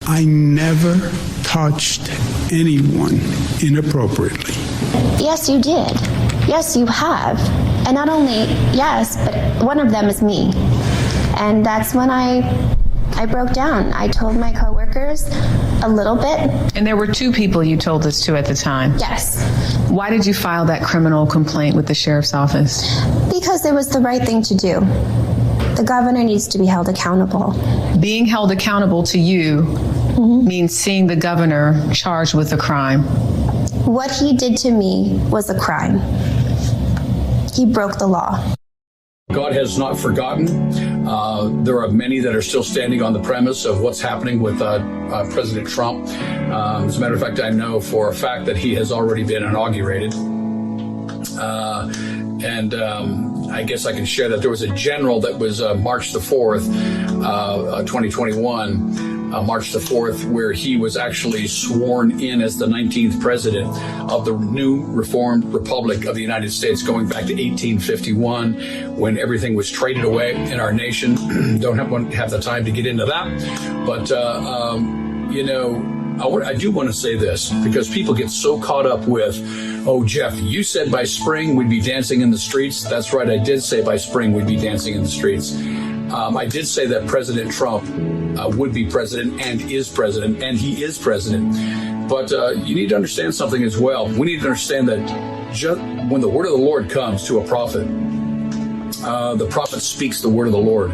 I never touched anyone inappropriately. Yes, you did. Yes, you have. And not only yes, but one of them is me. And that's when I broke down. I told my coworkers a little bit. And there were two people you told this to at the time? Yes. Why did you file that criminal complaint with the sheriff's office? Because it was the right thing to do. The governor needs to be held accountable. Being held accountable to you means seeing the governor charged with a crime. What he did to me was a crime. He broke the law. God has not forgotten. There are many that are still standing on the premise of what's happening with President Trump. As a matter of fact, I know for a fact that he has already been inaugurated. I guess I can share that there was a general that was March the 4th, 2021, March the 4th, where he was actually sworn in as the 19th president of the new reformed Republic of the United States, going back to 1851, when everything was traded away in our nation. Don't have the time to get into that. But, I do want to say this, because people get so caught up with, oh, Jeff, you said by spring we'd be dancing in the streets. That's right. I did say by spring we'd be dancing in the streets. I did say that President Trump would be president and is president, and he is president. But you need to understand something as well. We need to understand that just when the word of the Lord comes to a prophet, the prophet speaks the word of the Lord.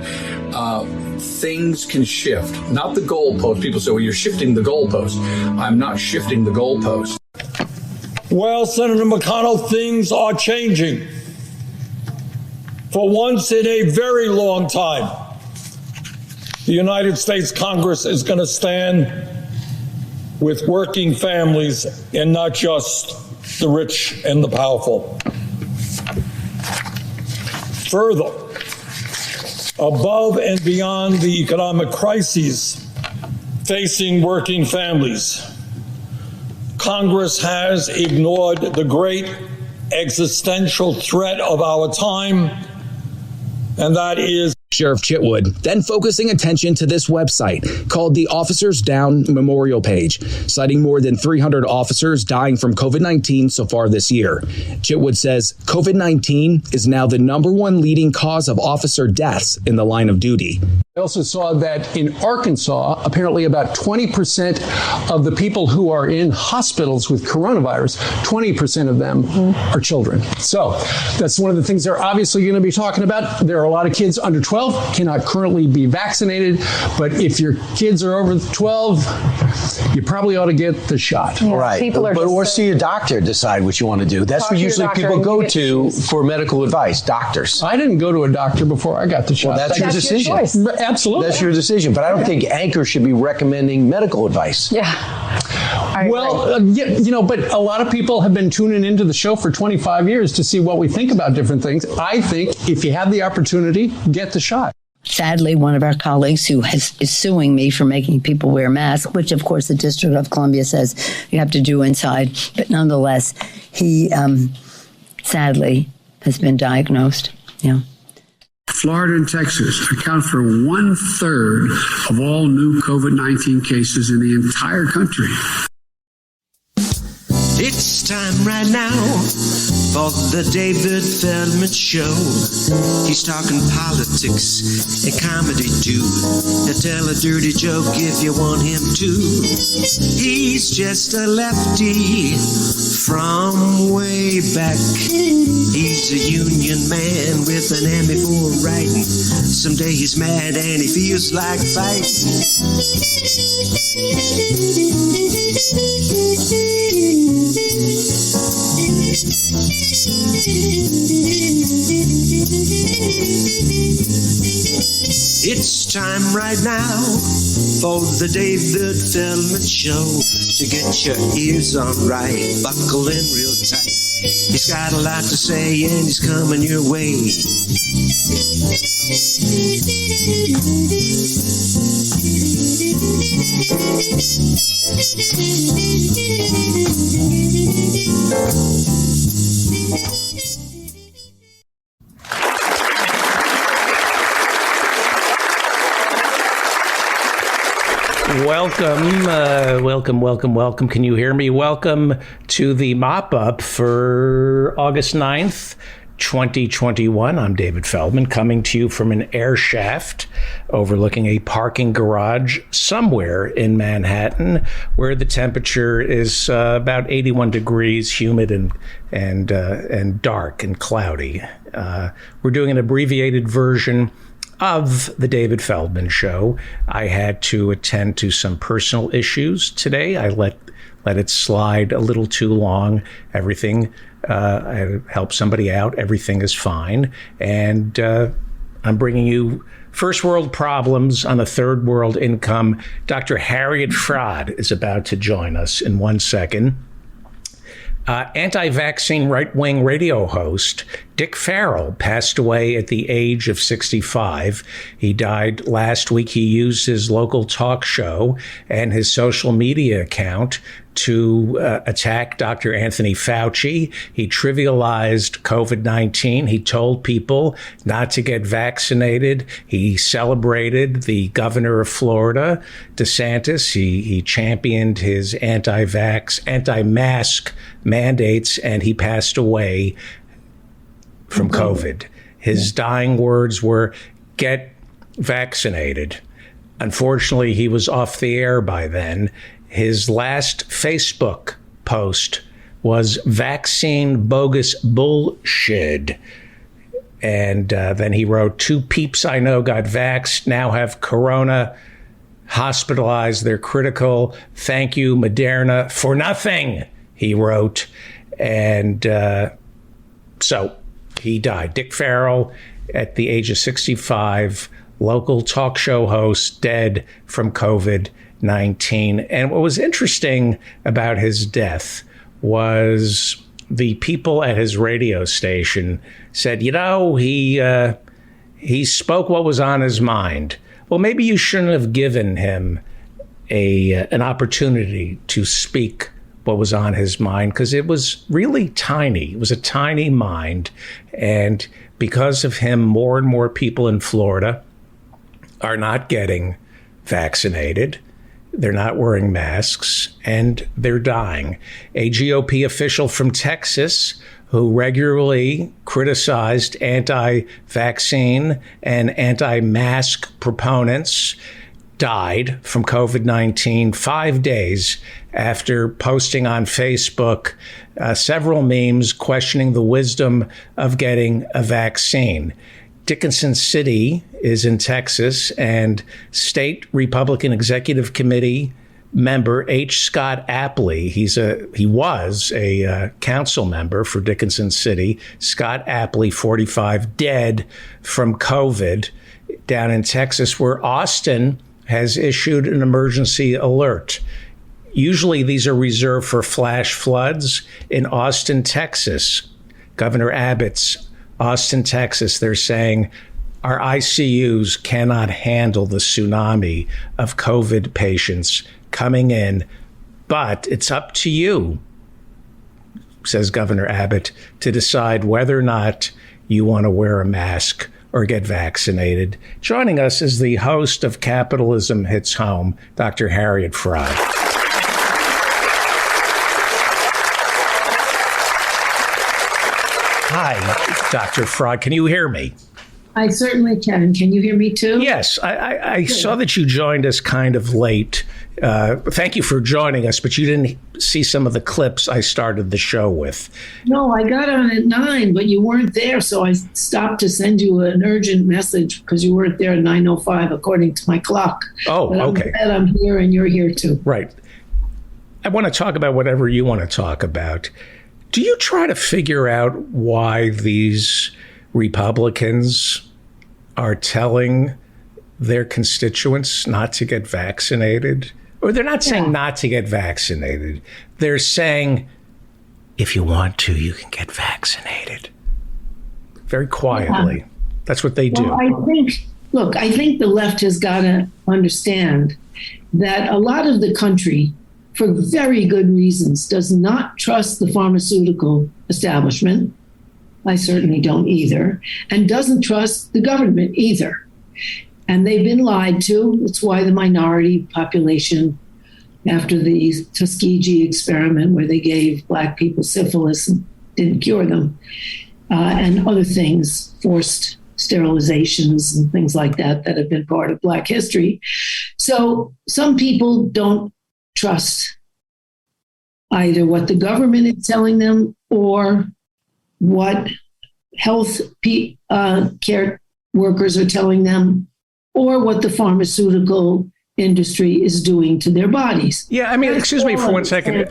Things can shift, not the goalpost. People say, well, you're shifting the goalpost. I'm not shifting the goalpost. Well, Senator McConnell, things are changing. For once in a very long time, the United States Congress is going to stand with working families and not just the rich and the powerful. Further, above and beyond the economic crises facing working families, Congress has ignored the great existential threat of our time, and that is Sheriff Chitwood then focusing attention to this website called the Officers Down Memorial Page, citing more than 300 officers dying from COVID-19 so far this year. Chitwood says COVID-19 is now the #1 leading cause of officer deaths in the line of duty. I also saw that in Arkansas, apparently about 20% of the people who are in hospitals with coronavirus, 20% of them are children. So that's one of the things they're obviously going to be talking about. There are a lot of kids under 12, cannot currently be vaccinated. But if your kids are over 12, you probably ought to get the shot. Yeah, right. Or see a doctor, decide what you want to do. That's what usually people go to for medical advice, doctors. I didn't go to a doctor before I got the shot. Well, that's your decision. Your choice. Absolutely. That's your decision. But I don't think Anchor should be recommending medical advice. Yeah. Well, but a lot of people have been tuning into the show for 25 years to see what we think about different things. I think if you have the opportunity, get the shot. Sadly, one of our colleagues who is suing me for making people wear masks, which of course the District of Columbia says you have to do inside, but nonetheless, he sadly has been diagnosed. Yeah. Florida and Texas account for 1/3 of all new COVID-19 cases in the entire country. It's time right now for the David Feldman Show. He's talking politics and comedy too. He'll tell a dirty joke if you want him to. He's just a lefty from way back. He's a union man with an Emmy for writing. Someday he's mad and he feels like fighting. It's time right now for the David Feldman Show. To get your ears on right, buckle in real tight. He's got a lot to say and he's coming your way. welcome. Can you hear me? Welcome to the mop-up for August 9th, 2021. I'm David Feldman, coming to you from an air shaft overlooking a parking garage somewhere in Manhattan, where the temperature is about 81 degrees, humid and dark and cloudy. We're doing an abbreviated version of the David Feldman Show. I had to attend to some personal issues today. I let it slide a little too long. Everything, I helped somebody out. Everything is fine. And I'm bringing you first world problems on a third world income. Dr. Harriet Fraad is about to join us in 1 second. Anti-vaccine right-wing radio host Dick Farrell passed away at the age of 65. He died last week. He used his local talk show and his social media account to attack Dr. Anthony Fauci. He trivialized COVID-19. He told people not to get vaccinated. He celebrated the governor of Florida, DeSantis. He championed his anti-mask mandates, and he passed away from COVID. His dying words were, "Get vaccinated." Unfortunately, he was off the air by then. His last Facebook post was vaccine bogus bullshit. And then he wrote, "Two peeps I know got vaxxed, now have corona, hospitalized, they're critical. Thank you, Moderna, for nothing," he wrote. And so he died. Dick Farrell, at the age of 65, local talk show host, dead from COVID-19. And what was interesting about his death was the people at his radio station said, he spoke what was on his mind. Well, maybe you shouldn't have given him an opportunity to speak what was on his mind, because it was really tiny. It was a tiny mind. And because of him, more and more people in Florida are not getting vaccinated. They're not wearing masks, and they're dying. A GOP official from Texas who regularly criticized anti-vaccine and anti-mask proponents died from COVID-19 5 days after posting on Facebook several memes questioning the wisdom of getting a vaccine. Dickinson City is in Texas, and State Republican Executive Committee member H. Scott Apley, he was a council member for Dickinson City. Scott Apley, 45, dead from COVID down in Texas, where Austin has issued an emergency alert. Usually these are reserved for flash floods. In Austin, Texas, Governor Abbott's Austin, Texas, they're saying our ICUs cannot handle the tsunami of COVID patients coming in, but it's up to you, says Governor Abbott, to decide whether or not you want to wear a mask or get vaccinated. Joining us is the host of Capitalism Hits Home, Dr. Harriet Fraad. Hi, Dr. Fraad. Can you hear me? I certainly can. Can you hear me too? Yes. I saw that you joined us kind of late. Thank you for joining us, but you didn't see some of the clips I started the show with. No, I got on at 9, but you weren't there, so I stopped to send you an urgent message because you weren't there at 9:05, according to my clock. Oh, but okay. I'm glad I'm here and you're here too. Right. I want to talk about whatever you want to talk about. Do you try to figure out why these Republicans are telling their constituents not to get vaccinated? Or they're not saying not to get vaccinated. They're saying, if you want to, you can get vaccinated. Very quietly. Yeah. That's what they do. Well, I think the left has got to understand that a lot of the country, for very good reasons, does not trust the pharmaceutical establishment. I certainly don't either, and doesn't trust the government either. And they've been lied to. That's why the minority population, after the Tuskegee experiment where they gave Black people syphilis and didn't cure them, and other things, forced sterilizations and things like that have been part of Black history. So some people don't trust either what the government is telling them or what health care workers are telling them, or what the pharmaceutical industry is doing to their bodies. Yeah, I mean, excuse me for one second.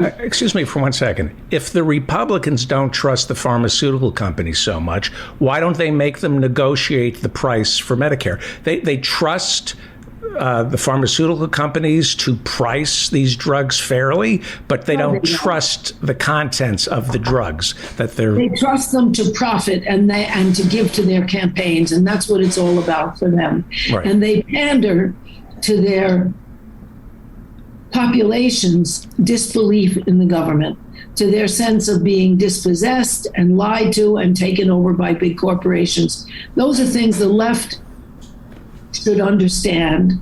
If the Republicans don't trust the pharmaceutical companies so much, why don't they make them negotiate the price for Medicare? They trust the pharmaceutical companies to price these drugs fairly, but they don't trust the contents of the drugs that they trust them to profit and to give to their campaigns, and that's what it's all about for them. Right. And they pander to their population's disbelief in the government, to their sense of being dispossessed and lied to and taken over by big corporations. Those are things the left should understand,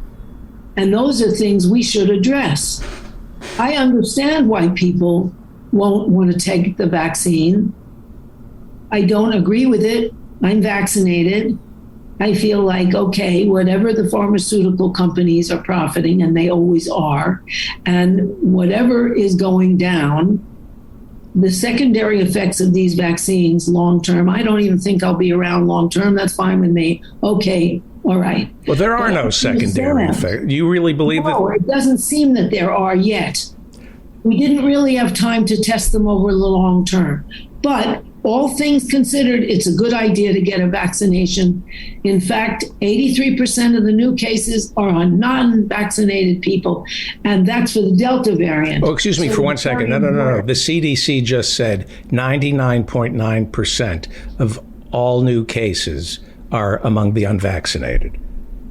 and those are things we should address. I understand why people won't want to take the vaccine. I don't agree with it. I'm vaccinated. I feel like, okay, whatever the pharmaceutical companies are profiting, and they always are, and whatever is going down, the secondary effects of these vaccines long term, I don't even think I'll be around long term. That's fine with me. Okay, all right. Well, there are no secondary effects. You really believe that? No, it doesn't seem that there are yet. We didn't really have time to test them over the long term. But all things considered, it's a good idea to get a vaccination. In fact, 83% of the new cases are on non-vaccinated people, and that's for the Delta variant. Oh, excuse me for 1 second. No. The CDC just said 99.9% of all new cases are among the unvaccinaacinated.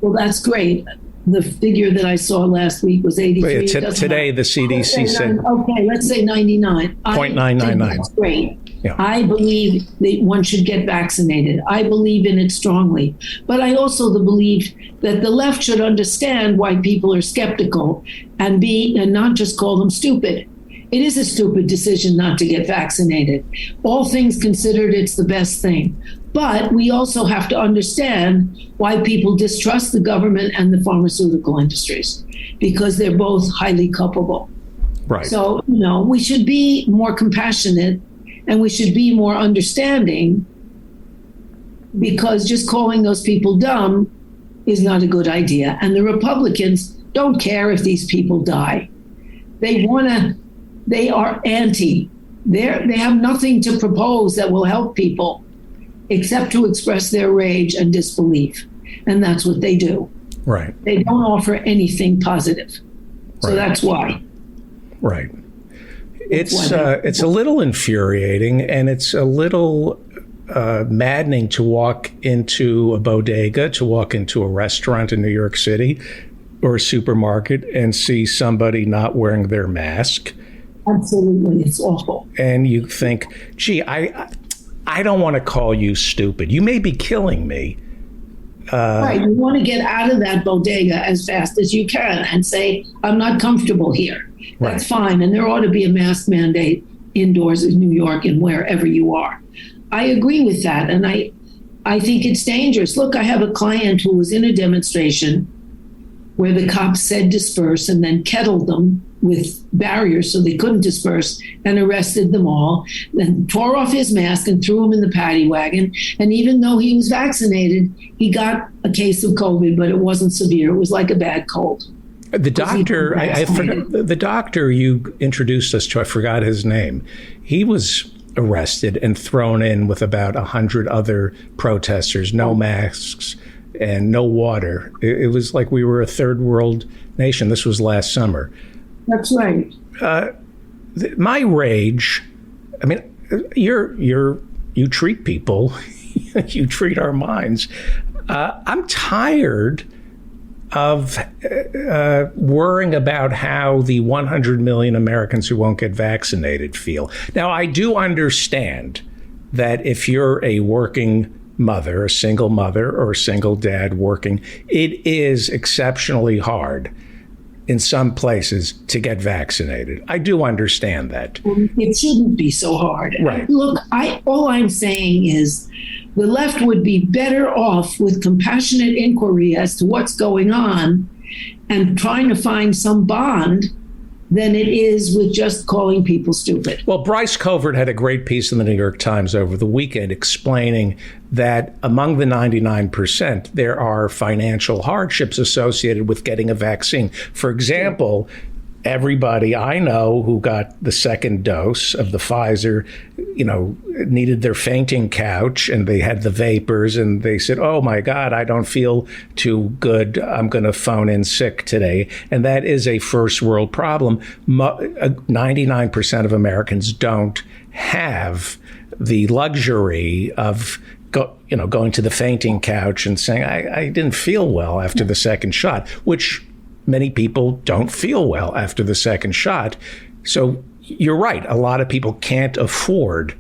Well, that's great. The figure that I saw last week was 83. Today, the CDC said... Okay, let's say 99. 0.999. That's great. Yeah. I believe that one should get vaccinated. I believe in it strongly. But I also believe that the left should understand why people are skeptical and not just call them stupid. It is a stupid decision not to get vaccinated. All things considered, it's the best thing. But we also have to understand why people distrust the government and the pharmaceutical industries, because they're both highly culpable. Right. So, we should be more compassionate and we should be more understanding, because just calling those people dumb is not a good idea. And the Republicans don't care if these people die. They are anti. They have nothing to propose that will help people except to express their rage and disbelief. And that's what they do. Right. They don't offer anything positive. So that's why. Right. It's a little infuriating, and it's a little maddening to walk into a bodega, to walk into a restaurant in New York City or a supermarket and see somebody not wearing their mask. Absolutely. It's awful. And you think, gee, I don't want to call you stupid. You may be killing me. Right. You want to get out of that bodega as fast as you can and say, I'm not comfortable here. That's fine. And there ought to be a mask mandate indoors in New York and wherever you are. I agree with that. And I think it's dangerous. Look, I have a client who was in a demonstration where the cops said disperse and then kettled them with barriers so they couldn't disperse, and arrested them all, then tore off his mask and threw him in the paddy wagon. And even though he was vaccinated, he got a case of COVID, but it wasn't severe. It was like a bad cold. The doctor, the doctor you introduced us to, I forgot his name. He was arrested and thrown in with about 100 other protesters, no masks and no water. It was like we were a third world nation. This was last summer. That's right. My rage, I mean, you treat people, you treat our minds. I'm tired of worrying about how the 100 million Americans who won't get vaccinated feel. Now, I do understand that if you're a working mother, a single mother or a single dad working, it is exceptionally hard in some places to get vaccinated. I do understand that. It shouldn't be so hard. Right. Look, all I'm saying is the left would be better off with compassionate inquiry as to what's going on and trying to find some bond than it is with just calling people stupid. Well, Bryce Covert had a great piece in the New York Times over the weekend explaining that among the 99%, there are financial hardships associated with getting a vaccine. For example, everybody I know who got the second dose of the Pfizer, needed their fainting couch, and they had the vapors, and they said, oh my God, I don't feel too good. I'm going to phone in sick today. And that is a first world problem. 99% of Americans don't have the luxury of going to the fainting couch and saying, I didn't feel well after the second shot, which many people don't feel well after the second shot. So you're right. A lot of people can't afford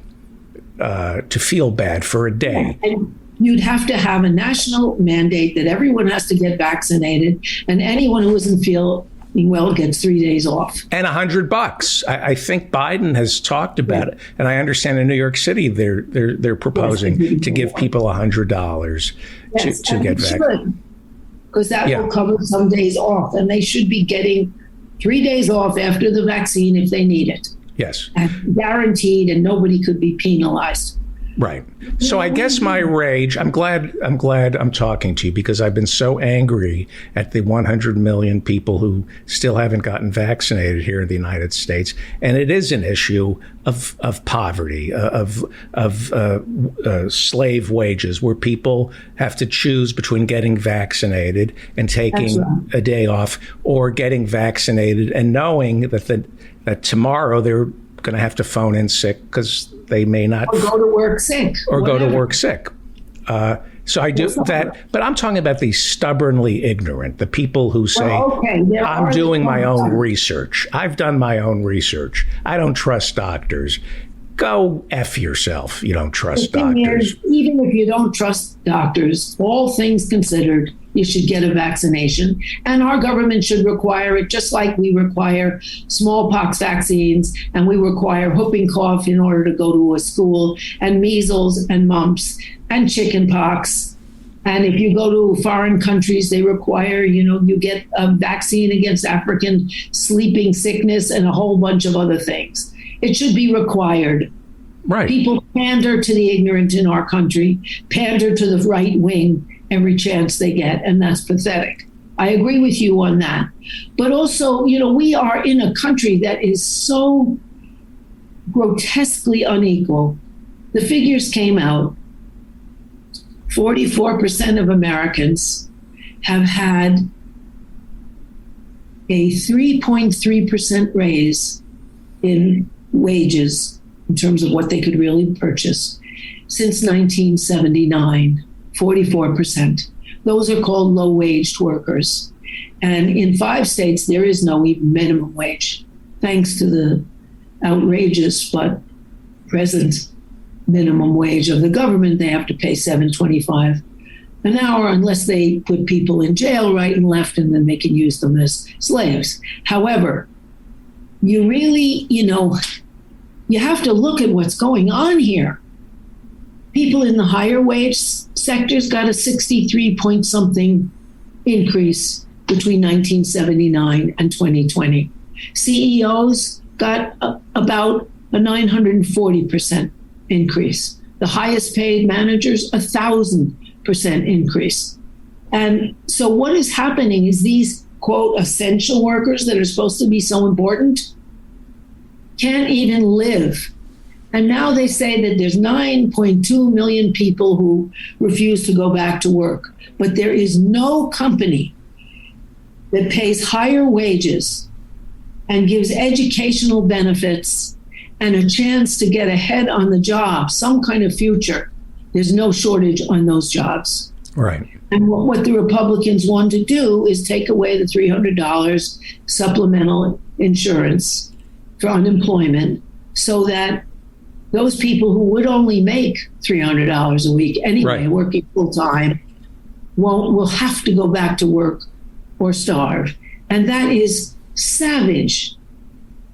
to feel bad for a day. And you'd have to have a national mandate that everyone has to get vaccinated, and anyone who doesn't feel well gets 3 days off. And $100. I think Biden has talked about it. And I understand in New York City, they're proposing to give people $100 to get vaccinated. Because that will cover some days off, and they should be getting 3 days off after the vaccine if they need it. Yes. And guaranteed, and nobody could be penalized. Right. So I guess my rage, I'm glad I'm talking to you, because I've been so angry at the 100 million people who still haven't gotten vaccinated here in the United States. And it is an issue of poverty, of slave wages, where people have to choose between getting vaccinated and taking a day off, or getting vaccinated and knowing that tomorrow they're going to have to phone in sick because they may not, or go to work sick, So I do that, but I'm talking about the stubbornly ignorant, the people who say, I'm doing my own research. I've done my own research. I don't trust doctors. Go F yourself. You don't trust doctors. Even if you don't trust doctors, all things considered, you should get a vaccination. And our government should require it, just like we require smallpox vaccines and we require whooping cough in order to go to a school, and measles and mumps and chicken pox. And if you go to foreign countries, they require, you get a vaccine against African sleeping sickness and a whole bunch of other things. It should be required. Right. People pander to the ignorant in our country, pander to the right wing every chance they get, and that's pathetic. I agree with you on that. But also, we are in a country that is so grotesquely unequal. The figures came out. 44% of Americans have had a 3.3% raise in wages in terms of what they could really purchase since 1979. 44%. Those are called low-waged workers. And in 5 states, there is no even minimum wage, thanks to the outrageous but present minimum wage of the government. They have to pay $7.25 an hour unless they put people in jail right and left, and then they can use them as slaves. However, you really, you have to look at what's going on here. People in the higher wage sectors got a 63-point-something increase between 1979 and 2020. CEOs got about a 940% increase. The highest paid managers, 1,000% increase. And so what is happening is these, quote, essential workers that are supposed to be so important can't even live. And now they say that there's 9.2 million people who refuse to go back to work. But there is no company that pays higher wages and gives educational benefits and a chance to get ahead on the job, some kind of future. There's no shortage on those jobs. Right. And what the Republicans want to do is take away the $300 supplemental insurance for unemployment so that those people who would only make $300 a week anyway, Right. working full time, will have to go back to work or starve. And that is savage.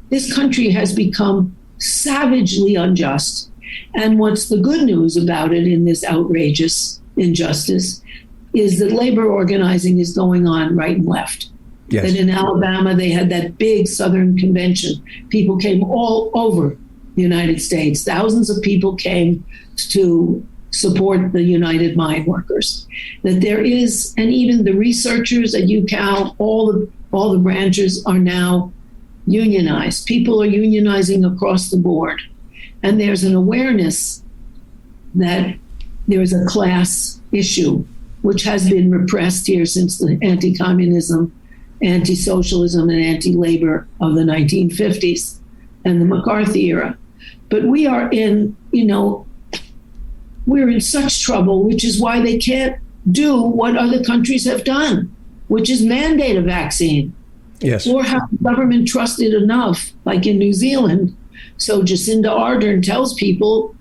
This country has become savagely unjust. And what's the good news about it in this outrageous injustice is that labor organizing is going on right and left. Yes. That in Alabama, they had that big Southern convention. People came all over the United States. Thousands of people came to support the United Mine Workers. That there is, and even the researchers at UCal, all the branches are now unionized. People are unionizing across the board. And there's an awareness that there's a class issue, which has been repressed here since the anti-communism, anti-socialism, and anti-labor of the 1950s and the McCarthy era. But we are in, we're in such trouble, which is why they can't do what other countries have done, which is mandate a vaccine. Yes. Or have the government trusted enough, like in New Zealand. So Jacinda Ardern tells people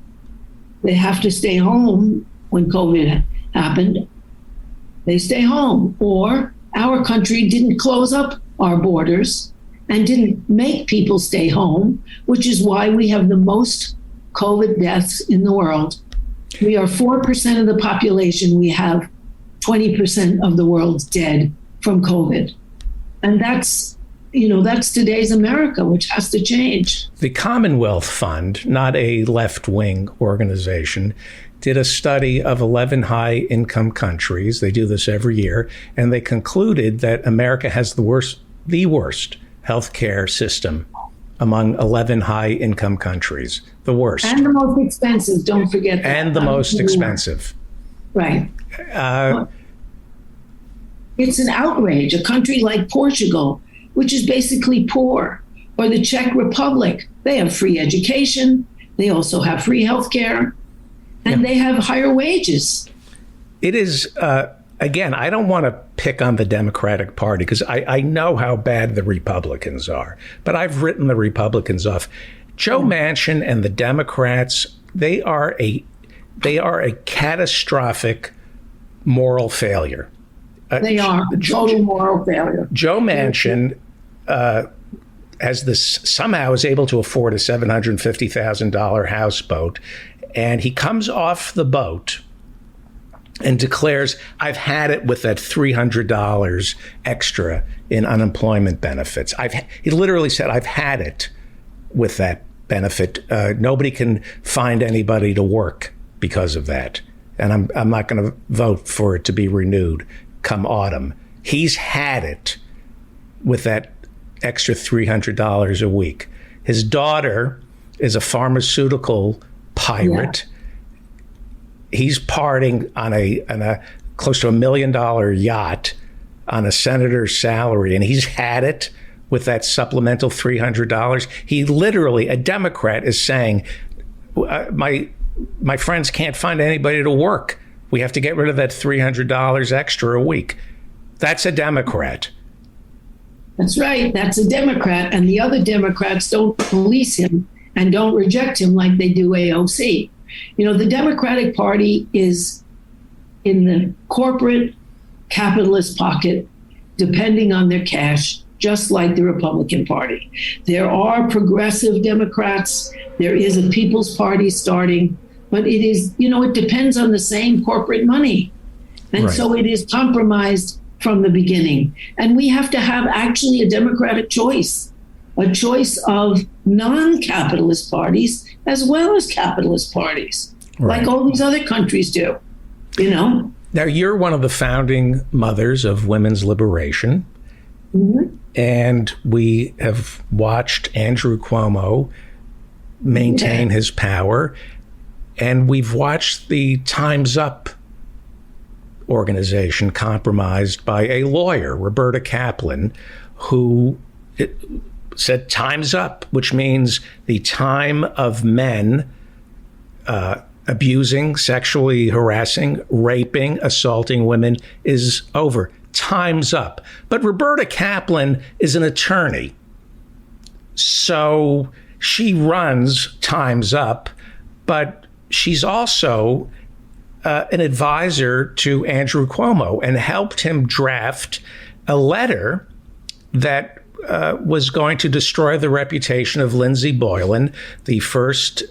they have to stay home when COVID happened. They stay home. Or our country didn't close up our borders and didn't make people stay home, which is why we have the most COVID deaths in the world. We are 4% of the population. We have 20% of the world's dead from COVID. And that's today's America, which has to change. The Commonwealth Fund, not a left-wing organization, did a study of 11 high-income countries. They do this every year, and they concluded that America has the worst healthcare system among 11 high-income countries. The worst. And the most expensive, don't forget that. And the most expensive. Right. It's an outrage. A country like Portugal, which is basically poor, or the Czech Republic, they have free education. They also have free health care, and they have higher wages. It is, again, I don't want to pick on the Democratic Party because I know how bad the Republicans are, but I've written the Republicans off. Joe Manchin and the Democrats, they are a catastrophic moral failure. They are total moral failure. Joe Manchin somehow is able to afford a $750,000 houseboat, and he comes off the boat and declares, I've had it with that $300 extra in unemployment benefits. He literally said, I've had it with that benefit. Nobody can find anybody to work because of that. And I'm not going to vote for it to be renewed come autumn. He's had it with that extra $300 a week. His daughter is a pharmaceutical pirate. Yeah. He's partying on a close to $1 million yacht on a senator's salary, and he's had it with that supplemental $300. He literally, a Democrat, is saying, my friends can't find anybody to work. We have to get rid of that $300 extra a week. That's a Democrat. That's right. That's a Democrat. And the other Democrats don't police him and don't reject him like they do AOC. The Democratic Party is in the corporate capitalist pocket, depending on their cash, just like the Republican Party. There are progressive Democrats. There is a People's Party starting. But it is, it depends on the same corporate money. And so it is compromised from the beginning. And we have to have actually a democratic choice, a choice of non-capitalist parties as well as capitalist parties, like all these other countries do, Now, you're one of the founding mothers of women's liberation. Mm-hmm. And we have watched Andrew Cuomo maintain his power. And we've watched the Time's Up organization compromised by a lawyer, Roberta Kaplan, who said time's up, which means the time of men abusing, sexually harassing, raping, assaulting women is over. Time's up. But Roberta Kaplan is an attorney. So she runs Time's Up but she's also an advisor to Andrew Cuomo and helped him draft a letter that was going to destroy the reputation of Lindsey Boylan, the first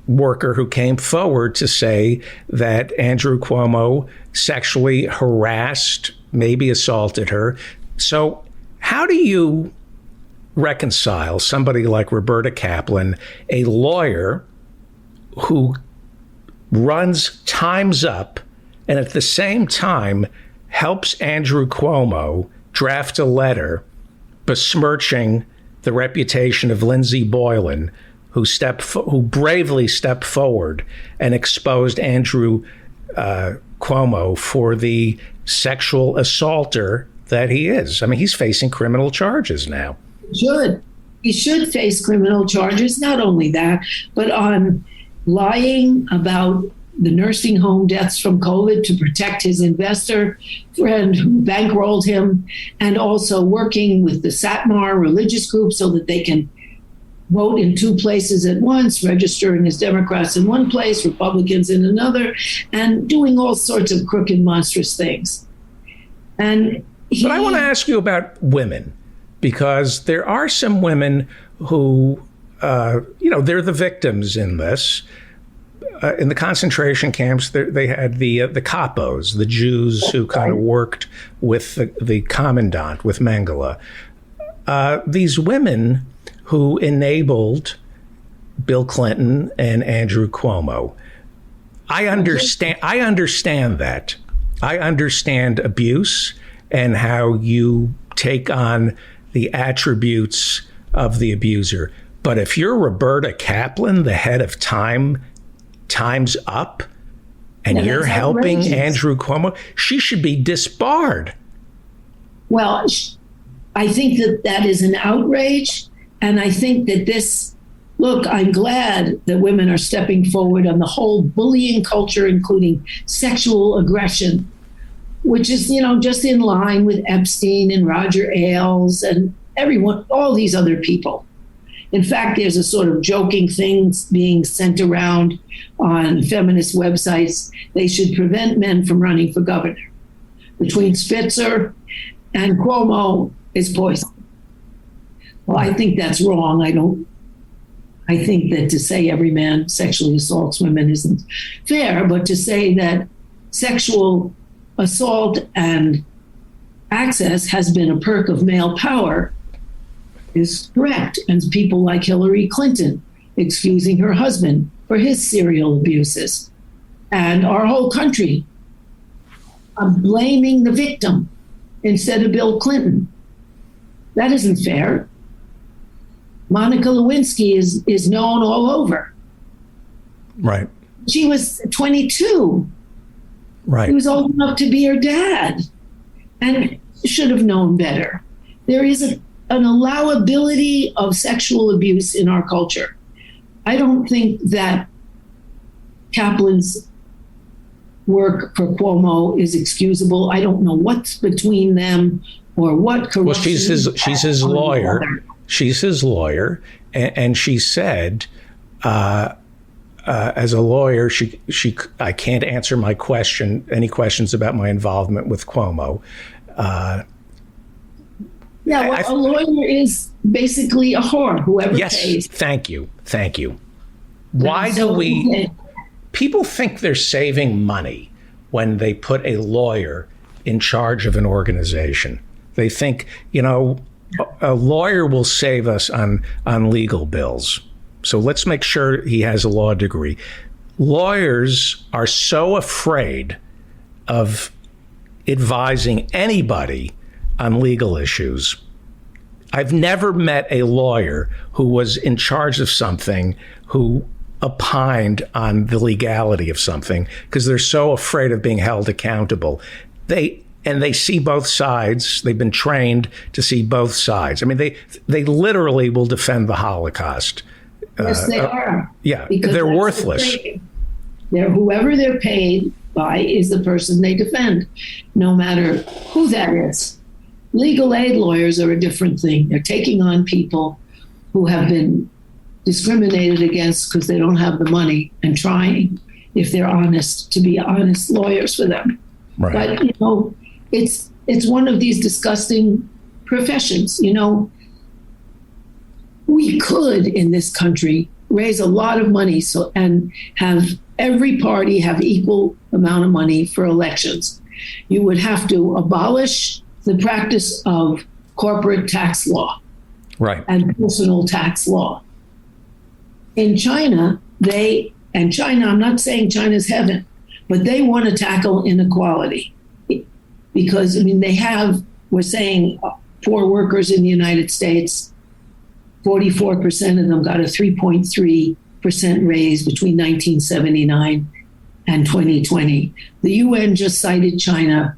worker who came forward to say that Andrew Cuomo sexually harassed, maybe assaulted her. So how do you reconcile somebody like Roberta Kaplan, a lawyer who runs Time's Up and at the same time helps Andrew Cuomo draft a letter besmirching the reputation of Lindsey Boylan, who bravely stepped forward and exposed Andrew Cuomo for the sexual assaulter that he is? I mean, he's facing criminal charges now. He should face criminal charges. Not only that, but on lying about the nursing home deaths from COVID to protect his investor friend who bankrolled him, and also working with the Satmar religious group so that they can vote in two places at once, registering as Democrats in one place, Republicans in another, and doing all sorts of crooked, monstrous things. But I want to ask you about women, because there are some women who, they're the victims in this. In the concentration camps, they had the capos, the Jews who kind of worked with the commandant, with Mengele. These women who enabled Bill Clinton and Andrew Cuomo. I understand that. I understand abuse and how you take on the attributes of the abuser. But if you're Roberta Kaplan, the head of Time's Up, and you're helping outrageous. Andrew Cuomo, she should be disbarred. Well, I think that is an outrage. And I think that I'm glad that women are stepping forward on the whole bullying culture, including sexual aggression, which is, just in line with Epstein and Roger Ailes and everyone, all these other people. In fact, there's a sort of joking thing being sent around on feminist websites. They should prevent men from running for governor. Between Spitzer and Cuomo is poison. Well, I think that's wrong. I think that to say every man sexually assaults women isn't fair, but to say that sexual assault and access has been a perk of male power is correct. And people like Hillary Clinton excusing her husband for his serial abuses, and our whole country blaming the victim instead of Bill Clinton. That isn't fair. Monica Lewinsky is known all over. Right. She was 22. Right. He was old enough to be her dad and should have known better. There is an allowability of sexual abuse in our culture. I don't think that Kaplan's work for Cuomo is excusable. I don't know what's between them or what corruption. Well, she's his lawyer. She's his lawyer, and she said, as a lawyer, I can't answer any questions about my involvement with Cuomo. A lawyer is basically a whore, whoever yes, pays. Thank you. Why do people think they're saving money when they put a lawyer in charge of an organization? They think, a lawyer will save us on legal bills. So let's make sure he has a law degree. Lawyers are so afraid of advising anybody on legal issues. I've never met a lawyer who was in charge of something who opined on the legality of something because they're so afraid of being held accountable. They see both sides. They've been trained to see both sides. I mean, they literally will defend the Holocaust. Yes, they are. Yeah, they're worthless. Whoever they're paid by is the person they defend, no matter who that is. Legal aid lawyers are a different thing. They're taking on people who have been discriminated against because they don't have the money and trying, if they're honest, to be honest lawyers for them. Right. But, you know, it's one of these disgusting professions. You know, we could in this country raise a lot of money and have every party have equal amount of money for elections. You would have to abolish the practice of corporate tax law, right, and personal tax law. In China, I'm not saying China's heaven, but they want to tackle inequality because, I mean, we're saying poor workers in the United States, 44% of them got a 3.3% raise between 1979 and 2020. The UN just cited China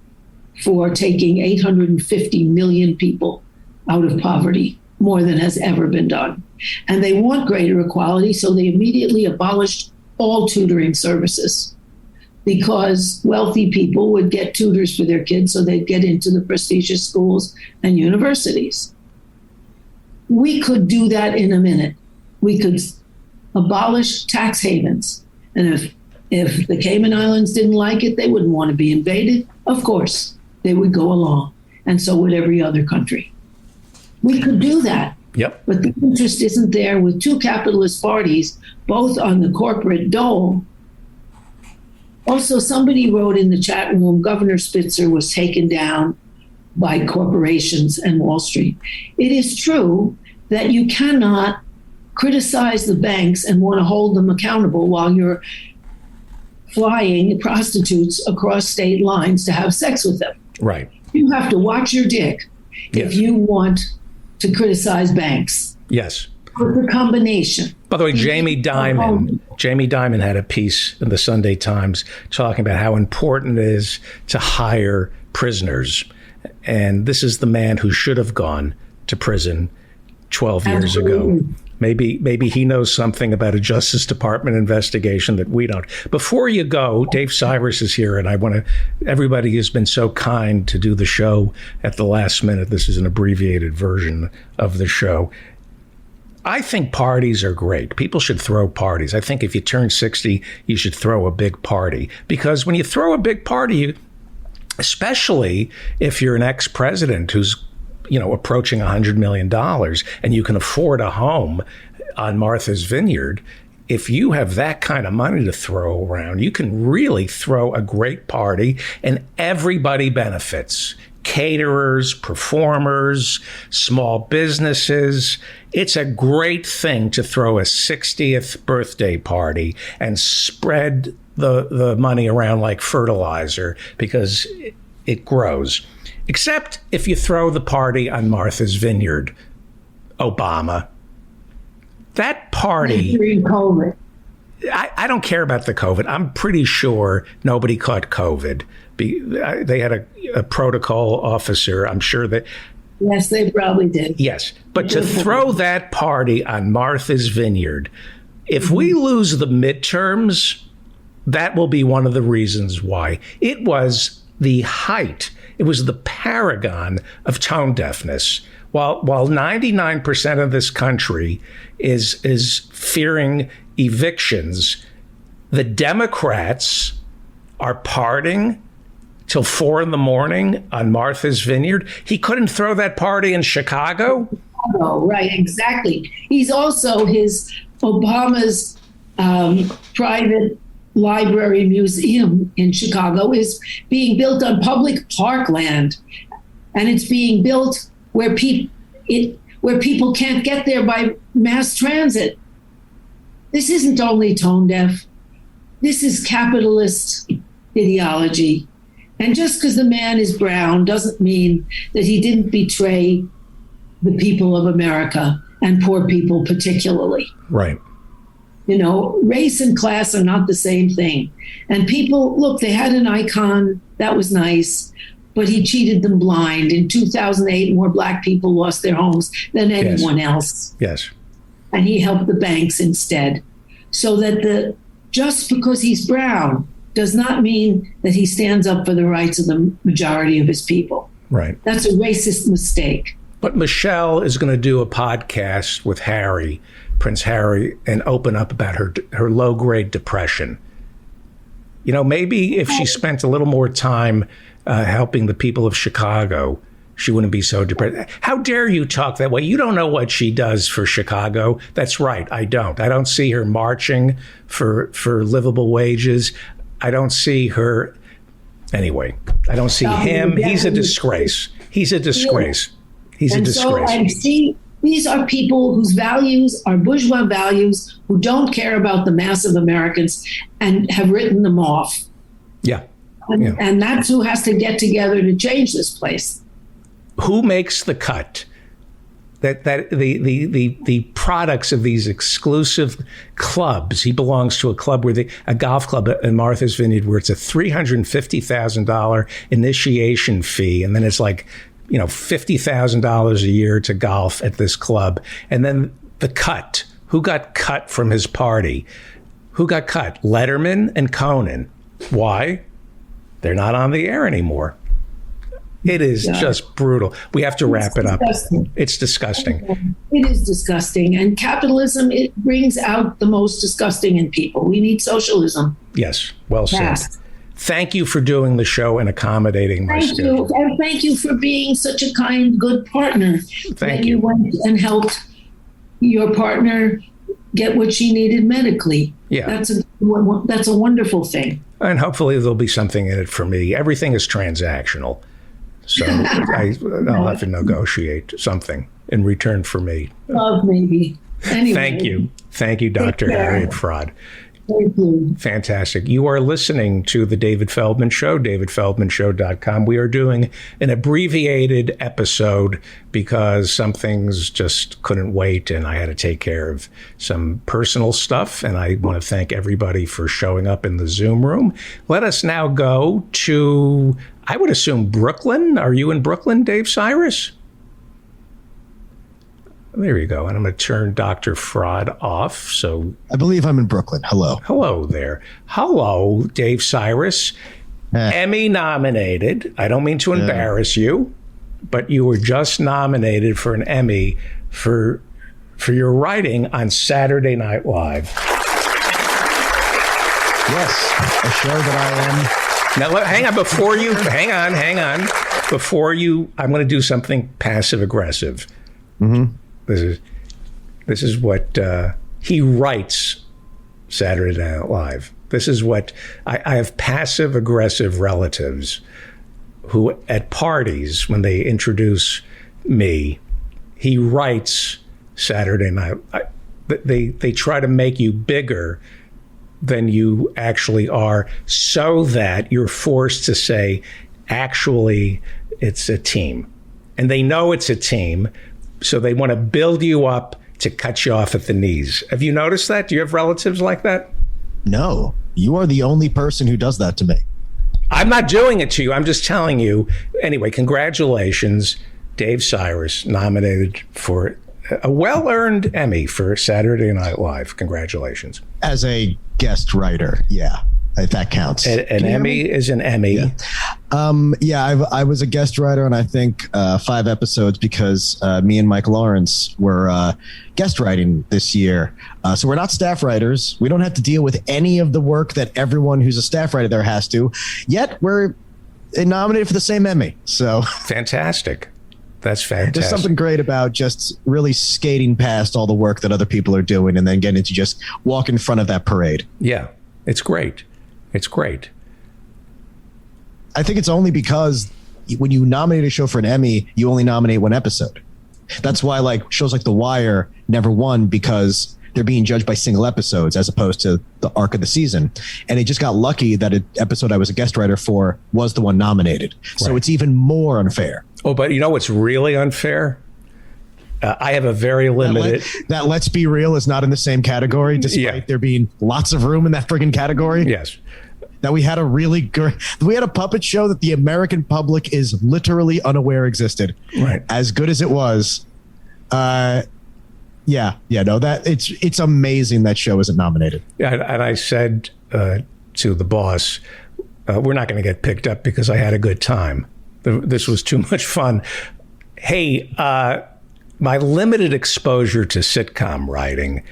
for taking 850 million people out of poverty, more than has ever been done. And they want greater equality, so they immediately abolished all tutoring services because wealthy people would get tutors for their kids so they'd get into the prestigious schools and universities. We could do that in a minute. We could abolish tax havens. And if the Cayman Islands didn't like it, they wouldn't want to be invaded. Of course, they would go along. And so would every other country. We could do that. Yep. But the interest isn't there with two capitalist parties, both on the corporate dole. Also, somebody wrote in the chat room, Governor Spitzer was taken down by corporations and Wall Street. It is true that you cannot criticize the banks and want to hold them accountable while you're flying prostitutes across state lines to have sex with them. Right. You have to watch your dick if you want to criticize banks. Yes. The combination. By the way, Jamie Dimon had a piece in the Sunday Times talking about how important it is to hire prisoners. And this is the man who should have gone to prison 12 years ago. Maybe he knows something about a Justice Department investigation that we don't. Before you go, Dave Cyrus is here, and I want to, everybody has been so kind to do the show at the last minute. This is an abbreviated version of the show. I think parties are great. People should throw parties. I think if you turn 60, you should throw a big party. Because when you throw a big party, especially if you're an ex-president who's approaching $100 million and you can afford a home on Martha's Vineyard, if you have that kind of money to throw around, you can really throw a great party and everybody benefits. Caterers, performers, small businesses. It's a great thing to throw a 60th birthday party and spread the money around like fertilizer because it grows. Except if you throw the party on Martha's Vineyard, Obama. That party. During COVID. I don't care about the COVID. I'm pretty sure nobody caught COVID. They had a protocol officer. I'm sure that. Yes, they probably did. Yes. But to throw that party on Martha's Vineyard, if we lose the midterms, that will be one of the reasons why. It was the height. It was the paragon of tone deafness. While 99% of this country is fearing evictions, the Democrats are partying till 4 a.m. on Martha's Vineyard. He couldn't throw that party in Chicago. Oh, right, exactly. He's also Obama's private library museum in Chicago is being built on public parkland, and it's being built where people can't get there by mass transit. This isn't only tone deaf. This is capitalist ideology. And just because the man is brown doesn't mean that he didn't betray the people of America and poor people particularly. Right. Race and class are not the same thing. And people, look, they had an icon. That was nice. But he cheated them blind. In 2008, more Black people lost their homes than anyone else. Yes. And he helped the banks instead. So that just because he's brown does not mean that he stands up for the rights of the majority of his people. Right. That's a racist mistake. But Michelle is going to do a podcast with Harry Prince Harry and open up about her low-grade depression. You know, maybe if she spent a little more time helping the people of Chicago, she wouldn't be so depressed. How dare you talk that way? You don't know what she does for Chicago. That's right, I don't. I don't see her marching for livable wages. I don't see her... Anyway, I don't see him. He's a disgrace. He's a disgrace. He's a disgrace. So I see these are people whose values are bourgeois values, who don't care about the mass of Americans and have written them off. Yeah. And that's who has to get together to change this place. Who makes the cut? That the products of these exclusive clubs. He belongs to a club a golf club in Martha's Vineyard, where it's a $350,000 initiation fee, and then it's like, you know, $50,000 a year to golf at this club, and then the cut. Who got cut from his party? Who got cut? Letterman and Conan. Why? They're not on the air anymore. It is just brutal. We have to wrap it up. It's disgusting. It is disgusting. And capitalism, it brings out the most disgusting in people. We need socialism. Yes, well said. Thank you for doing the show and accommodating my schedule. Thank you. And thank you for being such a kind, good partner. Thank you. You went and helped your partner get what she needed medically. Yeah. That's a wonderful thing. And hopefully there'll be something in it for me. Everything is transactional. So I'll have to negotiate something in return for me. Love, maybe. Anyway. Thank you. Thank you, Dr. Harriet Fraud. Thank you. Fantastic. You are listening to The David Feldman Show, davidfeldmanshow.com. We are doing an abbreviated episode because some things just couldn't wait, and I had to take care of some personal stuff, and I want to thank everybody for showing up in the Zoom room. Let us now go to, I would assume, Brooklyn. Are you in Brooklyn, Dave Cyrus? There you go. And I'm going to turn Dr. Fraud off. So I believe I'm in Brooklyn. Hello. Hello there. Hello, Dave Cyrus. Emmy nominated. I don't mean to embarrass you, but you were just nominated for an Emmy for your writing on Saturday Night Live. Yes, a show that I am. Now, hang on. Before you, hang on. Before you, I'm going to do something passive aggressive. Mm-hmm. This is what he writes Saturday Night Live. This is what I have passive aggressive relatives who at parties, when they introduce me, he writes Saturday Night. They try to make you bigger than you actually are, so that you're forced to say, actually, it's a team. And they know it's a team, so they want to build you up to cut you off at the knees. Have you noticed that? Do you have relatives like that? No, you are the only person who does that to me. I'm not doing it to you. I'm just telling you. Anyway, congratulations, Dave Cyrus, nominated for a well-earned Emmy for Saturday Night Live. Congratulations. As a guest writer, yeah. That counts. An Emmy is an Emmy. Yeah. I was a guest writer on, I think, 5 episodes because me and Mike Lawrence were guest writing this year. So we're not staff writers. We don't have to deal with any of the work that everyone who's a staff writer there has to. Yet we're nominated for the same Emmy. So fantastic. That's fantastic. There's something great about just really skating past all the work that other people are doing and then getting to just walk in front of that parade. Yeah, it's great. It's great. I think it's only because when you nominate a show for an Emmy, you only nominate one episode. That's why like shows like The Wire never won, because they're being judged by single episodes as opposed to the arc of the season. And it just got lucky that an episode I was a guest writer for was the one nominated. So It's even more unfair. Oh, but you know what's really unfair? I have a very limited... That Let's Be Real is not in the same category, despite there being lots of room in that friggin' category. Yes. That we had a puppet show that the American public is literally unaware existed. Right. As good as it was. That it's amazing that show isn't nominated. Yeah, and I said to the boss, we're not going to get picked up because I had a good time. This was too much fun. Hey, my limited exposure to sitcom writing,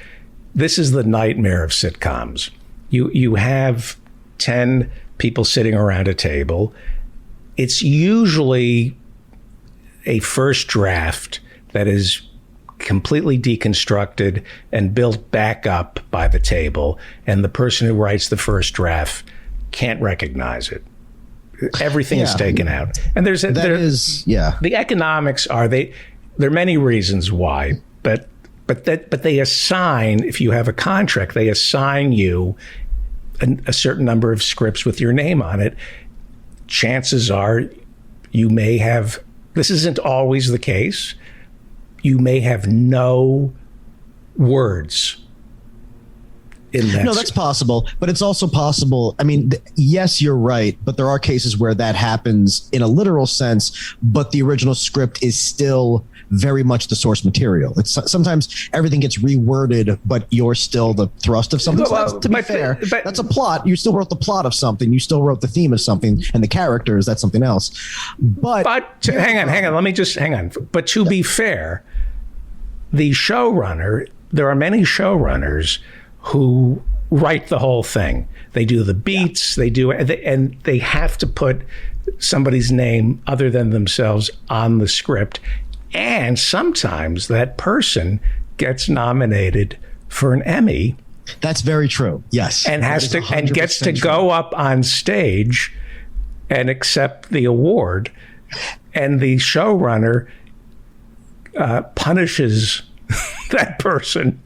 this is the nightmare of sitcoms. You have 10 people sitting around a table. It's usually a first draft that is completely deconstructed and built back up by the table, and the person who writes the first draft can't recognize it. Everything is taken out, and the economics are there are many reasons why, but they assign, if you have a contract, they assign you a certain number of scripts with your name on it. Chances are you may have, this isn't always the case, you may have no words in that. No, that's possible, but it's also possible. I mean, yes, you're right, but there are cases where that happens in a literal sense, but the original script is still very much the source material. It's sometimes everything gets reworded, but you're still the thrust of something. So to be fair, that's a plot. You still wrote the plot of something. You still wrote the theme of something, and the characters, that's something else. But hang on. Let me just hang on. But to be fair, the showrunner, there are many showrunners who write the whole thing. They do the beats, and they have to put somebody's name other than themselves on the script. And sometimes that person gets nominated for an Emmy. That's very true. Yes. And gets to go up on stage and accept the award. And the showrunner punishes that person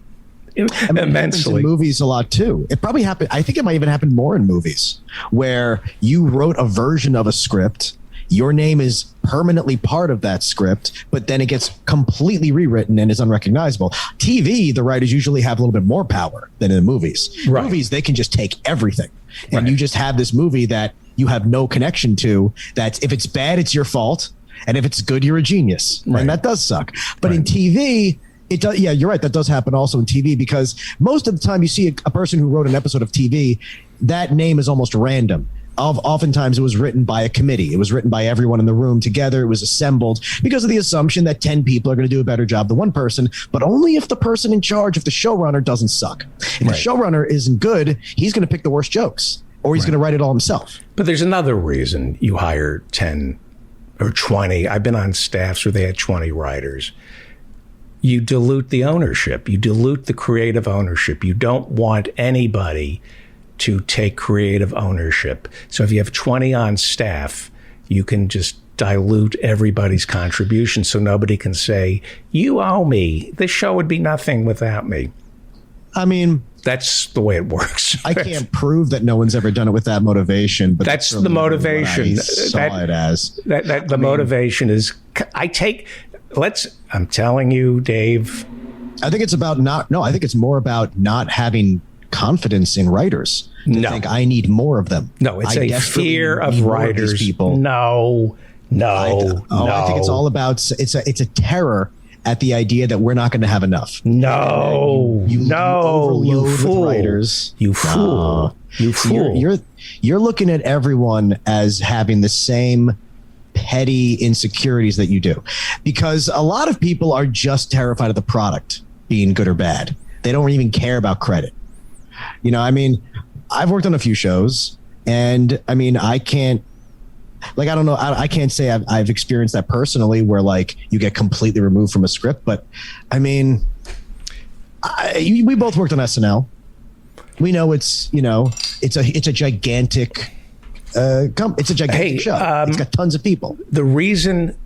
immensely. It happens in movies a lot too. It probably happened. I think it might even happen more in movies where you wrote a version of a script. Your name is permanently part of that script, but then it gets completely rewritten and is unrecognizable. TV, the writers usually have a little bit more power than in movies. Right. Movies, they can just take everything. And you just have this movie that you have no connection to, that if it's bad, it's your fault. And if it's good, you're a genius. Right. And that does suck. But in TV, it does. Yeah, you're right. That does happen also in TV, because most of the time you see a person who wrote an episode of TV, that name is almost random. Oftentimes it was written by a committee. It was written by everyone in the room together. It was assembled because of the assumption that 10 people are going to do a better job than one person, but only if the person in charge, if the showrunner doesn't suck. If the showrunner isn't good, he's going to pick the worst jokes, or he's going to write it all himself. But there's another reason you hire 10 or 20. I've been on staffs where they had 20 writers. You dilute the ownership. You dilute the creative ownership. You don't want anybody to take creative ownership. So if you have 20 on staff, you can just dilute everybody's contribution so nobody can say, you owe me. This show would be nothing without me. I mean, that's the way it works. I can't prove that no one's ever done it with that motivation, but that's the motivation. The motivation is, I'm telling you, Dave. I think I think it's more about not having confidence in writers. I think I need more of them. No, it's a fear of writers. People. No. I think it's all about, it's a terror at the idea that we're not going to have enough. You fool. Writers. You fool. You fool. You're looking at everyone as having the same petty insecurities that you do, because a lot of people are just terrified of the product being good or bad. They don't even care about credit. You know, I mean, I've worked on a few shows, and I mean, I can't say I've experienced that personally, where like you get completely removed from a script. But I mean, we both worked on SNL. We know it's a gigantic show. It's got tons of people. The reason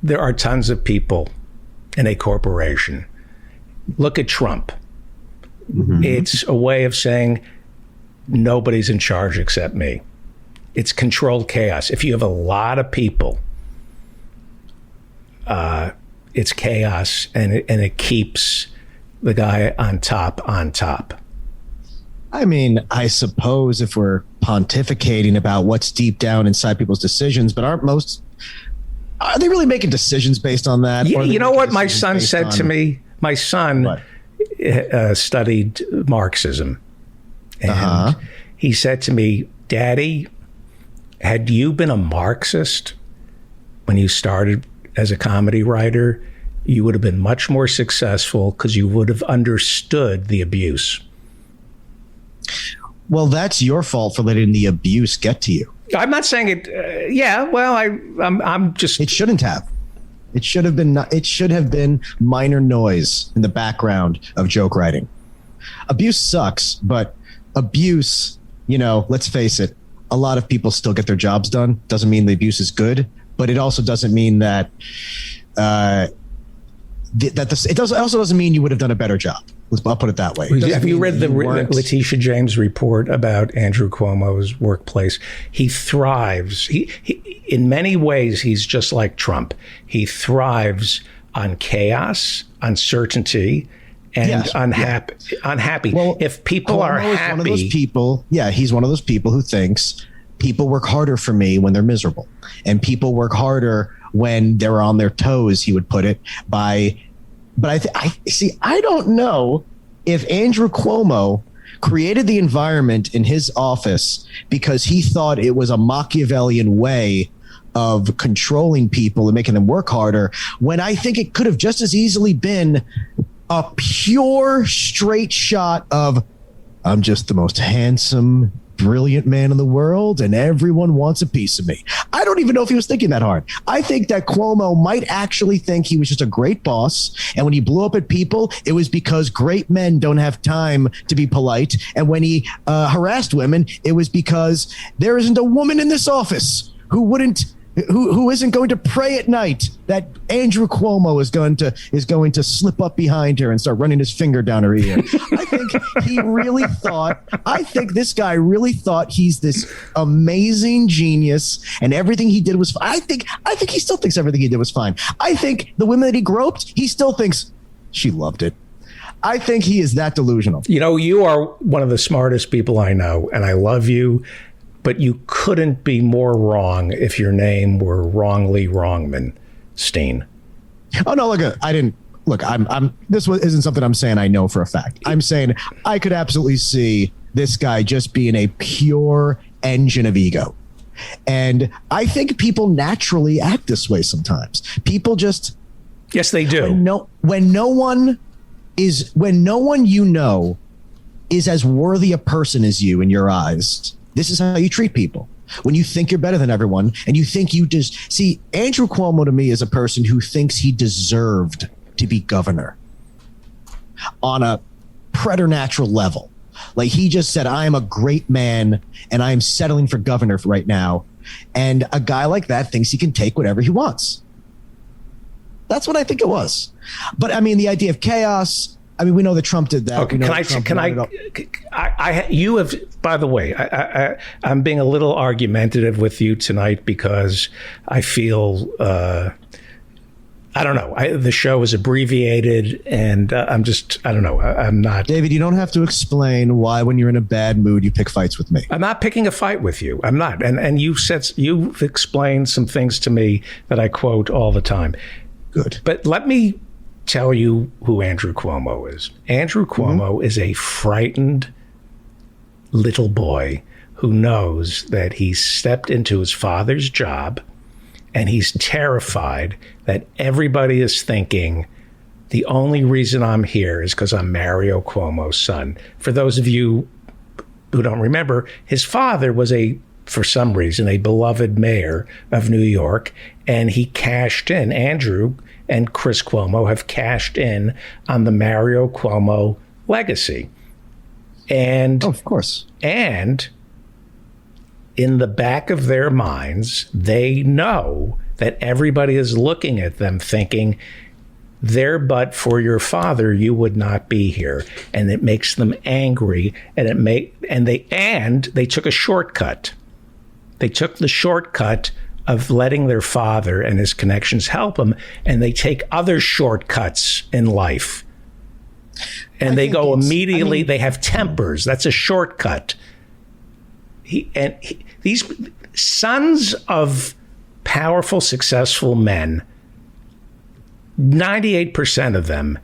there are tons of people in a corporation, look at Trump. Mm-hmm. It's a way of saying nobody's in charge except me. It's controlled chaos. If you have a lot of people, it's chaos, and it keeps the guy on top. I mean, I suppose if we're pontificating about what's deep down inside people's decisions, but are they really making decisions based on that? You know what my son said to me? My son studied Marxism. And he said to me, Daddy, had you been a Marxist when you started as a comedy writer, you would have been much more successful because you would have understood the abuse. Well, that's your fault for letting the abuse get to you. I'm not saying it. I'm just. It shouldn't have. It should have been. It should have been minor noise in the background of joke writing. Abuse sucks, but abuse, let's face it, a lot of people still get their jobs done. Doesn't mean the abuse is good, but it also doesn't mean that. It also doesn't mean you would have done a better job. I'll put it that way. Have you read the Letitia James report about Andrew Cuomo's workplace? He thrives. He in many ways, he's just like Trump. He thrives on chaos, uncertainty, and unhappy. Well, if people are happy, one of those people. Yeah, he's one of those people who thinks people work harder for me when they're miserable, and people work harder when they're on their toes. He would put it by. But I don't know if Andrew Cuomo created the environment in his office because he thought it was a Machiavellian way of controlling people and making them work harder, when I think it could have just as easily been a pure straight shot of, I'm just the most handsome, brilliant man in the world, and everyone wants a piece of me. I don't even know if he was thinking that hard. I think that Cuomo might actually think he was just a great boss, and when he blew up at people, it was because great men don't have time to be polite, and when he harassed women, it was because there isn't a woman in this office who isn't going to pray at night that Andrew Cuomo is going to slip up behind her and start running his finger down her ear. I think this guy really thought he's this amazing genius and everything he did was fine. I think he still thinks everything he did was fine. I think the women that he groped, he still thinks she loved it. I think he is that delusional. You are one of the smartest people I know, and I love you. But you couldn't be more wrong if your name were Wrongly Wrongman-Steen. Oh no! Isn't something I'm saying I know for a fact. I'm saying I could absolutely see this guy just being a pure engine of ego, and I think people naturally act this way sometimes. People just yes, they do. When no one is as worthy a person as you in your eyes. This is how you treat people. When you think you're better than everyone and you think you just see, Andrew Cuomo to me is a person who thinks he deserved to be governor on a preternatural level. Like he just said, I am a great man and I am settling for governor right now. And a guy like that thinks he can take whatever he wants. That's what I think it was. But I mean, the idea of chaos, we know that Trump did that. Okay, you have, by the way, I'm being a little argumentative with you tonight because I feel, I don't know, the show is abbreviated and I don't know, I'm not. David, you don't have to explain why when you're in a bad mood, you pick fights with me. I'm not picking a fight with you. I'm not. And you've explained some things to me that I quote all the time. Good. But let me tell you who Andrew Cuomo is. Andrew Cuomo is a frightened little boy who knows that he stepped into his father's job and he's terrified that everybody is thinking the only reason I'm here is because I'm Mario Cuomo's son. For those of you who don't remember, his father was for some reason, a beloved mayor of New York, and he cashed in. Andrew and Chris Cuomo have cashed in on the Mario Cuomo legacy. And of course. And in the back of their minds, they know that everybody is looking at them thinking, but for your father, you would not be here. And it makes them angry. And they took a shortcut. They took the shortcut of letting their father and his connections help him, and they take other shortcuts in life. And they go immediately, they have tempers. That's a shortcut. These sons of powerful, successful men, 98% of them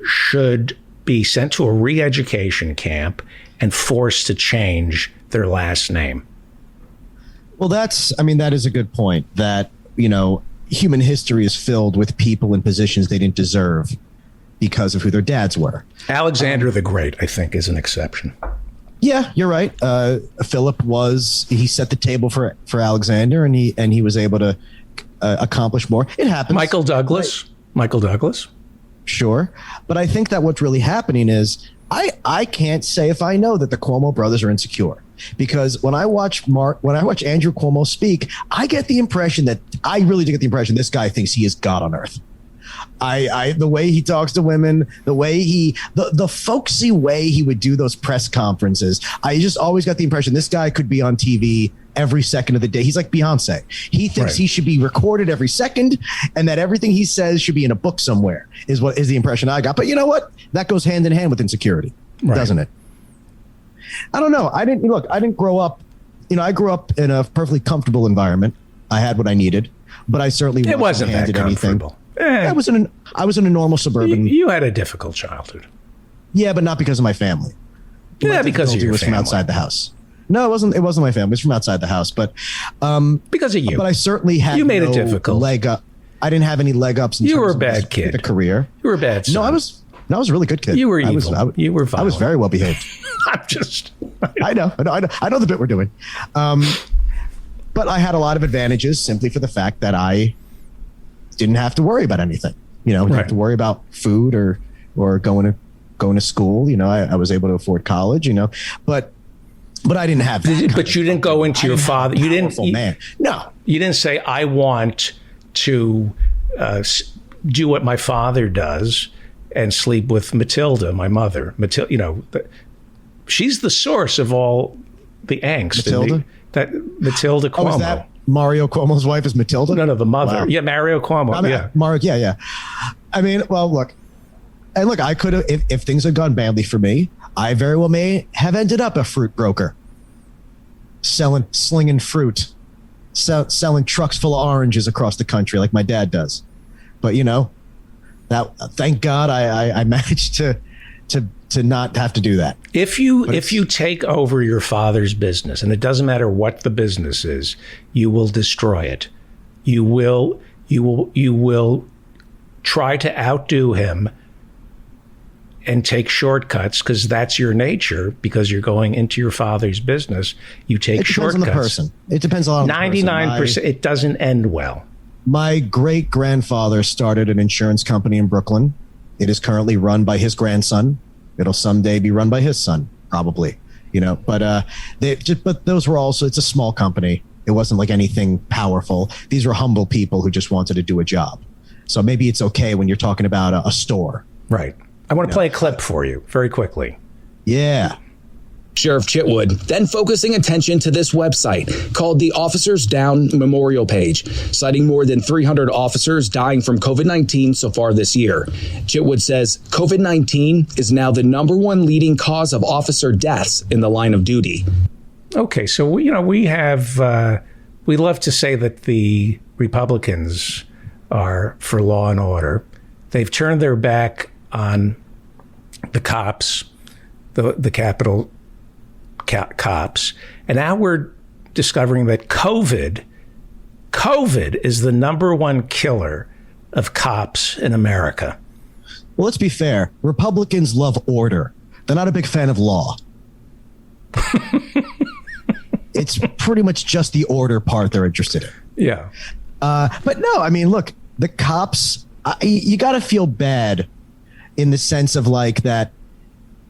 should be sent to a re-education camp and forced to change their last name. Well, that is a good point that, human history is filled with people in positions they didn't deserve because of who their dads were. Alexander the Great, I think, is an exception. Yeah, you're right. Philip he set the table for Alexander, and he was able to accomplish more. It happens. Michael Douglas. Sure. But I think that what's really happening is I can't say if I know that the Cuomo brothers are insecure, because when I watch Andrew Cuomo speak, I really do get the impression this guy thinks he is God on earth. The way he talks to women, the way the folksy way he would do those press conferences, I just always got the impression this guy could be on TV every second of the day. He's like Beyonce. He thinks he should be recorded every second, and that everything he says should be in a book somewhere, is the impression I got. But you know what? That goes hand in hand with insecurity, doesn't it? I don't know. I didn't grow up, I grew up in a perfectly comfortable environment. I had what I needed, but I certainly wasn't that comfortable. I was in a normal suburban. You had a difficult childhood. Yeah, but not because of my family. Yeah, because of your family. From outside the house. No, it wasn't my family. It was from outside the house, but because of you. But I certainly had it difficult. Leg up. I didn't have any leg ups. You were a bad kid. A career. You were a bad son. No, I was a really good kid. You were evil. You were violent. I was very well behaved. I know the bit we're doing. But I had a lot of advantages simply for the fact that I didn't have to worry about anything. Didn't have to worry about food or going to school. I was able to afford college. But I didn't have that. But you didn't go into your father. You didn't. No. You didn't say, I want to do what my father does and sleep with Matilda, my mother. She's the source of all the angst. Matilda Cuomo. Is that Mario Cuomo's wife is Matilda? No, the mother. Wow. Yeah, Mario Cuomo. Yeah. I mean, well, look. I could have, if things had gone badly for me, I very well may have ended up a fruit broker, slinging fruit, selling trucks full of oranges across the country like my dad does. But thank God I managed to not have to do that. If you take over your father's business, and it doesn't matter what the business is, you will destroy it. You will try to outdo him and take shortcuts, because that's your nature, because you're going into your father's business. You take shortcuts. It depends on the person. It depends a lot on the person. 99%, it doesn't end well. My great-grandfather started an insurance company in Brooklyn. It is currently run by his grandson. It'll someday be run by his son, probably. But those were also, it's a small company. It wasn't like anything powerful. These were humble people who just wanted to do a job. So maybe it's okay when you're talking about a store. Right. I want to play a clip for you very quickly. Yeah. Sheriff Chitwood then focusing attention to this website called the Officers Down Memorial Page, citing more than 300 officers dying from COVID-19 so far this year. Chitwood says COVID-19 is now the #1 leading cause of officer deaths in the line of duty. Okay, so we love to say that the Republicans are for law and order. They've turned their back on the cops, the Capitol cops, and now we're discovering that COVID is the #1 killer of cops in America. Well, let's be fair. Republicans love order. They're not a big fan of law. It's pretty much just the order part they're interested in. Yeah. But no, I mean, look, the cops, you got to feel bad in the sense of like that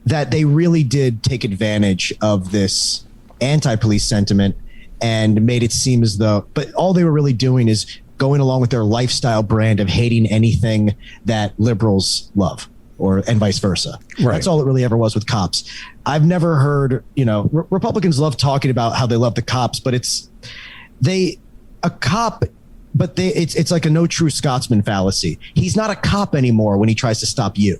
they really did take advantage of this anti-police sentiment and made it seem as though, but all they were really doing is going along with their lifestyle brand of hating anything that liberals love, and vice versa. Right. That's all it really ever was with cops. I've never heard, Republicans love talking about how they love the cops, but it's like a no true Scotsman fallacy. He's not a cop anymore when he tries to stop you.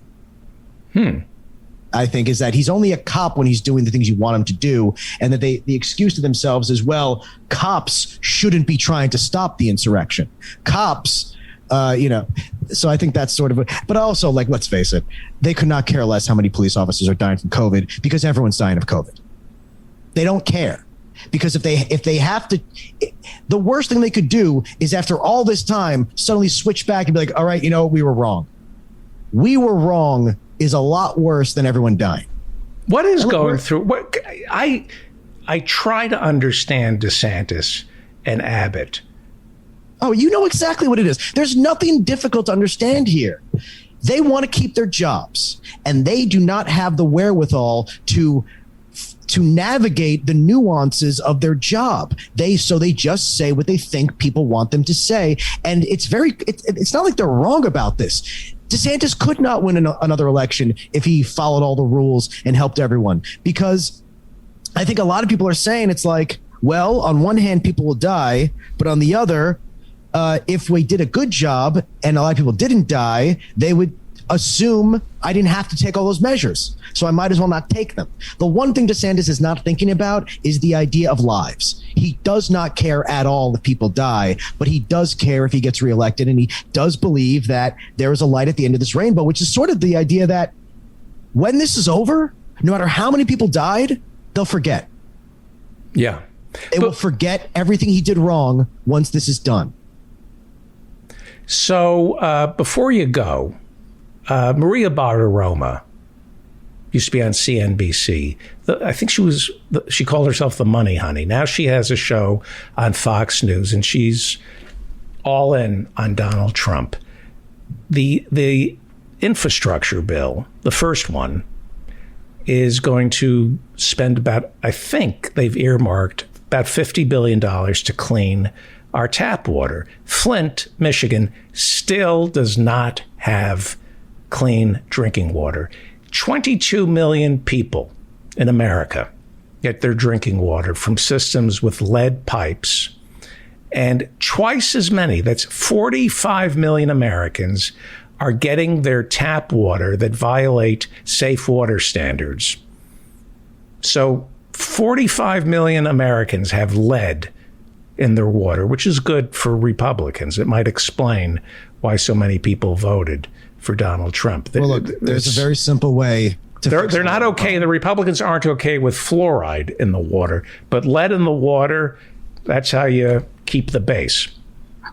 I think is that he's only a cop when he's doing the things you want him to do, and that the excuse to themselves is, well, cops shouldn't be trying to stop the insurrection. Cops, so I think that's sort of but also, like, let's face it, they could not care less how many police officers are dying from COVID, because everyone's dying of COVID. They don't care. Because if they have to, the worst thing they could do is after all this time suddenly switch back and be like, all right, we were wrong. We were wrong is a lot worse than everyone dying. What is going through? What I try to understand DeSantis and Abbott. Oh, you know exactly what it is. There's nothing difficult to understand here. They want to keep their jobs, and they do not have the wherewithal to navigate the nuances of their job. So they just say what they think people want them to say, and it's not like they're wrong about this. DeSantis could not win another election if he followed all the rules and helped everyone, because I think a lot of people are saying it's like, well, on one hand, people will die, but on the other, if we did a good job and a lot of people didn't die, they would assume I didn't have to take all those measures, so I might as well not take them. The one thing DeSantis is not thinking about is the idea of lives. He does not care at all if people die, but he does care if he gets reelected, and he does believe that there is a light at the end of this rainbow, which is sort of the idea that when this is over, no matter how many people died, they'll forget. Yeah. They will forget everything he did wrong once this is done. So before you go, Maria Bartiromo used to be on CNBC. I think she called herself the Money Honey. Now she has a show on Fox News, and she's all in on Donald Trump. The infrastructure bill, the first one, is going to spend about, I think they've earmarked about $50 billion to clean our tap water. Flint, Michigan, still does not have clean drinking water. 22 million people in America get their drinking water from systems with lead pipes, and twice as many, that's 45 million Americans, are getting their tap water that violate safe water standards. So 45 million Americans have lead in their water, which is good for Republicans. It might explain why so many people voted for Donald Trump. Well, look, there's a very simple way to they're not okay. The Republicans aren't okay with fluoride in the water, but lead in the water, that's how you keep the base.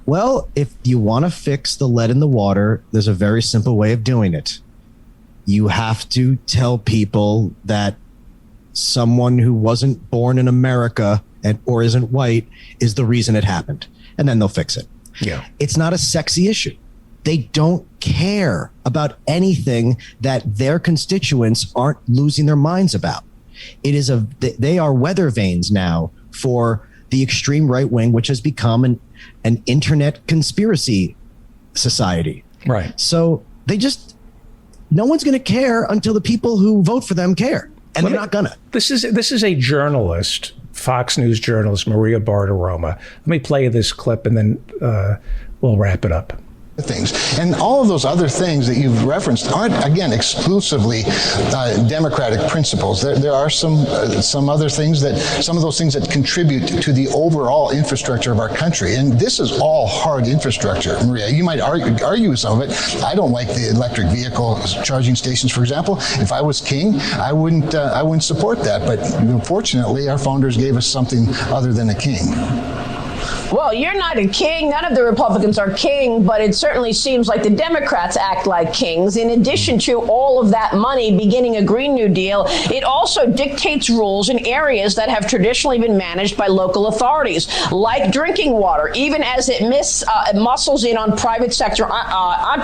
Well, if you want to fix the lead in the water, there's a very simple way of doing it. You have to tell people that someone who wasn't born in America or isn't white is the reason it happened, and then they'll fix it. Yeah. It's not a sexy issue. They don't care about anything that their constituents aren't losing their minds about. They are weather vanes now for the extreme right wing, which has become an internet conspiracy society. Right. So no one's going to care until the people who vote for them care. And they're not gonna. This is a journalist, Fox News journalist, Maria Bartiromo. Let me play this clip, and then we'll wrap it up. Things. And all of those other things that you've referenced aren't, again, exclusively democratic principles. There are some other things some of those things that contribute to the overall infrastructure of our country. And this is all hard infrastructure, Maria. You might argue some of it. I don't like the electric vehicle charging stations, for example. If I was king, I wouldn't support that. But unfortunately, our founders gave us something other than a king. Well, you're not a king. None of the Republicans are king, but it certainly seems like the Democrats act like kings. In addition to all of that money beginning a Green New Deal, it also dictates rules in areas that have traditionally been managed by local authorities, like drinking water, even as it muscles in on private sector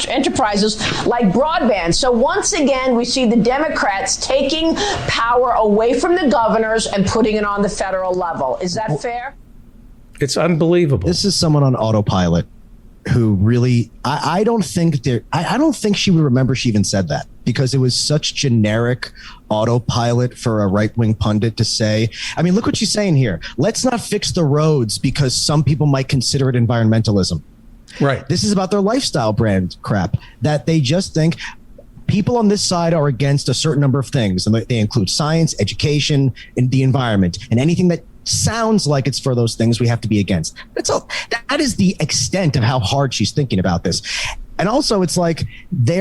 enterprises like broadband. So once again, we see the Democrats taking power away from the governors and putting it on the federal level. Is that fair? It's unbelievable. This is someone on autopilot who really, I don't think she would remember she even said that, because it was such generic autopilot for a right-wing pundit to say. I mean, look what she's saying here. Let's not fix the roads because some people might consider it environmentalism. Right. This is about their lifestyle brand crap, that they just think people on this side are against a certain number of things. And they include science, education, and the environment, and anything that sounds like it's for those things we have to be against. That's all. That is the extent of how hard she's thinking about this. And also, it's like they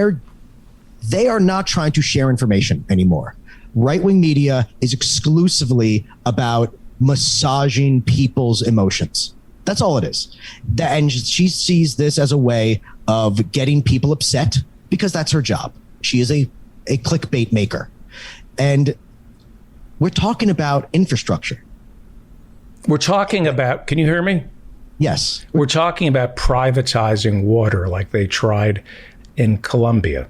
are not trying to share information anymore. Right-wing media is exclusively about massaging people's emotions. That's all it is. And she sees this as a way of getting people upset because that's her job. She is a clickbait maker. And we're talking about infrastructure. We're talking about, can you hear me? Yes. We're talking about privatizing water like they tried in Colombia.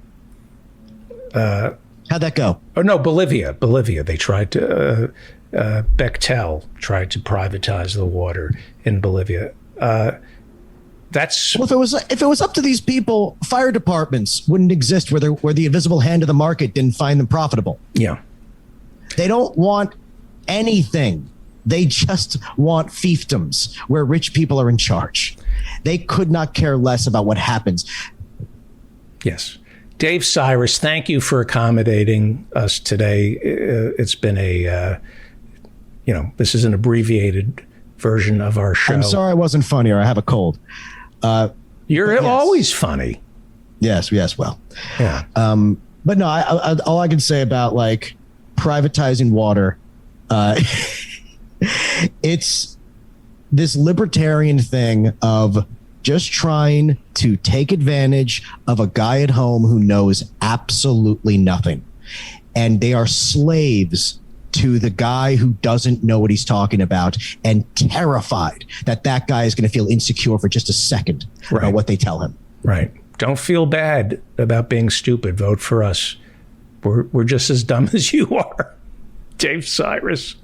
How'd that go? Oh, no, Bolivia. They tried to, Bechtel tried to privatize the water in Bolivia. That's well, if it was up to these people, fire departments wouldn't exist where the invisible hand of the market didn't find them profitable. Yeah. They don't want anything. They just want fiefdoms where rich people are in charge. They could not care less about what happens. Yes. Dave Cyrus, thank you for accommodating us today. It's been this is an abbreviated version of our show. I'm sorry I wasn't funnier. I have a cold. You're always funny. Yes. Well. Yeah. But no, all I can say about like privatizing water, it's this libertarian thing of just trying to take advantage of a guy at home who knows absolutely nothing. And they are slaves to the guy who doesn't know what he's talking about and terrified that guy is going to feel insecure for just a second about what they tell him. Right. Don't feel bad about being stupid. Vote for us. We're just as dumb as you are. Dave Cyrus.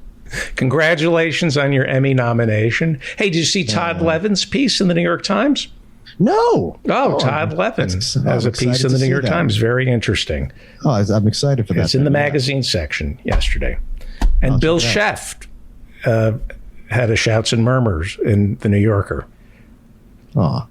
Congratulations on your Emmy nomination. Hey, did you see Todd Levin's piece in the New York Times? No. Todd Levin has a piece in the New York Times. Very interesting. Oh, I'm excited for that. It's in the magazine section yesterday. And Bill Scheft had a Shouts and Murmurs in the New Yorker. Oh,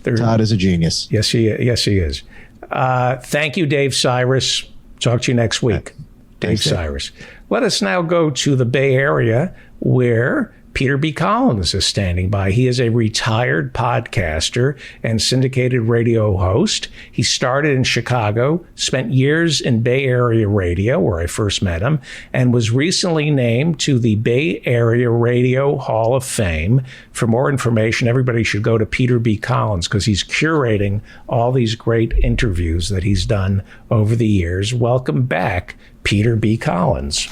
Todd is a genius. Yes, he is. Thank you, Dave Cyrus. Talk to you next week. Dave Cyrus. Let us now go to the Bay Area where Peter B. Collins is standing by. He is a retired podcaster and syndicated radio host. He started in Chicago, spent years in Bay Area radio, where I first met him, and was recently named to the Bay Area Radio Hall of Fame. For more information, everybody should go to Peter B. Collins because he's curating all these great interviews that he's done over the years. Welcome back, Peter B. Collins.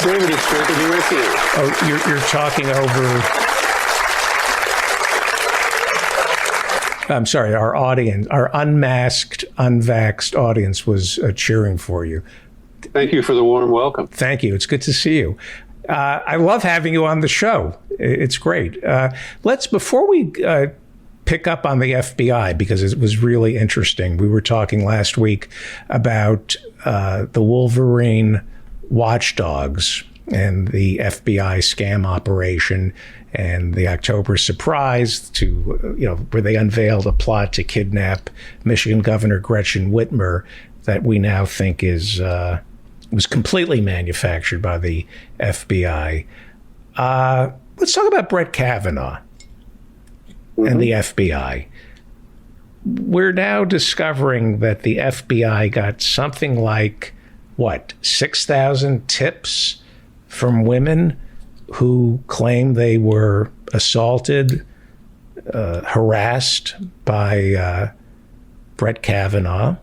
David, it's great to be with you. Oh, you're talking over. I'm sorry, our audience, our unmasked, unvaxxed audience was cheering for you. Thank you for the warm welcome. Thank you. It's good to see you. I love having you on the show. It's great. Before we pick up on the FBI, because it was really interesting. We were talking last week about the Wolverine watchdogs and the FBI scam operation and the October surprise where they unveiled a plot to kidnap Michigan Governor Gretchen Whitmer that we now think was completely manufactured by the FBI. Let's talk about Brett Kavanaugh and the FBI. We're now discovering that the FBI got something like 6,000 tips from women who claim they were assaulted, harassed by Brett Kavanaugh,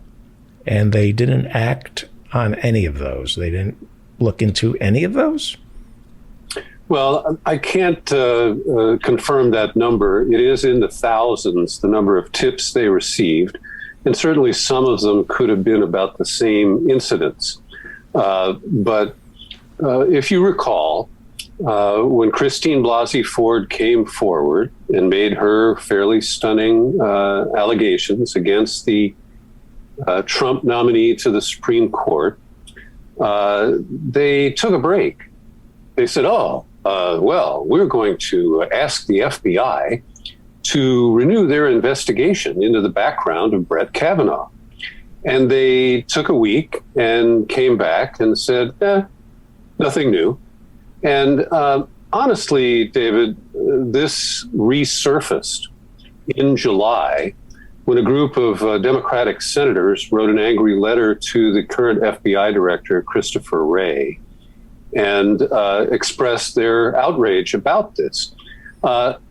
and they didn't act on any of those. They didn't look into any of those? Well, I can't confirm that number. It is in the thousands, the number of tips they received, and certainly some of them could have been about the same incidents. But if you recall, when Christine Blasey Ford came forward and made her fairly stunning allegations against the Trump nominee to the Supreme Court, they took a break. They said, we're going to ask the FBI to renew their investigation into the background of Brett Kavanaugh. And they took a week and came back and said, nothing new. And honestly, David, this resurfaced in July when a group of Democratic senators wrote an angry letter to the current FBI director, Christopher Wray. and expressed their outrage about this.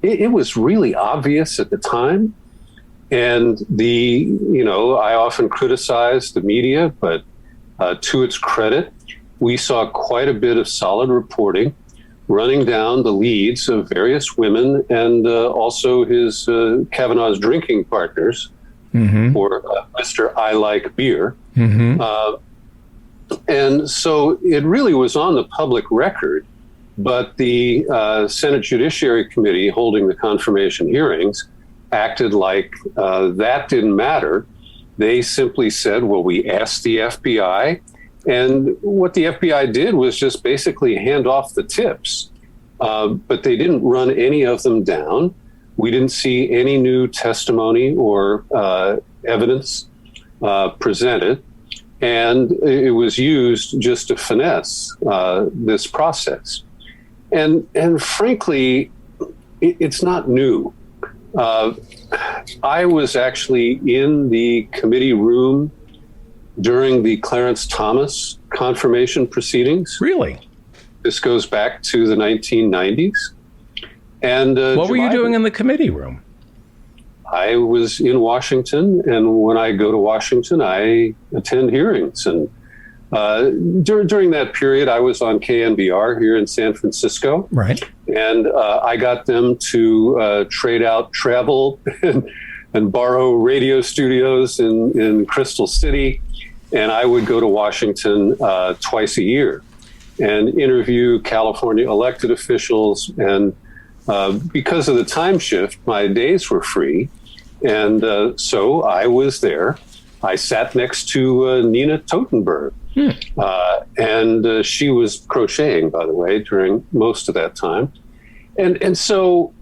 It was really obvious at the time. And I often criticize the media, but to its credit, we saw quite a bit of solid reporting running down the leads of various women and also his Kavanaugh's drinking partners, or Mr. I Like Beer. And so it really was on the public record, but the Senate Judiciary Committee holding the confirmation hearings acted like that didn't matter. They simply said, well, we asked the FBI, and what the FBI did was just basically hand off the tips, but they didn't run any of them down. We didn't see any new testimony or evidence presented, and it was used just to finesse this process. And frankly, it's not new. I was actually in the committee room during the Clarence Thomas confirmation proceedings. Really? This goes back to the 1990s. And what were you doing in the committee room? I was in Washington, and when I go to Washington, I attend hearings. And during that period, I was on KNBR here in San Francisco. Right. And I got them to trade out travel and borrow radio studios in Crystal City. And I would go to Washington twice a year and interview California elected officials. And because of the time shift, my days were free. And so I was there. I sat next to Nina Totenberg. And she was crocheting, by the way, during most of that time. And so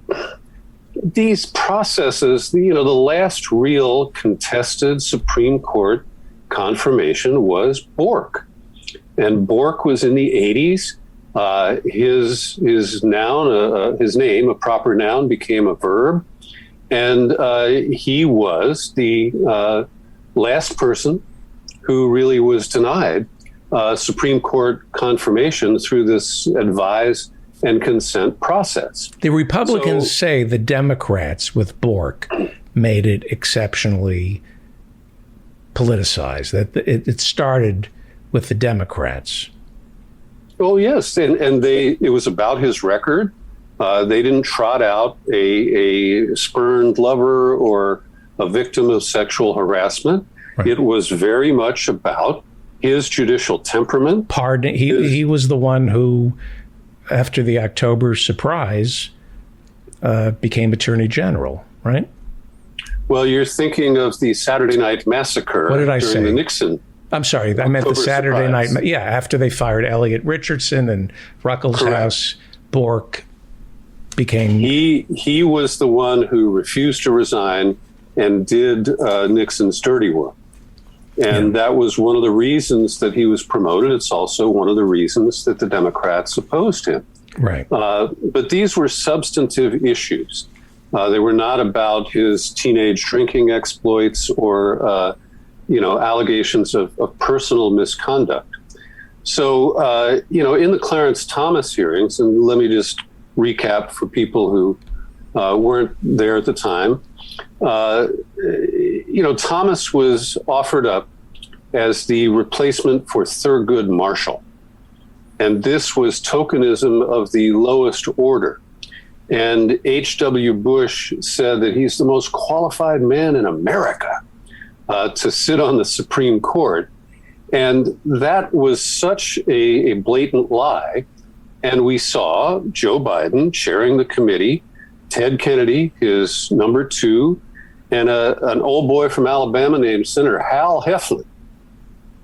these processes, the last real contested Supreme Court confirmation was Bork. And Bork was in the 80s. His noun, his name, a proper noun, became a verb. And he was the last person who really was denied Supreme Court confirmation through this advise and consent process. The Republicans say the Democrats with Bork made it exceptionally politicized, that it started with the Democrats. Oh, yes. And it was about his record. They didn't trot out a spurned lover or a victim of sexual harassment. Right. It was very much about his judicial temperament. He was the one who, after the October surprise, became Attorney General, right? Well, you're thinking of the Saturday Night Massacre. What did I say? The Nixon. I'm sorry, I meant the Saturday surprise. Night. Yeah, after they fired Elliot Richardson and Ruckelshaus, Bork became. He was the one who refused to resign and did Nixon's dirty work. And that was one of the reasons that he was promoted. It's also one of the reasons that the Democrats opposed him. Right. But these were substantive issues. They were not about his teenage drinking exploits or, allegations of personal misconduct. So, in the Clarence Thomas hearings, and let me just recap for people who weren't there at the time, Thomas was offered up as the replacement for Thurgood Marshall. And this was tokenism of the lowest order. And H.W. Bush said that he's the most qualified man in America to sit on the Supreme Court. And that was such a blatant lie. And we saw Joe Biden chairing the committee, Ted Kennedy, his number two, and an old boy from Alabama named Senator Hal Heflin.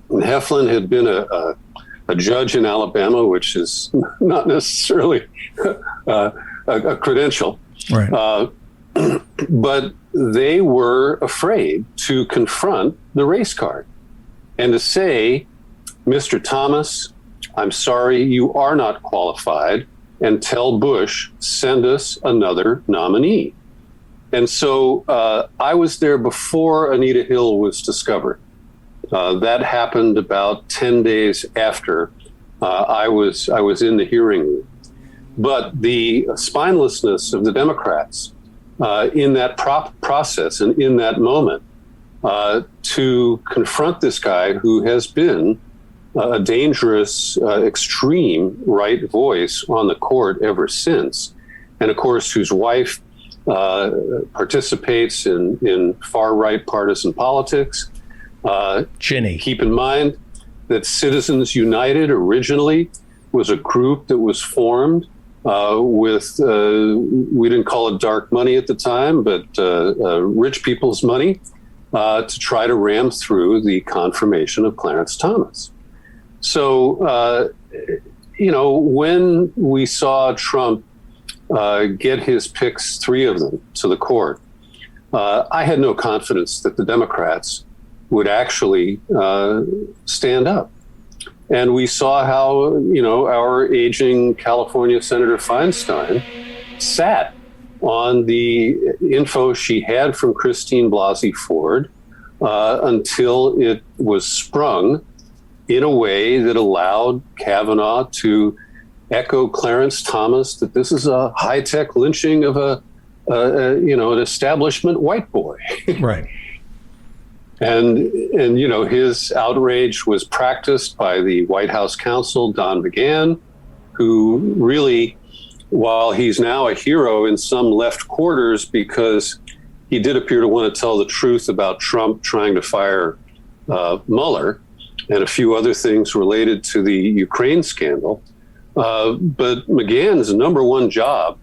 And Heflin had been a judge in Alabama, which is not necessarily a credential. Right. But they were afraid to confront the race card and to say, Mr. Thomas, I'm sorry, you are not qualified, and tell Bush, send us another nominee. And so I was there before Anita Hill was discovered. That happened about 10 days after I was in the hearing room. But the spinelessness of the Democrats in that process and in that moment to confront this guy who has been a dangerous, extreme right voice on the court ever since, and of course whose wife participates in far-right partisan politics. Ginny. Keep in mind that Citizens United originally was a group that was formed with, we didn't call it dark money at the time, but rich people's money to try to ram through the confirmation of Clarence Thomas. So, when we saw Trump get his picks, 3 of them, to the court, I had no confidence that the Democrats would actually stand up. And we saw how, our aging California Senator Feinstein sat on the info she had from Christine Blasey Ford until it was sprung in a way that allowed Kavanaugh to echo Clarence Thomas that this is a high-tech lynching of an establishment white boy. Right. And his outrage was practiced by the White House counsel, Don McGahn, who really, while he's now a hero in some left quarters because he did appear to want to tell the truth about Trump trying to fire Mueller and a few other things related to the Ukraine scandal. But McGahn's number one job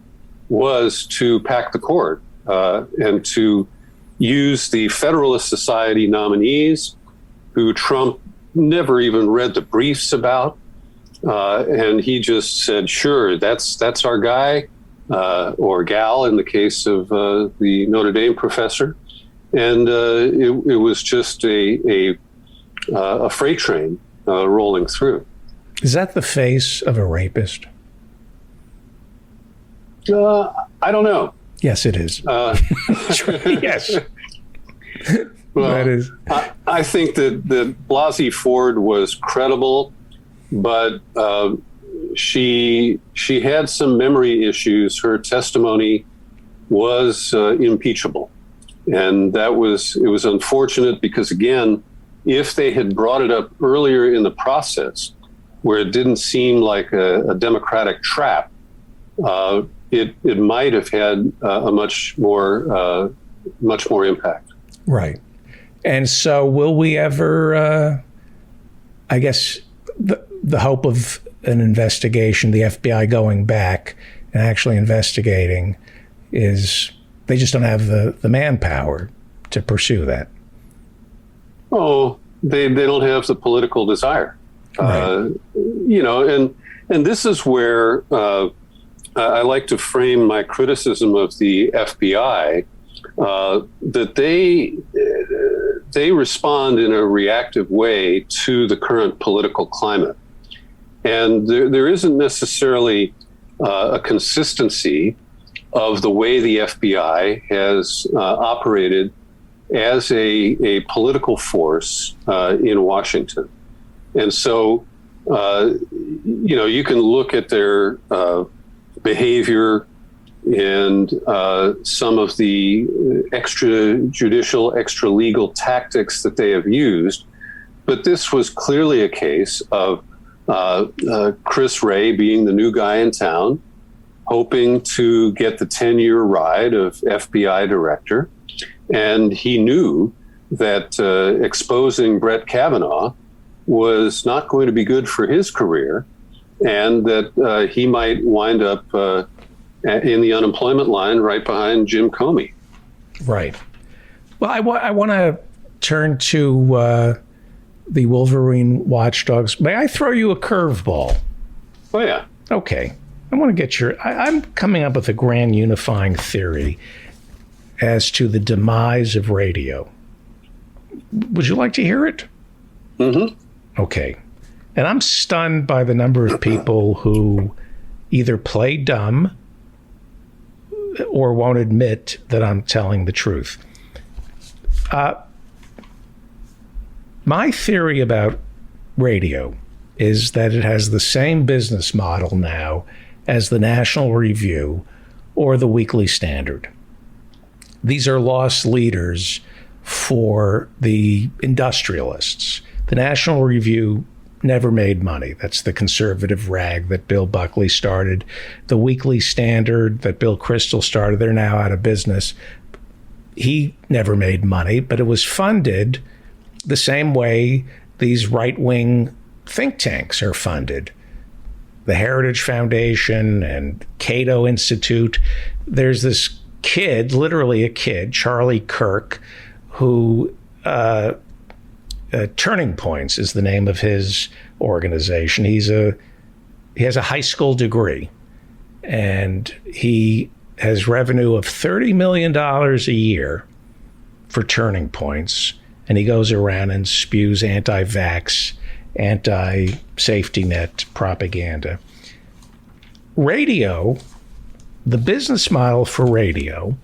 was to pack the court and to use the Federalist Society nominees who Trump never even read the briefs about. And he just said, sure, that's our guy or gal in the case of the Notre Dame professor. And it was just a freight train rolling through. Is that the face of a rapist? I don't know. Yes, it is. Yes. Well, that is. I think that Blasey Ford was credible, but she had some memory issues. Her testimony was impeachable, and it was unfortunate because, again, if they had brought it up earlier in the process, where it didn't seem like a Democratic trap, it might have had a much more impact. Right. And so will we ever, I guess, the hope of an investigation, the FBI going back and actually investigating, is they just don't have the manpower to pursue that. Oh, they don't have the political desire. Right. And this is where I like to frame my criticism of the FBI, that they respond in a reactive way to the current political climate. And there isn't necessarily a consistency of the way the FBI has operated as a political force in Washington. And so, you can look at their behavior and some of the extrajudicial, extra-legal tactics that they have used. But this was clearly a case of Chris Wray being the new guy in town, hoping to get the 10-year ride of FBI director. And he knew that exposing Brett Kavanaugh was not going to be good for his career, and that he might wind up in the unemployment line right behind Jim Comey. Right. Well, I want to turn to the Wolverine watchdogs. May I throw you a curveball? Oh, yeah. Okay. I want to get I'm coming up with a grand unifying theory as to the demise of radio. Would you like to hear it? Mm-hmm. Okay. And I'm stunned by the number of people who either play dumb or won't admit that I'm telling the truth. My theory about radio is that it has the same business model now as the National Review or the Weekly Standard. These are loss leaders for the industrialists. The National Review never made money. That's the conservative rag that Bill Buckley started. The Weekly Standard that Bill Kristol started, they're now out of business. He never made money, but it was funded the same way these right-wing think tanks are funded. The Heritage Foundation and Cato Institute. There's this kid, literally a kid, Charlie Kirk, who Turning Points is the name of his organization. He has a high school degree, and he has revenue of $30 million a year for Turning Points, and he goes around and spews anti-vax, anti-safety net propaganda. Radio, the business model for radio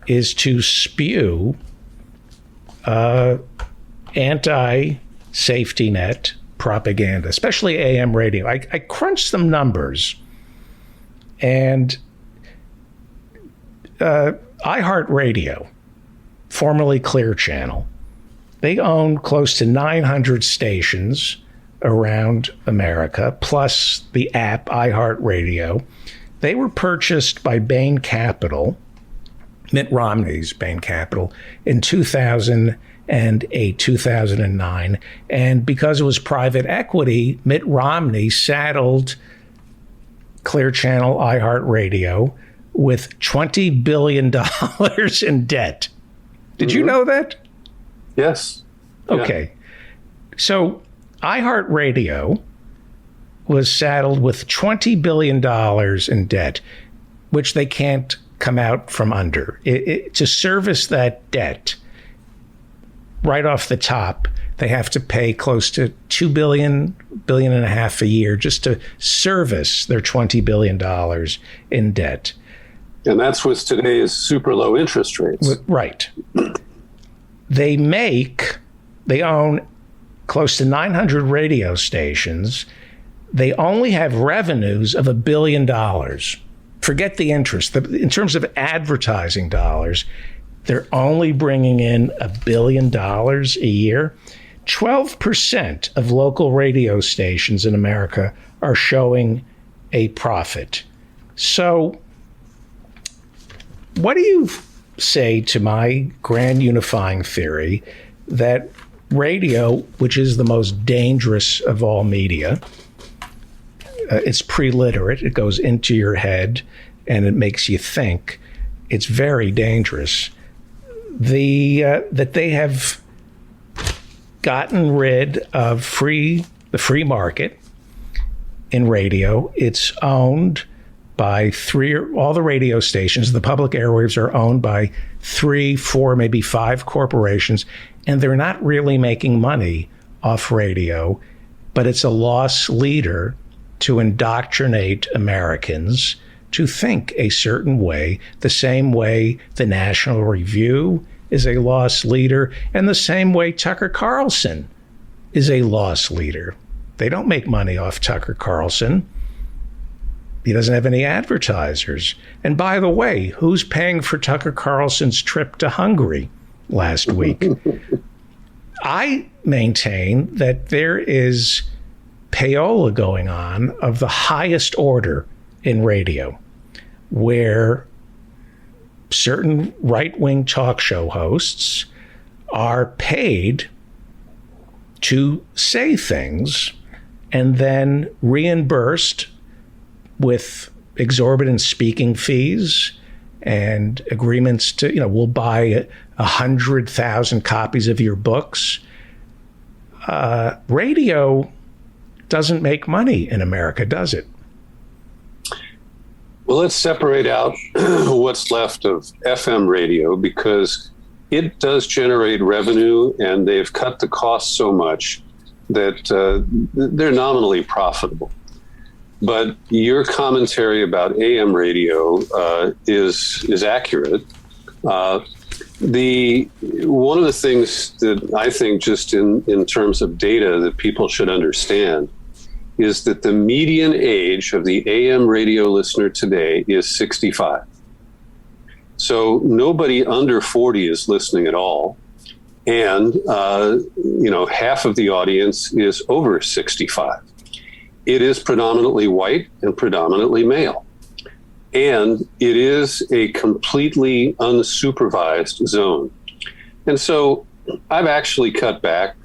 is to spew anti-safety net propaganda, especially AM radio. I crunched some numbers, and iHeartRadio, formerly Clear Channel, they own close to 900 stations around America, plus the app iHeartRadio. They were purchased by Bain Capital, Mitt Romney's Bain Capital, in 2008, 2009. And because it was private equity, Mitt Romney saddled Clear Channel iHeartRadio with $20 billion in debt. Did you know that? Yes. Okay. So iHeartRadio was saddled with $20 billion in debt, which they can't come out from under. To service that debt, right off the top, they have to pay close to $2 billion and a half a year just to service their $20 billion in debt. And that's with today's super low interest rates. Right. They own close to 900 radio stations. They only have revenues of $1 billion. Forget the interest. In terms of advertising dollars, they're only bringing in $1 billion a year. 12% of local radio stations in America are showing a profit. So what do you say to my grand unifying theory that radio, which is the most dangerous of all media, it's pre-literate, it goes into your head and it makes you think, it's very dangerous, that they have gotten rid of the free market in radio. It's owned by all the radio stations. The public airwaves are owned by 3, 4, maybe 5 corporations, and they're not really making money off radio, but it's a loss leader to indoctrinate Americans to think a certain way, the same way the National Review is a loss leader, and the same way Tucker Carlson is a loss leader. They don't make money off Tucker Carlson. He doesn't have any advertisers. And by the way, who's paying for Tucker Carlson's trip to Hungary last week? I maintain that there is payola going on of the highest order in radio, where certain right-wing talk show hosts are paid to say things and then reimbursed with exorbitant speaking fees and agreements to, we'll buy 100,000 copies of your books. Radio doesn't make money in America, does it? Well, let's separate out what's left of FM radio, because it does generate revenue, and they've cut the cost so much that they're nominally profitable. But your commentary about AM radio is accurate. One of the things that I think, just in terms of data, that people should understand is that the median age of the AM radio listener today is 65. So nobody under 40 is listening at all. And, half of the audience is over 65. It is predominantly white and predominantly male. And it is a completely unsupervised zone. And so I've actually cut back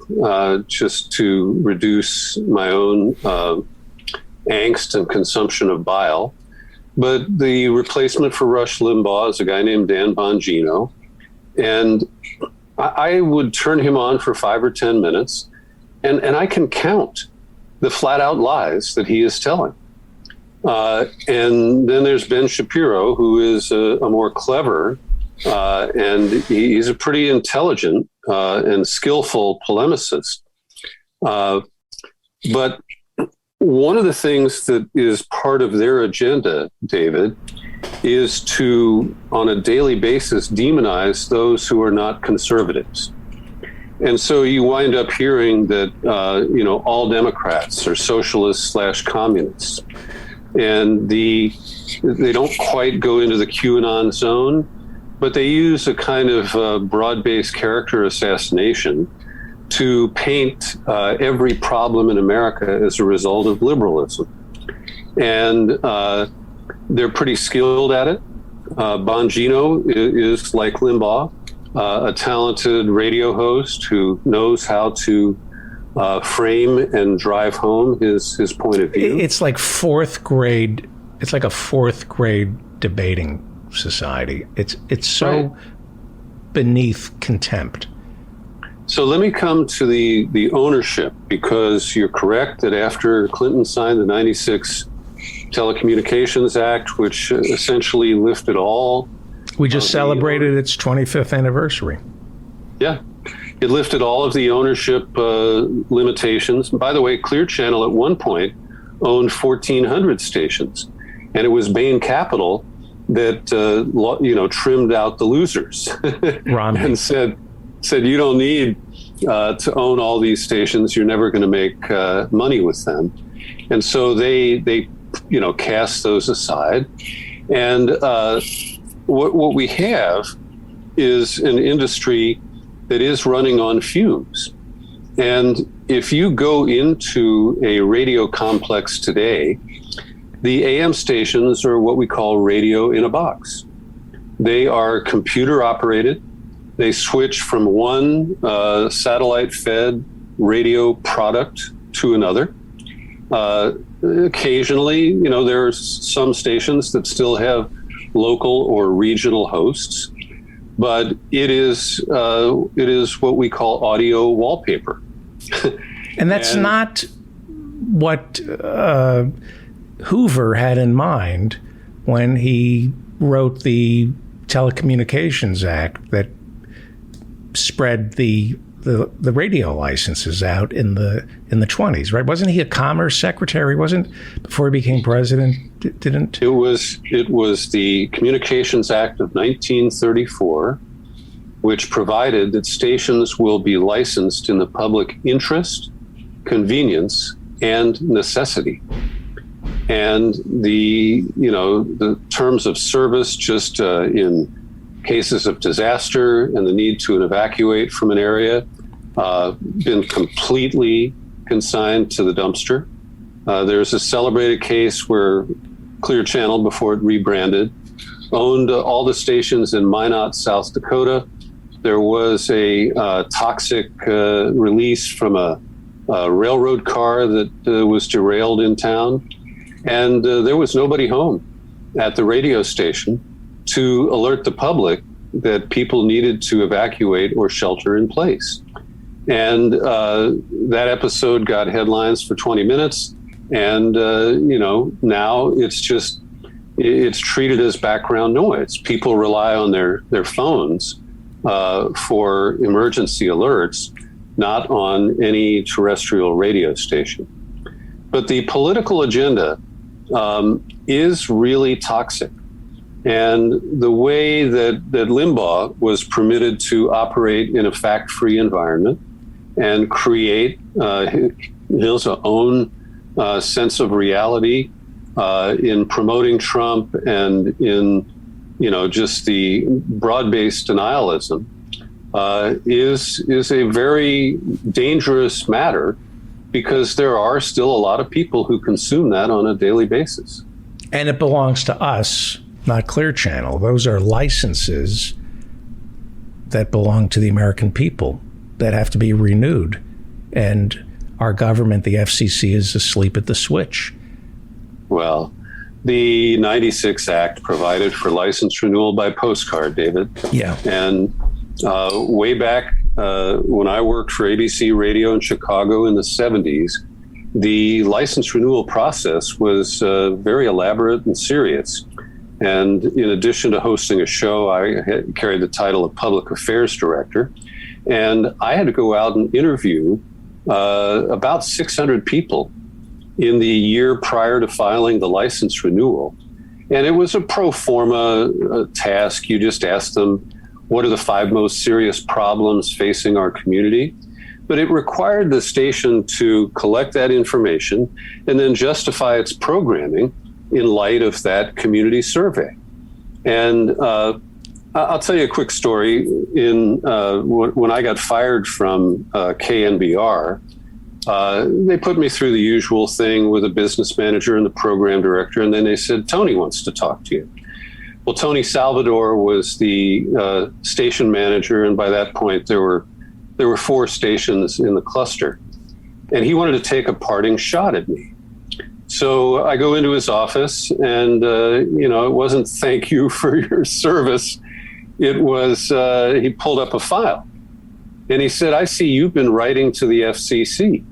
just to reduce my own angst and consumption of bile. But the replacement for Rush Limbaugh is a guy named Dan Bongino. And I would turn him on for 5 or 10 minutes, and I can count the flat out lies that he is telling. And then there's Ben Shapiro, who is a more clever, and he's a pretty intelligent and skillful polemicist. But one of the things that is part of their agenda, David, is to, on a daily basis, demonize those who are not conservatives. And so you wind up hearing that, all Democrats are socialists/communists. And they don't quite go into the QAnon zone, but they use a kind of broad-based character assassination to paint every problem in America as a result of liberalism. And they're pretty skilled at it. Bongino is like Limbaugh, a talented radio host who knows how to frame and drive home his point of view. It's like fourth grade. It's like a fourth grade debating society. It's so right. Beneath contempt. So let me come to the ownership, because you're correct that after Clinton signed the 96 Telecommunications Act, which essentially lifted all. We just celebrated its 25th anniversary. Yeah. It lifted all of the ownership limitations. By the way, Clear Channel at one point owned 1,400 stations, and it was Bain Capital that trimmed out the losers and said you don't need to own all these stations. You're never going to make money with them, and so they cast those aside. And what we have is an industry that is running on fumes. And if you go into a radio complex today, the AM stations are what we call radio in a box. They are computer operated. They switch from one satellite-fed radio product to another. Occasionally, there are some stations that still have local or regional hosts, but it is what we call audio wallpaper. And that's not what Hoover had in mind when he wrote the Telecommunications Act that spread the radio licenses out in the 20s, right? Wasn't he a commerce secretary? Wasn't before he became president? Didn't it was the Communications Act of 1934, which provided that stations will be licensed in the public interest, convenience, and necessity. And the terms of service, just in cases of disaster and the need to evacuate from an area, been completely consigned to the dumpster. There's a celebrated case where Clear Channel, before it rebranded, owned all the stations in Minot, South Dakota. There was a toxic release from a railroad car that was derailed in town. And there was nobody home at the radio station to alert the public that people needed to evacuate or shelter in place. And that episode got headlines for 20 minutes. And, now it's treated as background noise. People rely on their phones for emergency alerts, not on any terrestrial radio station. But the political agenda is really toxic. And the way that Limbaugh was permitted to operate in a fact-free environment and create his own sense of reality in promoting Trump and in, just the broad-based denialism is a very dangerous matter, because there are still a lot of people who consume that on a daily basis. And it belongs to us, not Clear Channel. Those are licenses that belong to the American people that have to be renewed. And our government, the FCC, is asleep at the switch. Well, the 96 Act provided for license renewal by postcard, David. Yeah. And way back when I worked for ABC Radio in Chicago in the 70s, the license renewal process was very elaborate and serious. And in addition to hosting a show, I carried the title of Public Affairs Director. And I had to go out and interview about 600 people in the year prior to filing the license renewal. And it was a pro forma task. You just asked them, what are the 5 most serious problems facing our community? But it required the station to collect that information and then justify its programming in light of that community survey. And I'll tell you a quick story. When I got fired from KNBR, they put me through the usual thing with a business manager and the program director, and then they said, Tony wants to talk to you. Well, Tony Salvador was the station manager, and by that point there were 4 stations in the cluster, and he wanted to take a parting shot at me. So I go into his office, and it wasn't thank you for your service. It was he pulled up a file, and he said, I see you've been writing to the FCC.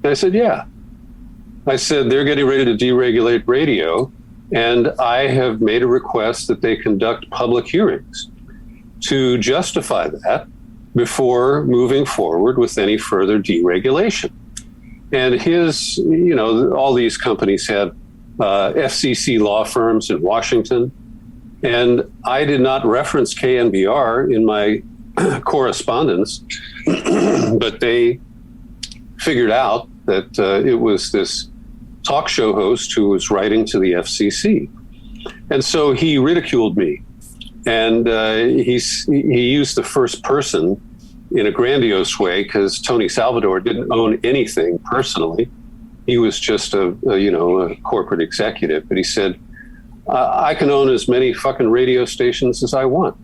And I said, yeah. I said, they're getting ready to deregulate radio, and I have made a request that they conduct public hearings to justify that before moving forward with any further deregulation. And all these companies have FCC law firms in Washington, and I did not reference KNBR in my correspondence, but they figured out that it was this talk show host who was writing to the FCC. And so he ridiculed me. And he used the first person in a grandiose way, because Tony Salvador didn't own anything personally. He was just a corporate executive. But he said, I can own as many fucking radio stations as I want.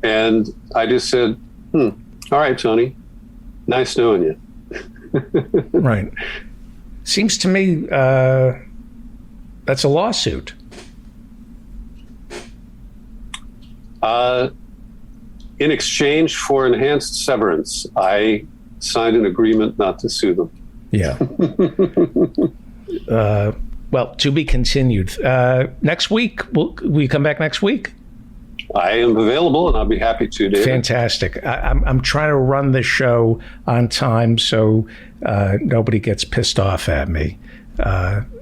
And I just said, all right, Tony, nice knowing you. Right. Seems to me that's a lawsuit. In exchange for enhanced severance, I signed an agreement not to sue them. Yeah. Well, to be continued. Next week, will you come back next week? I am available, and I'll be happy to, David. Fantastic. I'm trying to run the show on time so nobody gets pissed off at me.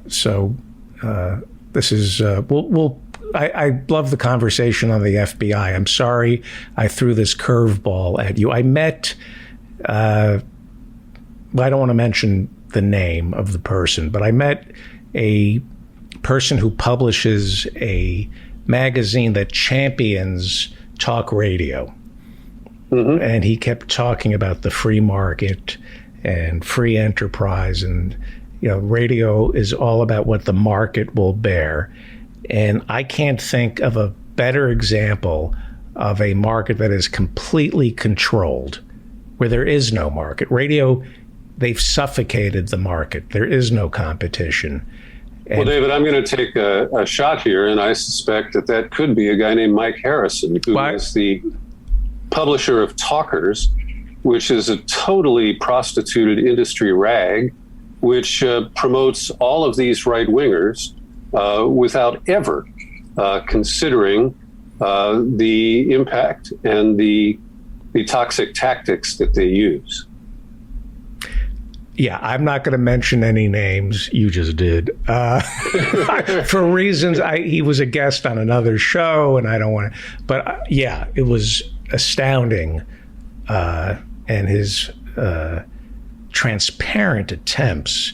This is I love the conversation on the FBI. I'm sorry I threw this curveball at you. I met. I don't want to mention the name of the person, but I met a person who publishes a magazine that champions talk radio. Mm-hmm. And he kept talking about the free market and free enterprise. And, radio is all about what the market will bear. And I can't think of a better example of a market that is completely controlled, where there is no market. Radio, they've suffocated the market. There is no competition. Well, David, I'm going to take a shot here, and I suspect that could be a guy named Mike Harrison, who is the publisher of Talkers, which is a totally prostituted industry rag, which promotes all of these right-wingers without ever considering the impact and the toxic tactics that they use. Yeah, I'm not going to mention any names. You just did. For reasons, he was a guest on another show, and I don't want to. But yeah, it was astounding. And his transparent attempts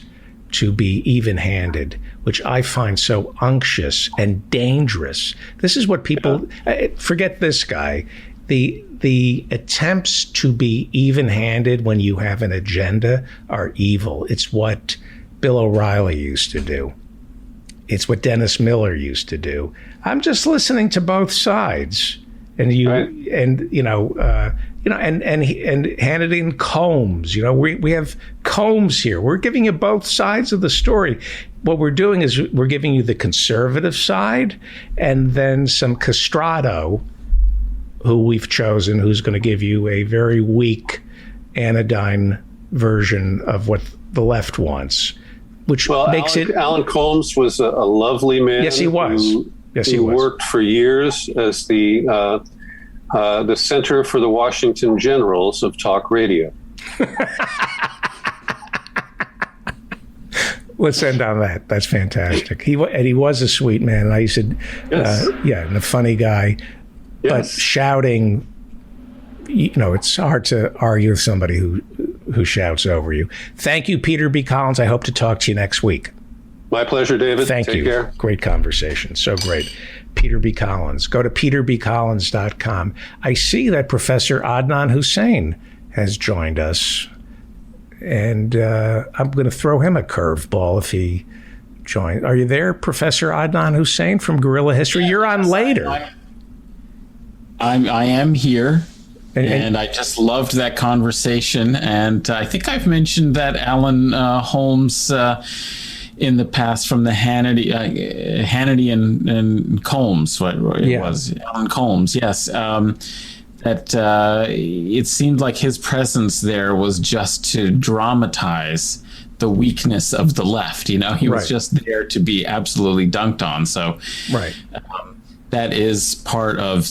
to be even-handed, which I find so unctuous and dangerous. This is what people forget. This guy, the attempts to be even-handed when you have an agenda are evil. It's what Bill O'Reilly used to do. It's what Dennis Miller used to do. I'm just listening to both sides, and Hannity and Combs. We have Combs here. We're giving you both sides of the story. What we're doing is we're giving you the conservative side, and then some Castrato, who we've chosen, who's going to give you a very weak, anodyne version of what the left wants. Which makes Alan Combs was a lovely man. Yes, he was. He worked for years as the Center for the Washington Generals of talk radio. Let's end on that. That's fantastic. He was a sweet man. I said, yes. And a funny guy, yes. But shouting. It's hard to argue with somebody who shouts over you. Thank you, Peter B. Collins. I hope to talk to you next week. My pleasure, David. Thank you. Take care. Great conversation. So great. Peter B. Collins. Go to peterbcollins.com. I see that Professor Adnan Hussein has joined us, and I'm going to throw him a curveball if he joins. Are you there, Professor Adnan Hussein from Guerrilla History? You're on later. I am here. And I just loved that conversation. And I think I've mentioned that Alan Holmes in the past from the Hannity and Combs, what it was. Alan Combs, yes. That it seemed like his presence there was just to dramatize the weakness of the left. He was just there to be absolutely dunked on. So that is part of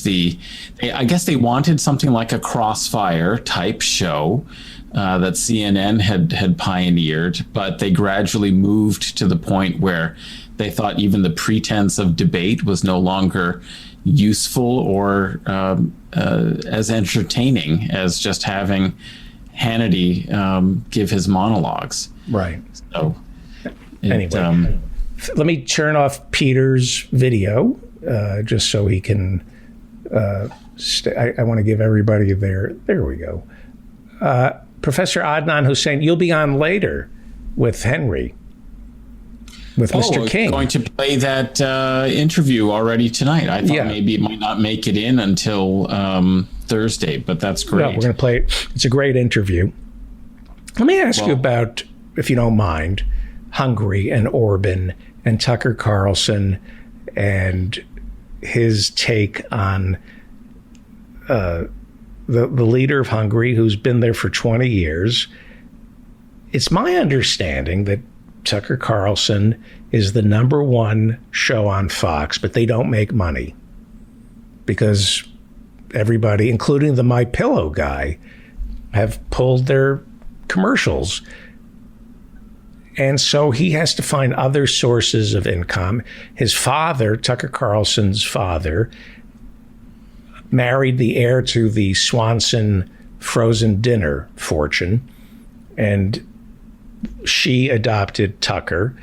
I guess they wanted something like a Crossfire type show that CNN had pioneered, but they gradually moved to the point where they thought even the pretense of debate was no longer useful or as entertaining as just having Hannity give his monologues. Right. So anyway, let me turn off Peter's video. Just so he can I want to give everybody there we go. Professor Adnan Hussein, you'll be on later with Henry, with Mr. King. Going to play that interview already tonight. I thought maybe it might not make it in until Thursday, but that's great. No, we're going to play it. It's a great interview. Let me ask you about, if you don't mind, Hungary and Orban and Tucker Carlson and his take on the leader of Hungary, who's been there for 20 years. It's my understanding that Tucker Carlson is the #1 show on Fox, but they don't make money because everybody, including the My Pillow guy, have pulled their commercials. And so he has to find other sources of income. His father, Tucker Carlson's father, married the heir to the Swanson frozen dinner fortune, and she adopted Tucker.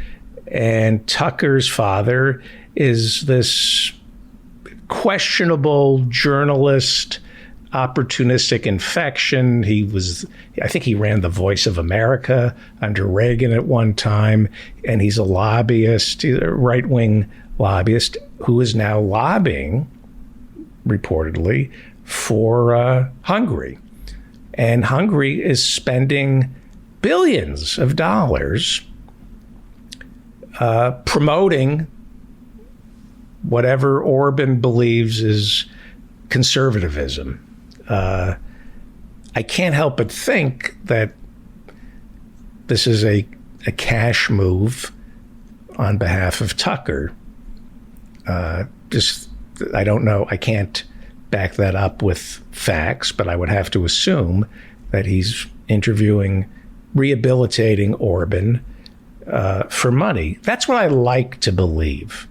And Tucker's father is this questionable journalist, opportunistic infection. I think he ran the Voice of America under Reagan at one time, and he's a lobbyist, a right-wing lobbyist who is now lobbying, reportedly, for Hungary. And Hungary is spending billions of dollars promoting whatever Orban believes is conservatism. I can't help but think that this is a cash move on behalf of Tucker. I don't know. I can't back that up with facts, but I would have to assume that he's rehabilitating Orban for money. That's what I like to believe,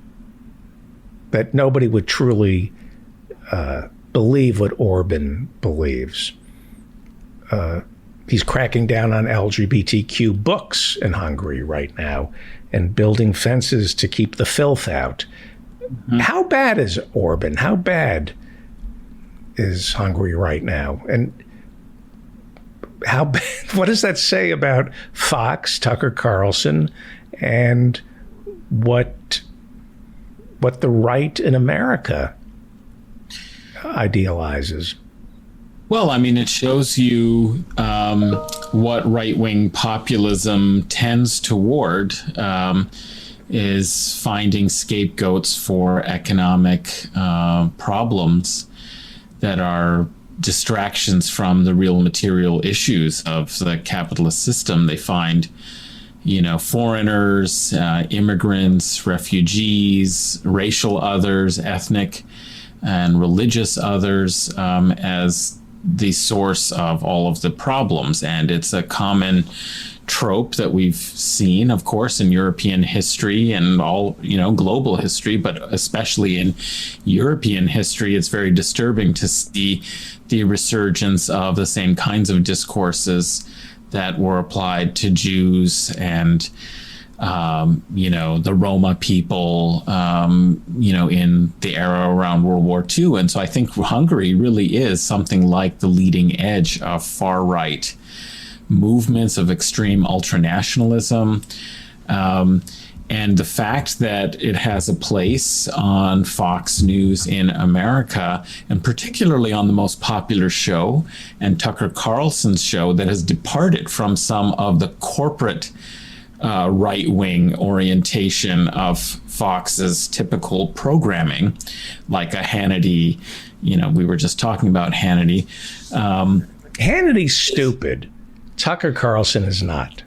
that nobody would truly believe what Orban believes. He's cracking down on LGBTQ books in Hungary right now and building fences to keep the filth out. Mm-hmm. How bad is Orban? How bad is Hungary right now? And how bad, what does that say about Fox, Tucker Carlson, and what the right in America idealizes? Well, I mean, it shows you what right-wing populism tends toward, is finding scapegoats for economic problems that are distractions from the real material issues of the capitalist system. They find, foreigners, immigrants, refugees, racial others, ethnic and religious others as the source of all of the problems. And it's a common trope that we've seen, of course, in European history and all, global history, but especially in European history, it's very disturbing to see the resurgence of the same kinds of discourses that were applied to Jews and the Roma people, in the era around World War II. And so I think Hungary really is something like the leading edge of far-right movements of extreme ultranationalism. And the fact that it has a place on Fox News in America, and particularly on the most popular show, and Tucker Carlson's show, that has departed from some of the corporate right-wing orientation of Fox's typical programming, like a Hannity, we were just talking about Hannity. Hannity's stupid. Tucker Carlson is not.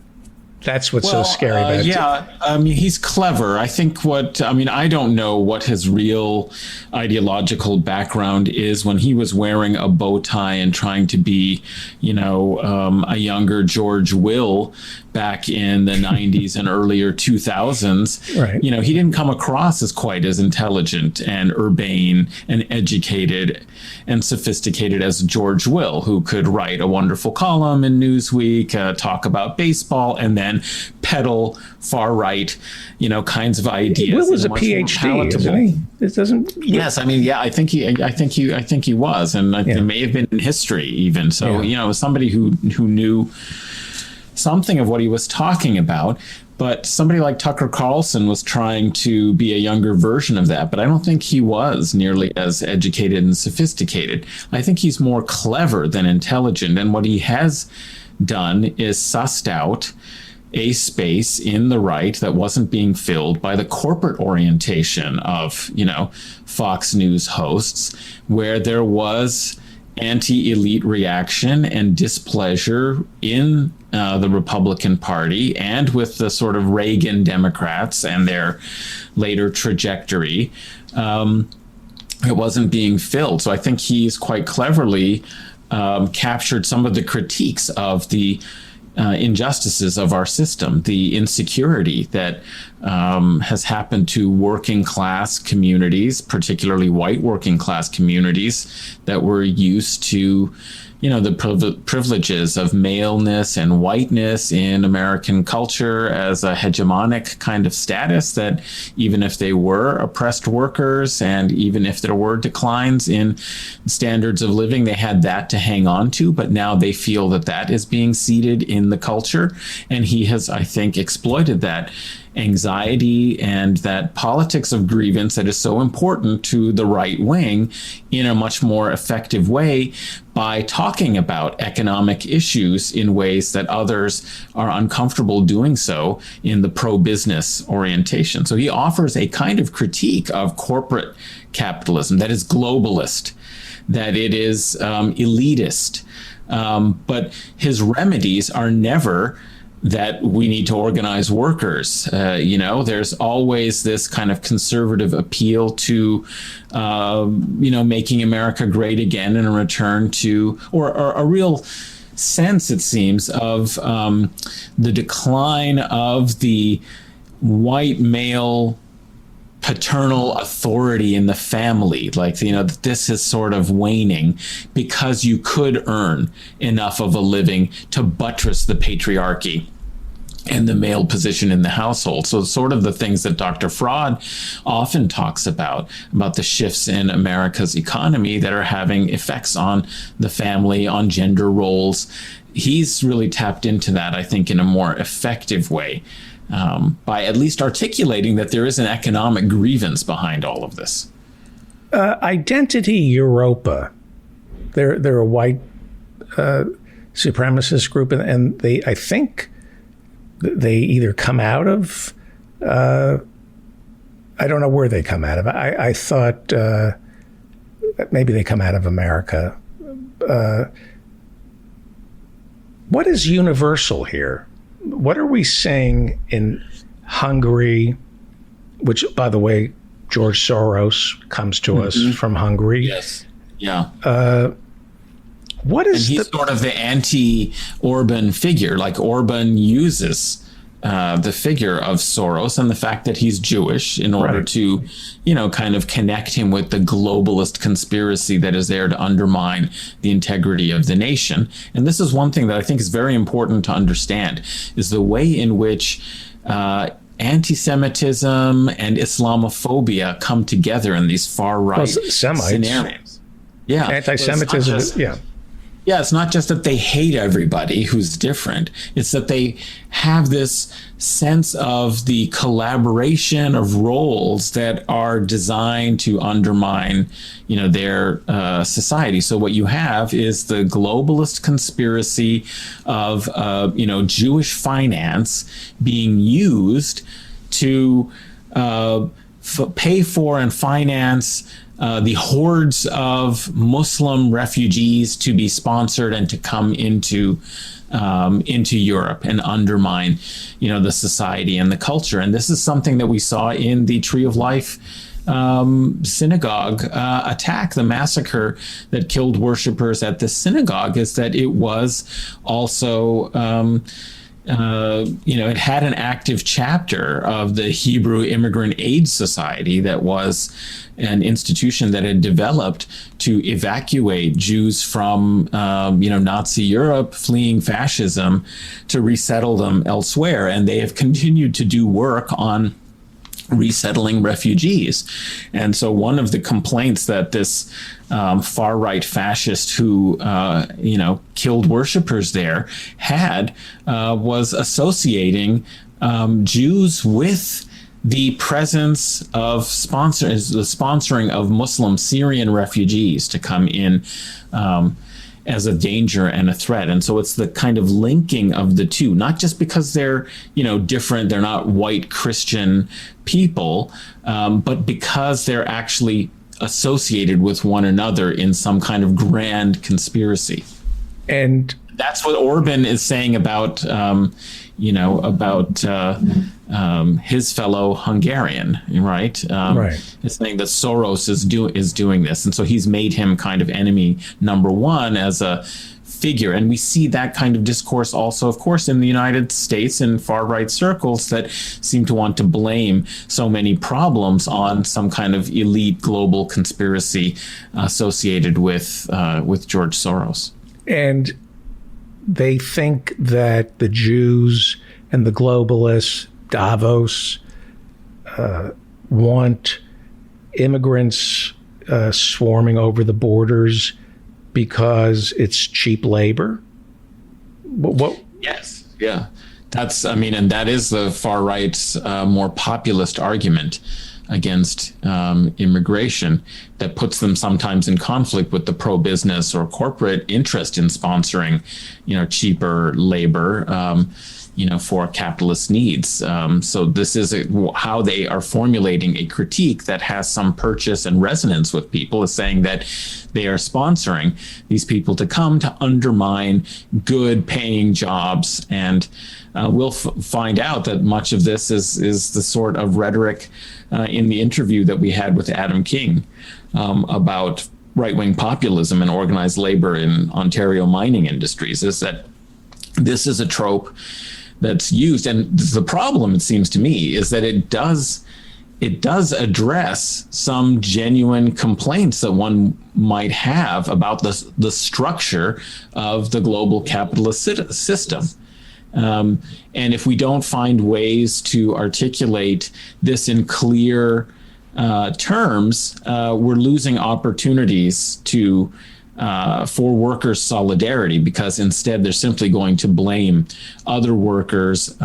That's what's so scary about it. Yeah, he's clever. I think I don't know what his real ideological background is. When he was wearing a bow tie and trying to be, a younger George Will back in the 90s and earlier 2000s, right. He didn't come across as quite as intelligent and urbane and educated and sophisticated as George Will, who could write a wonderful column in Newsweek, talk about baseball, and then peddle far right, kinds of ideas. Will was a PhD, isn't he? It doesn't. Yes, I think he was, and it may have been in history even. So somebody who knew something of what he was talking about. But somebody like Tucker Carlson was trying to be a younger version of that, but I don't think he was nearly as educated and sophisticated. I think he's more clever than intelligent, and what he has done is sussed out a space in the right that wasn't being filled by the corporate orientation of, Fox News hosts, where there was anti-elite reaction and displeasure in the Republican Party and with the sort of Reagan Democrats and their later trajectory. It wasn't being filled. So I think he's quite cleverly captured some of the critiques of the injustices of our system, the insecurity that has happened to working class communities, particularly white working class communities that were used to, the privileges of maleness and whiteness in American culture as a hegemonic kind of status, that even if they were oppressed workers and even if there were declines in standards of living, they had that to hang on to. But now they feel that that is being seeded in the culture. And he has, I think, exploited that anxiety and that politics of grievance that is so important to the right wing in a much more effective way by talking about economic issues in ways that others are uncomfortable doing so in the pro-business orientation. So he offers a kind of critique of corporate capitalism that is globalist, that it is elitist, but his remedies are never that we need to organize workers. There's always this kind of conservative appeal to, making America great again in a return to, or a real sense, it seems, of the decline of the white male paternal authority in the family, like, that this is sort of waning because you could earn enough of a living to buttress the patriarchy and the male position in the household. So sort of the things that Dr. Fraud often talks about the shifts in America's economy that are having effects on the family, on gender roles. He's really tapped into that, I think, in a more effective way, by at least articulating that there is an economic grievance behind all of this. Identity Europa, they're a white supremacist group, and they, I think, they either come out of, I don't know where they come out of. I thought maybe they come out of America. What is universal here? What are we seeing in Hungary, which, by the way, George Soros comes to us from Hungary? Yes. Yeah. What is and he's sort of the anti-Orban figure. Like, Orban uses the figure of Soros and the fact that he's Jewish in order to, kind of connect him with the globalist conspiracy that is there to undermine the integrity of the nation. And this is one thing that I think is very important to understand, is the way in which anti-Semitism and Islamophobia come together in these far-right scenarios. Yeah. Anti-Semitism, Yeah, it's not just that they hate everybody who's different. It's that they have this sense of the collaboration of roles that are designed to undermine, their society. So what you have is the globalist conspiracy of, Jewish finance being used to pay for and finance the hordes of Muslim refugees to be sponsored and to come into Europe and undermine, the society and the culture. And this is something that we saw in the Tree of Life synagogue attack, the massacre that killed worshipers at the synagogue, is that it was also it had an active chapter of the Hebrew Immigrant Aid Society that was an institution that had developed to evacuate Jews from, Nazi Europe fleeing fascism to resettle them elsewhere. And they have continued to do work on resettling refugees. And so one of the complaints that this far-right fascist who, killed worshipers there had was associating Jews with the presence of the sponsoring of Muslim Syrian refugees to come in as a danger and a threat. And so it's the kind of linking of the two, not just because they're, different, they're not white Christian people, but because they're actually associated with one another in some kind of grand conspiracy. And that's what Orban is saying about, his fellow Hungarian, right? It's saying that Soros is doing this. And so he's made him kind of enemy number one as a figure. And we see that kind of discourse also, of course, in the United States in far-right circles that seem to want to blame so many problems on some kind of elite global conspiracy associated with George Soros. And they think that the Jews and the globalists, Davos, want immigrants swarming over the borders because it's cheap labor. What? Yes. Yeah. And that is the far right's more populist argument against immigration that puts them sometimes in conflict with the pro-business or corporate interest in sponsoring, cheaper labor, for capitalist needs. So this is how they are formulating a critique that has some purchase and resonance with people, is saying that they are sponsoring these people to come to undermine good paying jobs. And we'll find out that much of this is the sort of rhetoric in the interview that we had with Adam King about right-wing populism and organized labor in Ontario mining industries, is that this is a trope that's used. And the problem, it seems to me, is that it does it does address some genuine complaints that one might have about the structure of the global capitalist system. And if we don't find ways to articulate this in clear terms, we're losing opportunities for workers' solidarity, because instead they're simply going to blame other workers,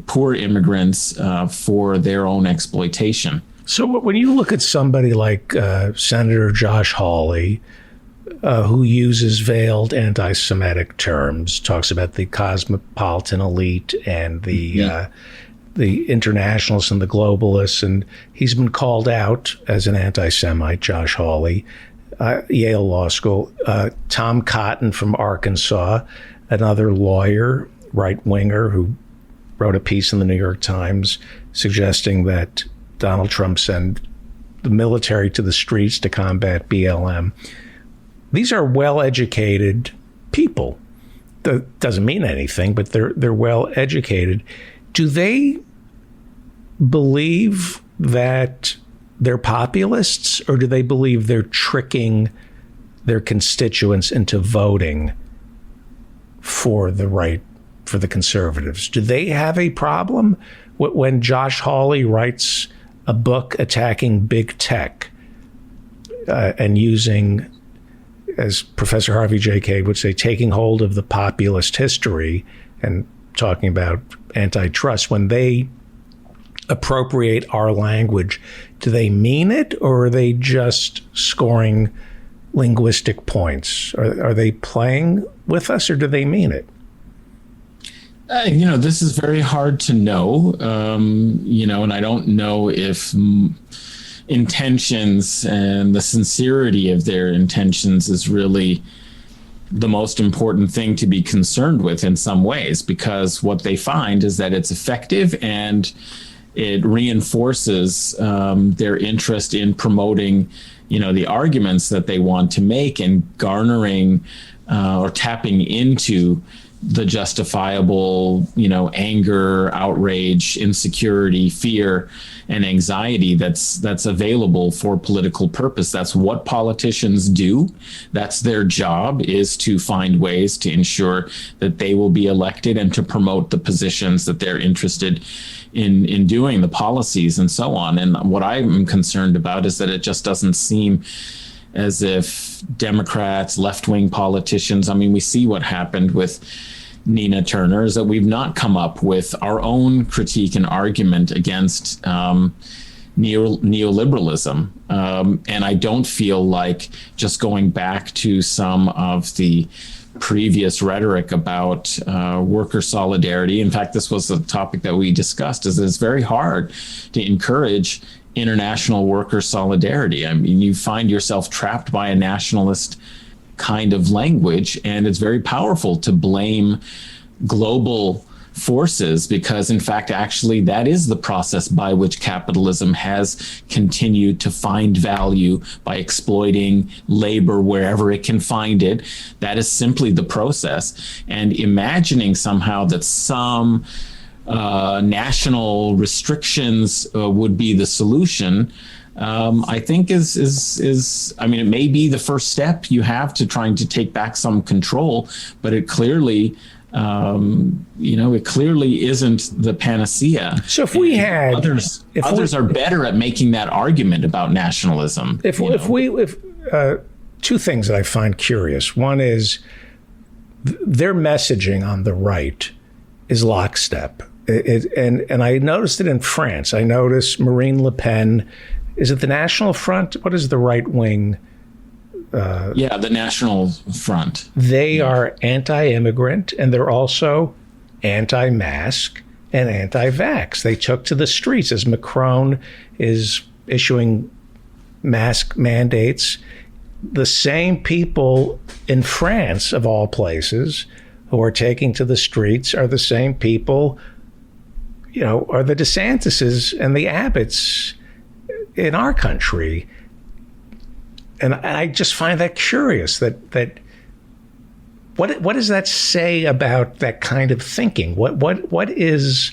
poor immigrants, for their own exploitation. So when you look at somebody like Senator Josh Hawley, who uses veiled anti-Semitic terms, talks about the cosmopolitan elite and the internationalists and the globalists, and he's been called out as an anti-Semite, Josh Hawley, Yale Law School. Tom Cotton from Arkansas, another lawyer, right-winger, who wrote a piece in the New York Times suggesting that Donald Trump send the military to the streets to combat BLM. These are well-educated people. That doesn't mean anything, but they're well-educated. Do they believe that they're populists, or do they believe they're tricking their constituents into voting for the conservatives? Do they have a problem when Josh Hawley writes a book attacking big tech and using, as Professor Harvey J. Cade would say, taking hold of the populist history and talking about antitrust? When they appropriate our language, do they mean it, or are they just scoring linguistic points? Are they playing with us, or do they mean it? This is very hard to know, and I don't know if intentions and the sincerity of their intentions is really the most important thing to be concerned with in some ways, because what they find is that it's effective and it reinforces their interest in promoting, the arguments that they want to make, and garnering or tapping into the justifiable, anger, outrage, insecurity, fear, and anxiety that's available for political purpose. That's what politicians do. That's their job, is to find ways to ensure that they will be elected and to promote the positions that they're interested in doing, the policies and so on. And what I'm concerned about is that it just doesn't seem as if Democrats, left-wing politicians, we see what happened with Nina Turner, is that we've not come up with our own critique and argument against neoliberalism. And I don't feel like just going back to some of the previous rhetoric about worker solidarity. In fact, this was a topic that we discussed, is that it's very hard to encourage international worker solidarity. You find yourself trapped by a nationalist kind of language, and it's very powerful to blame global forces, because in fact, actually, that is the process by which capitalism has continued to find value, by exploiting labor wherever it can find it. That is simply the process. And imagining somehow that some national restrictions would be the solution, I think is it may be the first step you have to trying to take back some control, but it clearly it clearly isn't the panacea. So if we had others are better at making that argument about nationalism. If two things that I find curious. One is their messaging on the right is lockstep. And I noticed it in France. I noticed Marine Le Pen. Is it the National Front? What is the right wing? The National Front. They are anti-immigrant, and they're also anti-mask and anti-vax. They took to the streets as Macron is issuing mask mandates. The same people in France, of all places, who are taking to the streets are the same people, are the DeSantises and the Abbotts in our country. And I just find that curious. That what does that say about that kind of thinking? What is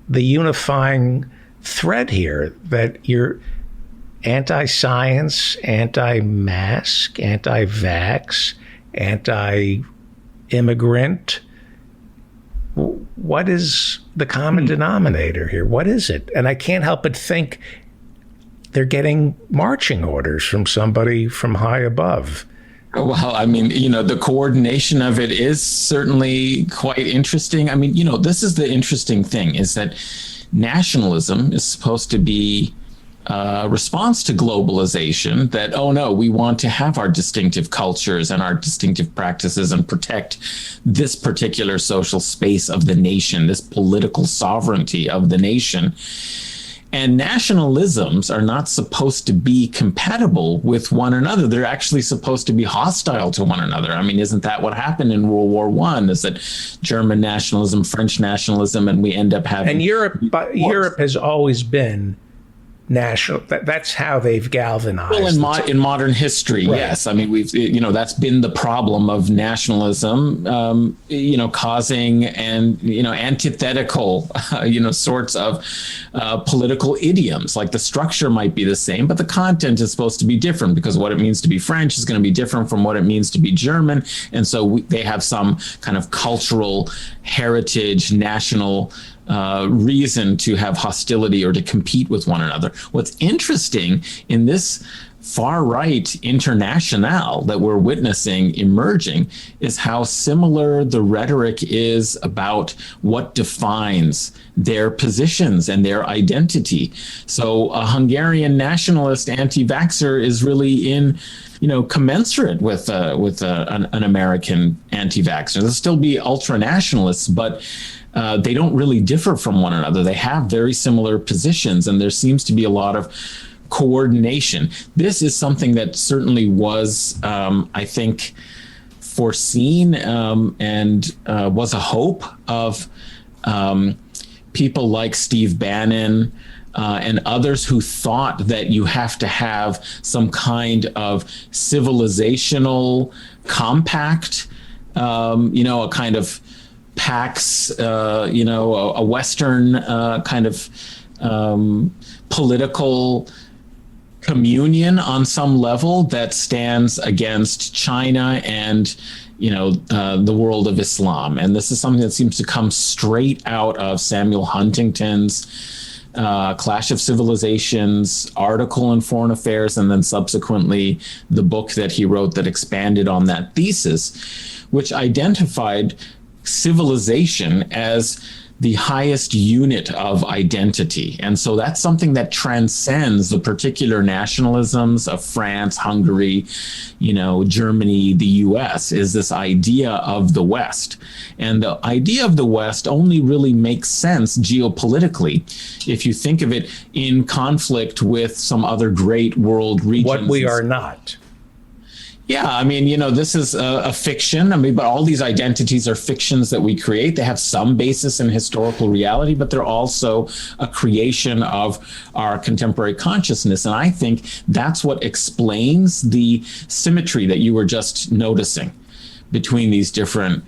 the unifying thread here that you're anti-science, anti-mask, anti-vax, anti-immigrant. What is the common denominator here? What is it? And I can't help but think they're getting marching orders from somebody from high above. Well, I mean, the coordination of it is certainly quite interesting. I mean, this is the interesting thing, is that nationalism is supposed to be a response to globalization, that, oh no, we want to have our distinctive cultures and our distinctive practices and protect this particular social space of the nation, this political sovereignty of the nation. And nationalisms are not supposed to be compatible with one another. They're actually supposed to be hostile to one another. I mean, isn't that what happened in World War I? Is that German nationalism, French nationalism, and we end up having... And Europe has always been national. That's how they've galvanized. Well, in modern history, right. Yes. I mean, that's been the problem of nationalism, causing antithetical, sorts of political idioms. Like the structure might be the same, but the content is supposed to be different, because what it means to be French is going to be different from what it means to be German. And so they have some kind of cultural heritage, national reason to have hostility or to compete with one another. What's interesting in this far-right international that we're witnessing emerging is how similar the rhetoric is about what defines their positions and their identity. So a Hungarian nationalist anti-vaxxer is really commensurate with an American anti-vaxxer. There'll still be ultra-nationalists, but they don't really differ from one another. They have very similar positions, and there seems to be a lot of coordination. This is something that certainly was, I think, foreseen and was a hope of people like Steve Bannon and others who thought that you have to have some kind of civilizational compact, a kind of Pax, a Western kind of political communion on some level that stands against China and the world of Islam. And this is something that seems to come straight out of Samuel Huntington's Clash of Civilizations article in Foreign Affairs, and then subsequently the book that he wrote that expanded on that thesis, which identified civilization as the highest unit of identity. And so that's something that transcends the particular nationalisms of France, Hungary, Germany, the US, is this idea of the West. And the idea of the West only really makes sense geopolitically if you think of it in conflict with some other great world regions. What we are not. Yeah, I mean, this is a fiction. I mean, but all these identities are fictions that we create. They have some basis in historical reality, but they're also a creation of our contemporary consciousness. And I think that's what explains the symmetry that you were just noticing between these different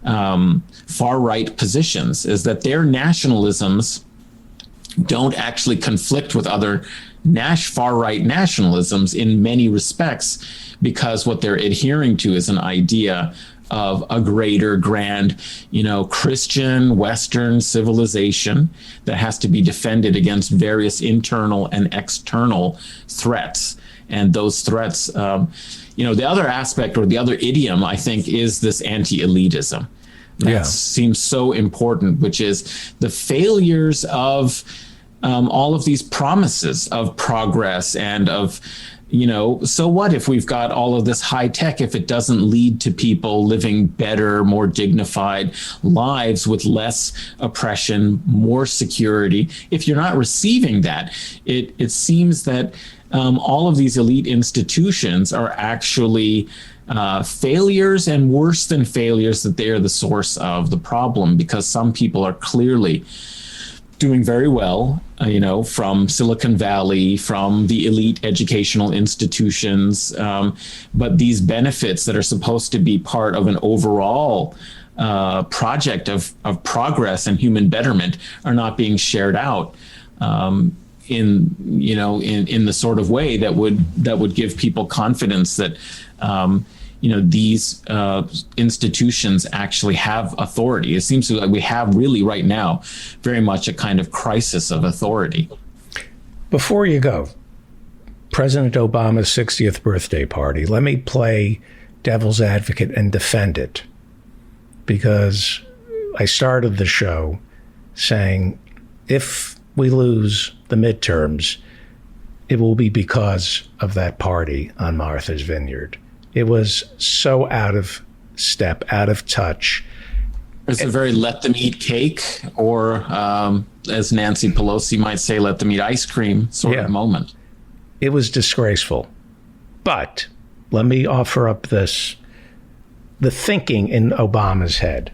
far-right positions, is that their nationalisms don't actually conflict with other far-right nationalisms in many respects, because what they're adhering to is an idea of a greater, grand, Christian Western civilization that has to be defended against various internal and external threats. And those threats, the other aspect or the other idiom, I think, is this anti-elitism. That seems so important, which is the failures of all of these promises of progress and of, so what if we've got all of this high tech if it doesn't lead to people living better, more dignified lives with less oppression, more security? If you're not receiving that, it seems that all of these elite institutions are actually failures, and worse than failures, that they are the source of the problem, because some people are clearly doing very well, from Silicon Valley, from the elite educational institutions. But these benefits that are supposed to be part of an overall project of progress and human betterment are not being shared out in the sort of way that would give people confidence that these institutions actually have authority. It seems like we have really right now very much a kind of crisis of authority. Before you go, President Obama's 60th birthday party, let me play devil's advocate and defend it, because I started the show saying if we lose the midterms, it will be because of that party on Martha's Vineyard. It was so out of step, out of touch. It's a very let them eat cake, or as Nancy Pelosi might say, let them eat ice cream sort of moment. It was disgraceful. But let me offer up the thinking in Obama's head.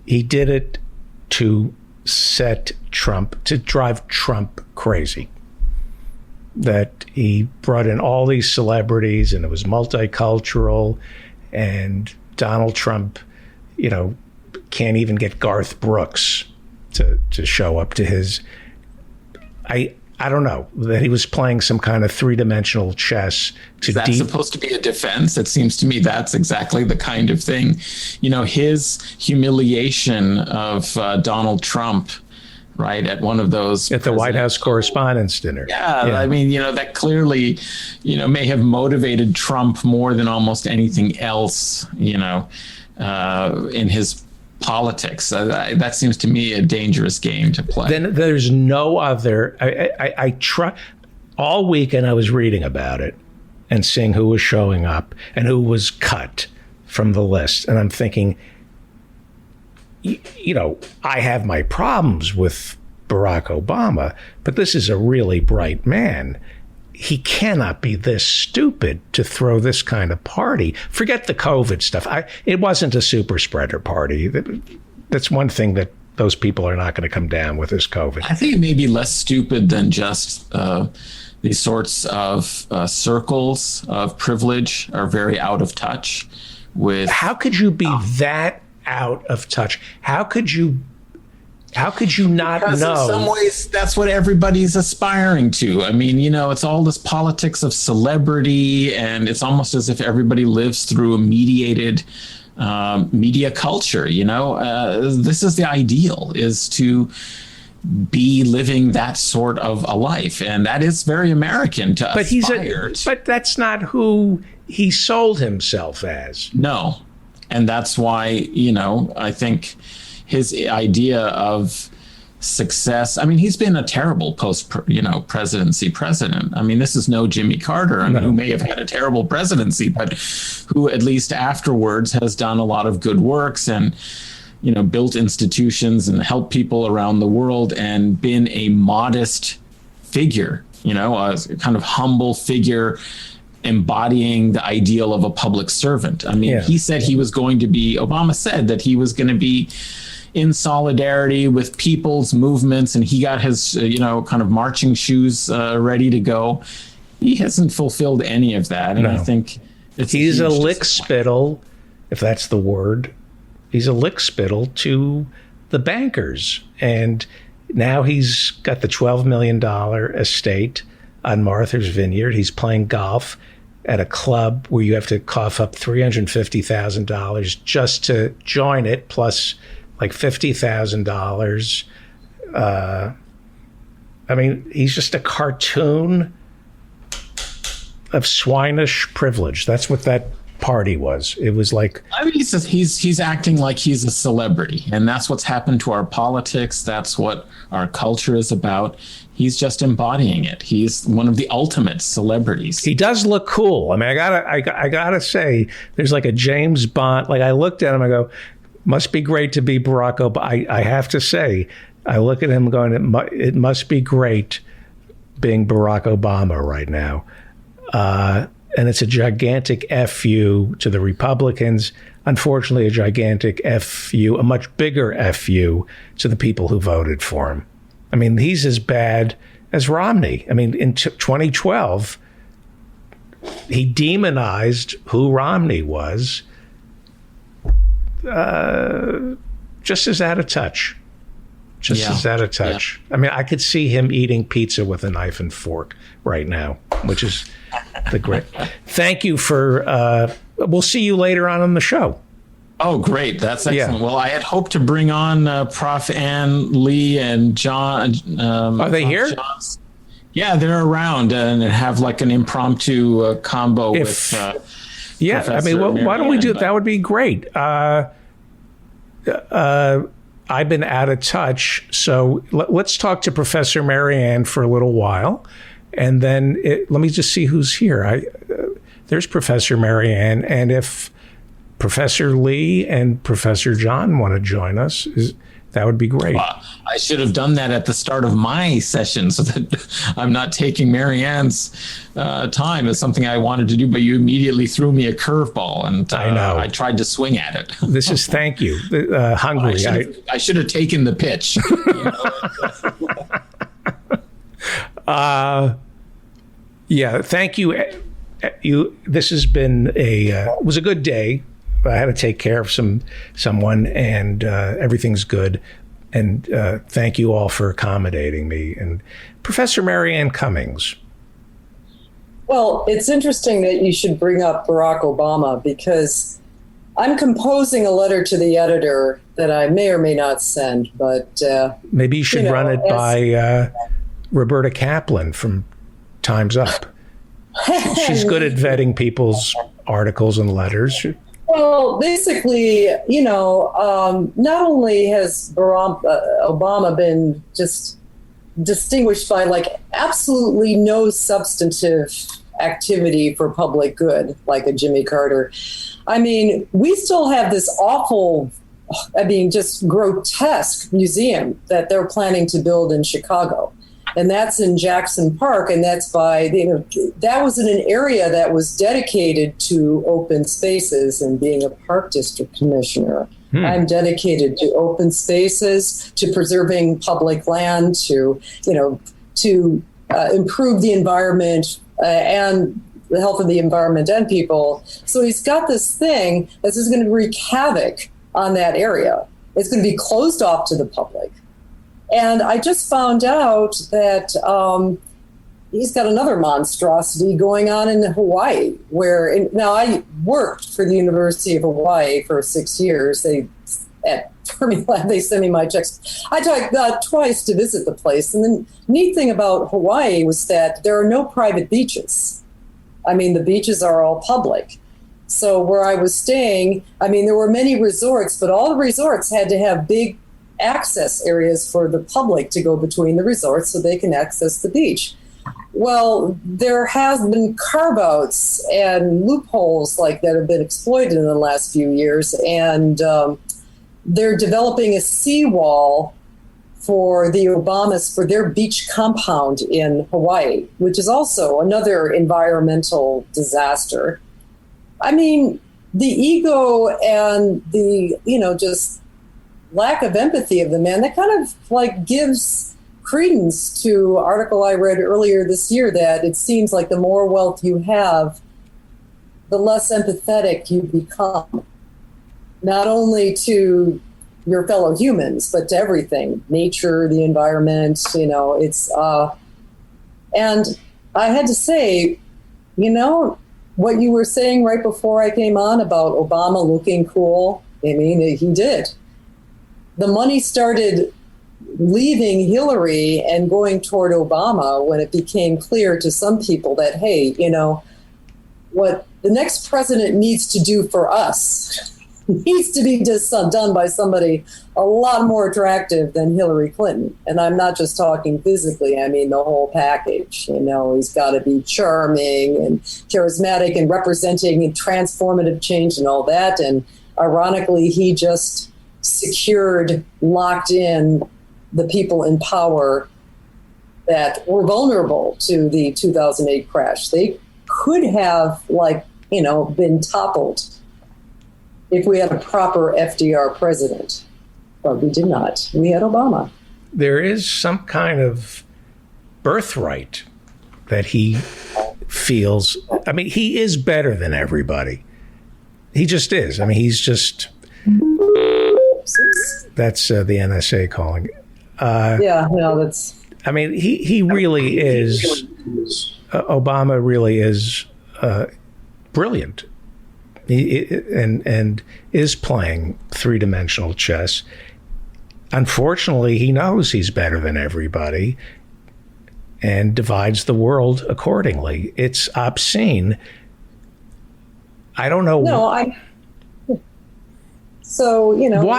He did it to drive Trump crazy. That he brought in all these celebrities and it was multicultural, and Donald Trump, can't even get Garth Brooks to show up to his, I don't know, that he was playing some kind of three-dimensional chess. Is that supposed to be a defense? It seems to me that's exactly the kind of thing. His humiliation of Donald Trump, right, at one of those... At the White House Correspondents' Dinner. Yeah, I mean, that clearly, may have motivated Trump more than almost anything else, in his politics. That seems to me a dangerous game to play. Then there's no other. I try all weekend. I was reading about it and seeing who was showing up and who was cut from the list, and I'm thinking, I have my problems with Barack Obama, but this is a really bright man. He cannot be this stupid to throw this kind of party. Forget the COVID stuff. It wasn't a super spreader party. That's one thing that those people are not going to come down with is COVID. I think it may be less stupid than just these sorts of circles of privilege are very out of touch with. How could you be that out of touch? How could you not because know? In some ways, that's what everybody's aspiring to. I mean, it's all this politics of celebrity, and it's almost as if everybody lives through a mediated media culture. This is the ideal, is to be living that sort of a life, and that is very American to aspire to. But that's not who he sold himself as. No, and that's why I think his idea of success. I mean, he's been a terrible presidency president. I mean, this is no Jimmy Carter, who may have had a terrible presidency, but who at least afterwards has done a lot of good works and, built institutions and helped people around the world and been a modest figure, a kind of humble figure embodying the ideal of a public servant. I mean, Obama said that he was going to be in solidarity with people's movements, and he got his, kind of marching shoes ready to go. He hasn't fulfilled any of that, and I think he's a lickspittle, if that's the word. He's a lickspittle to the bankers, and now he's got the $12 million estate on Martha's Vineyard. He's playing golf at a club where you have to cough up $350,000 just to join it, plus like $50,000. I mean, he's just a cartoon of swinish privilege. That's what that party was. It was like, I mean, he's acting like he's a celebrity, and that's what's happened to our politics. That's what our culture is about. He's just embodying it. He's one of the ultimate celebrities. He does look cool. I mean, I gotta say, there's like a James Bond. Like, I looked at him, I go, must be great to be Barack Obama. I have to say, I look at him going, it must be great being Barack Obama right now. And it's a gigantic FU to the Republicans. Unfortunately, a gigantic FU, a much bigger FU to the people who voted for him. I mean, he's as bad as Romney. I mean, in 2012, he demonized who Romney was. Just as out of touch. Just as out of touch. I mean, I could see him eating pizza with a knife and fork right now, which is the great. Thank you for. We'll see you later on the show. Oh, great. That's excellent. Well, I had hoped to bring on Prof. Ann Lee and John. Are they here? John's. Yeah, they're around and have like an impromptu combo with. Yeah, Professor, I mean, why don't we do it? That would be great. I've been out of touch, so let's talk to Professor Marianne for a little while, and then let me just see who's here. There's Professor Marianne, and if Professor Lee and Professor John want to join us, that would be great. I should have done that at the start of my session so that I'm not taking Marianne's time. It's something I wanted to do, but you immediately threw me a curveball, and I know. I tried to swing at it. This is thank you. Hungry. I should have taken the pitch. Yeah, thank you. This has been it was a good day. I had to take care of someone, and everything's good. And thank you all for accommodating me. And Professor Marianne Cummings. Well, it's interesting that you should bring up Barack Obama, because I'm composing a letter to the editor that I may or may not send. But maybe you should run it by Roberta Kaplan from Time's Up. She's good at vetting people's articles and letters. Well, basically, not only has Obama been just distinguished by like absolutely no substantive activity for public good, like a Jimmy Carter. I mean, we still have this awful, just grotesque museum that they're planning to build in Chicago. And that's in Jackson Park, and that's that was in an area that was dedicated to open spaces. And being a park district commissioner, I'm dedicated to open spaces, to preserving public land, to improve the environment and the health of the environment and people. So he's got this thing that's just going to wreak havoc on that area. It's going to be closed off to the public. And I just found out that he's got another monstrosity going on in Hawaii, now I worked for the University of Hawaii for 6 years. At Fermilab, they sent me my checks. I got twice to visit the place. And the neat thing about Hawaii was that there are no private beaches. I mean, the beaches are all public. So where I was staying, there were many resorts, but all the resorts had to have big access areas for the public to go between the resorts so they can access the beach. Well, there has been carve-outs and loopholes like that have been exploited in the last few years, and they're developing a seawall for the Obamas for their beach compound in Hawaii, which is also another environmental disaster. I mean, the ego and the, just lack of empathy of the man, that kind of like gives credence to an article I read earlier this year that it seems like the more wealth you have, the less empathetic you become, not only to your fellow humans, but to everything, nature, the environment, and I had to say, what you were saying right before I came on about Obama looking cool, he did. The money started leaving Hillary and going toward Obama when it became clear to some people that, hey, what the next president needs to do for us needs to be just done by somebody a lot more attractive than Hillary Clinton. And I'm not just talking physically, the whole package. He's got to be charming and charismatic and representing and transformative change and all that. And ironically, he just locked in the people in power that were vulnerable to the 2008 crash. They could have been toppled if we had a proper FDR president, but we did not. We had Obama. There is some kind of birthright that he feels. He is better than everybody. He just is. He's just... That's the NSA calling. That's. I mean, he really is. Obama really is brilliant. And is playing three-dimensional chess. Unfortunately, he knows he's better than everybody and divides the world accordingly. It's obscene. I don't know. Why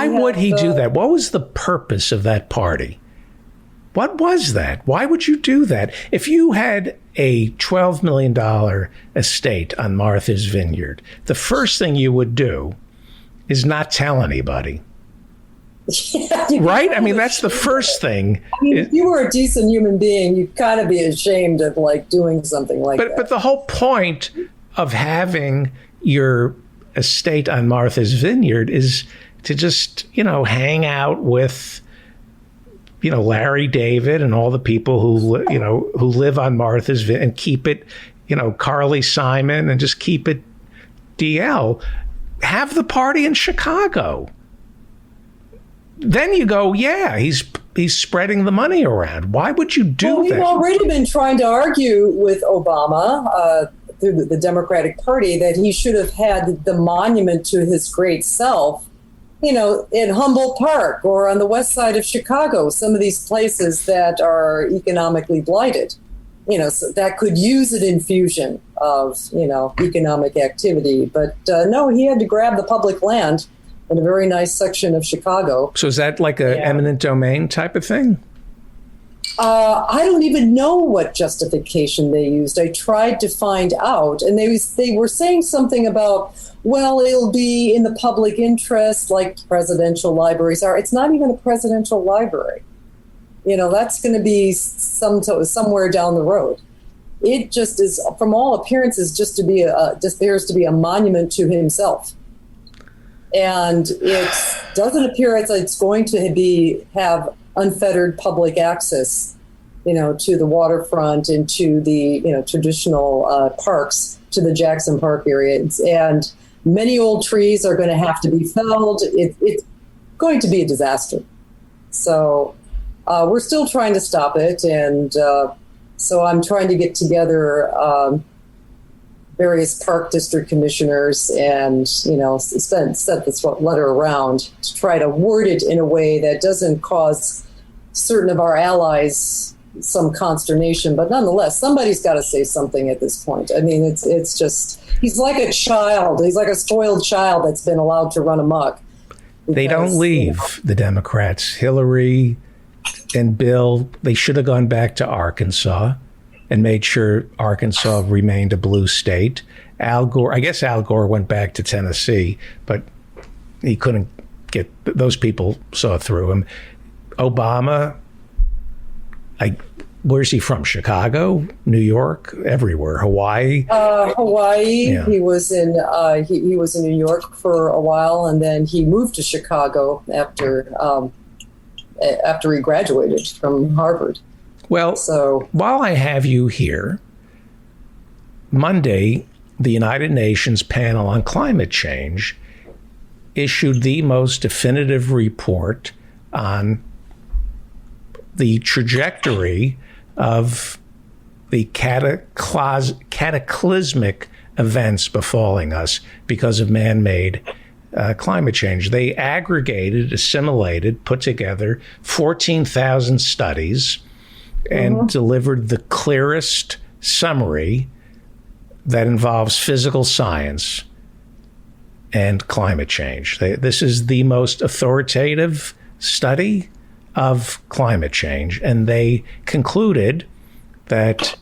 would he do that? What was the purpose of that party? What was that? Why would you do that? If you had a $12 million estate on Martha's Vineyard, the first thing you would do is not tell anybody. Right? I mean, that's the first thing. I mean, if you were a decent human being, you'd kind of be ashamed of doing something like that. But the whole point of having your estate on Martha's Vineyard is to just, hang out with Larry David and all the people who live on Martha's Vineyard and keep it, Carly Simon, and just keep it DL. Have the party in Chicago. Then you go, he's spreading the money around. Why would you do that? We've already been trying to argue with Obama through the Democratic Party that he should have had the monument to his great self, in Humboldt Park or on the west side of Chicago, some of these places that are economically blighted, so that could use an infusion of, economic activity. But no, he had to grab the public land in a very nice section of Chicago. So is that like a eminent domain type of thing? I don't even know what justification they used. I tried to find out, and they were saying something about, well, it'll be in the public interest like presidential libraries are. It's not even a presidential library. That's going to be somewhere down the road. It just is, from all appearances, just appears to be a monument to himself. And it doesn't appear as it's going to have unfettered public access, to the waterfront and to the, traditional parks, to the Jackson Park area. And many old trees are going to have to be felled. It's going to be a disaster. So we're still trying to stop it. And so I'm trying to get together various park district commissioners and, sent this letter around to try to word it in a way that doesn't cause certain of our allies some consternation. But nonetheless, somebody's got to say something at this point. I mean, it's just, he's like a child. He's like a spoiled child that's been allowed to run amok. They don't leave, the Democrats. Hillary and Bill, they should have gone back to Arkansas and made sure Arkansas remained a blue state. Al Gore went back to Tennessee, but he couldn't get, those people saw through him. Obama, where's he from? Chicago, New York, everywhere, Hawaii. Hawaii. Yeah. He was in New York for a while, and then he moved to Chicago after he graduated from Harvard. Well, while I have you here, Monday, the United Nations panel on climate change issued the most definitive report on the trajectory of the cataclysmic events befalling us because of man-made climate change. They aggregated, assimilated, put together 14,000 studies and delivered the clearest summary that involves physical science and climate change. This is the most authoritative study of climate change, and they concluded that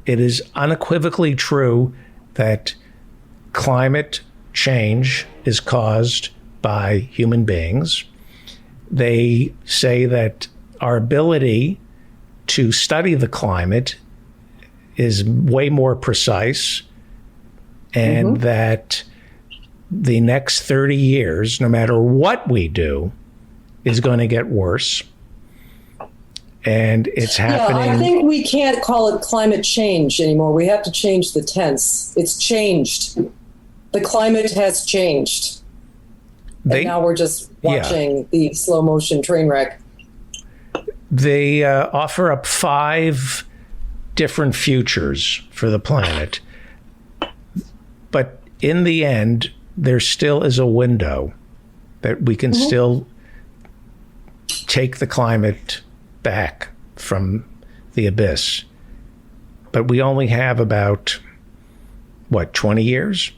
it is unequivocally true that climate change is caused by human beings. They say that our ability to study the climate is way more precise, and that the next 30 years, no matter what we do, is going to get worse. And it's happening. Yeah, I think we can't call it climate change anymore. We have to change the tense. It's changed. The climate has changed. And now we're just watching the slow motion train wreck. they offer up 5 different futures for the planet. But in the end, there still is a window that we can still take the climate back from the abyss. But we only have about, 20 years?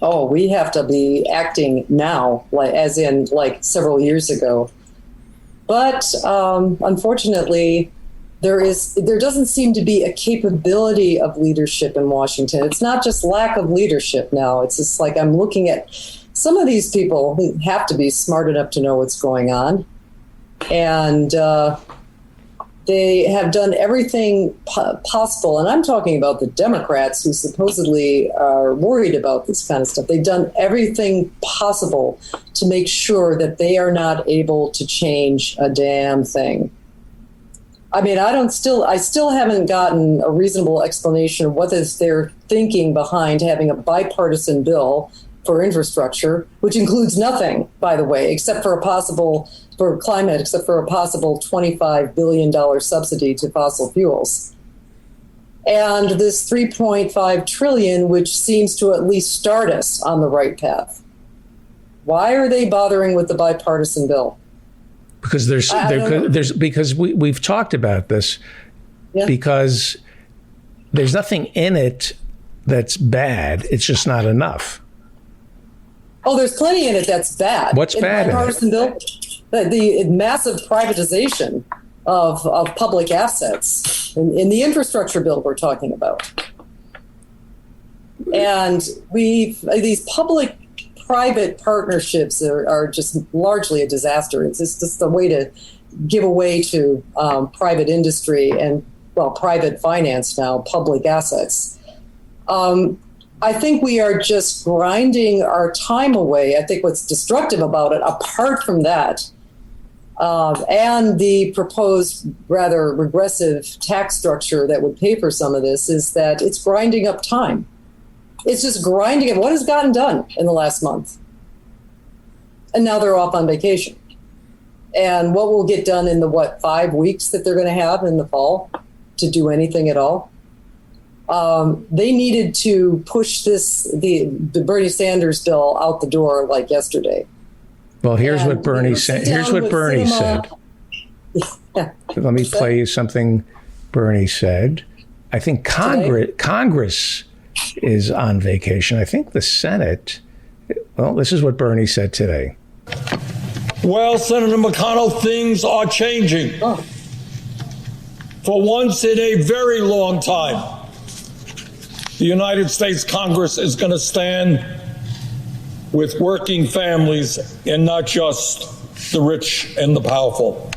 Oh, we have to be acting now, as in several years ago. But unfortunately, there doesn't seem to be a capability of leadership in Washington. It's not just lack of leadership now. It's just like I'm looking at some of these people who have to be smart enough to know what's going on. And they have done everything possible. And I'm talking about the Democrats who supposedly are worried about this kind of stuff. They've done everything possible to make sure that they are not able to change a damn thing. I mean, I still haven't gotten a reasonable explanation of what is their thinking behind having a bipartisan bill for infrastructure, which includes nothing, by the way, except for for climate, except for a possible $25 billion subsidy to fossil fuels. And this $3.5 trillion, which seems to at least start us on the right path. Why are they bothering with the bipartisan bill? Because because we've talked about this. Yeah. Because there's nothing in it that's bad. It's just not enough. Oh, there's plenty in it that's bad. What's bad? The bipartisan bill, the massive privatization of public assets in the infrastructure bill we're talking about, and these public-private partnerships are just largely a disaster. It's just a way to give away to private industry and private finance now public assets. I think we are just grinding our time away. I think what's destructive about it, apart from that, and the proposed rather regressive tax structure that would pay for some of this, is that it's grinding up time. It's just grinding up. What has gotten done in the last month? And now they're off on vacation. And what will get done in the 5 weeks that they're going to have in the fall to do anything at all? They needed to push the Bernie Sanders bill out the door like yesterday. Well, here's what Bernie said. Here's what Bernie said. Yeah. Let me play you something Bernie said. I think Congress is on vacation. I think the Senate. Well, this is what Bernie said today. Well, Senator McConnell, things are changing. Oh. For once in a very long time, the United States Congress is going to stand with working families and not just the rich and the powerful.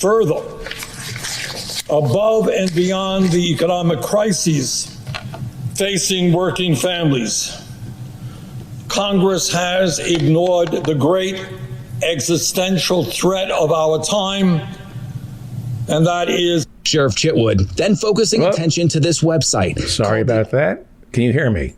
Further, above and beyond the economic crises facing working families, Congress has ignored the great existential threat of our time, and that is Sheriff Chitwood, then focusing attention to this website. Sorry about that. Can you hear me?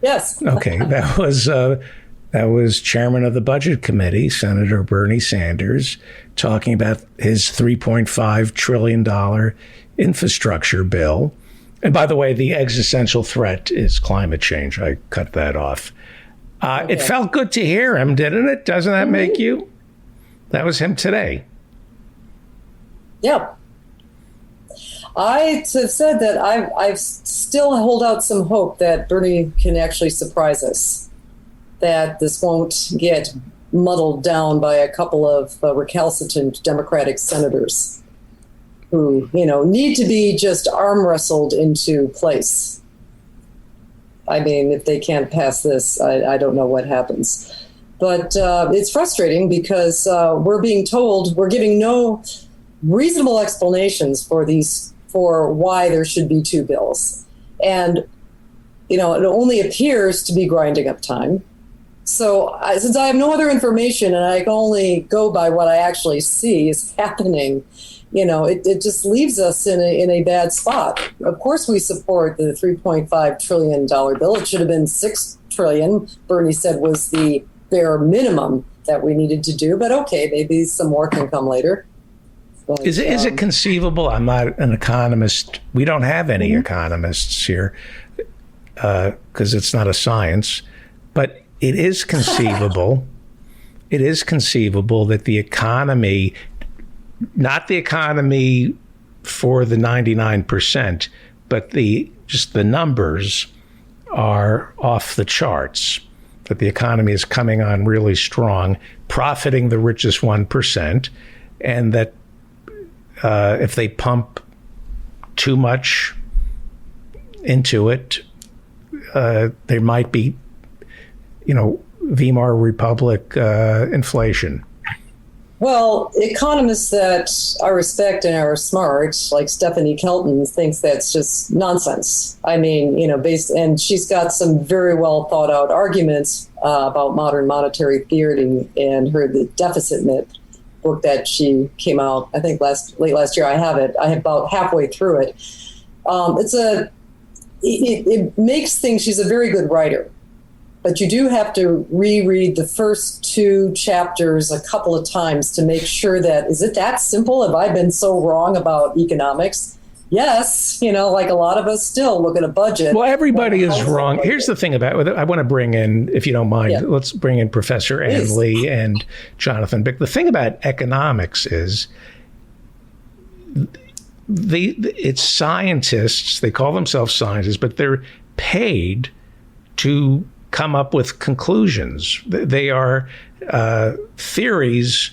Yes. Okay, that was Chairman of the Budget Committee, Senator Bernie Sanders, talking about his $3.5 trillion infrastructure bill. And by the way, the existential threat is climate change. I cut that off. Okay. It felt good to hear him, didn't it? Doesn't that make you? That was him today. Yeah. I have said that I still hold out some hope that Bernie can actually surprise us, that this won't get muddled down by a couple of recalcitrant Democratic senators who, need to be just arm wrestled into place. I mean, if they can't pass this, I don't know what happens. But it's frustrating because we're being told, we're giving no reasonable explanations for why there should be two bills. And, it only appears to be grinding up time. So since I have no other information and I can only go by what I actually see is happening, it just leaves us in a bad spot. Of course, we support the $3.5 trillion bill. It should have been $6 trillion, Bernie said was the bare minimum that we needed to do. But okay, maybe some more can come later. But, is it conceivable? I'm not an economist. We don't have any economists here because it's not a science. But it is conceivable. It is conceivable that the economy, not the economy for the 99%, but just the numbers are off the charts. That the economy is coming on really strong, profiting the richest 1%, and that if they pump too much into it, there might be, Weimar Republic inflation. Well, economists that I respect and are smart, like Stephanie Kelton, thinks that's just nonsense. I mean, and she's got some very well thought out arguments about modern monetary theory in the Deficit Myth book that she came out, I think late last year. I have it. I have about halfway through it. It makes things. She's a very good writer. But you do have to reread the first 2 chapters a couple of times to make sure is it that simple? Have I been so wrong about economics? Yes, like a lot of us still look at a budget. Well, everybody is wrong. Here's the thing about it. I want to bring in, if you don't mind, let's bring in Professor Ann Lee and Jonathan Bick. The thing about economics is it's scientists. They call themselves scientists, but they're paid to come up with conclusions. They are theories.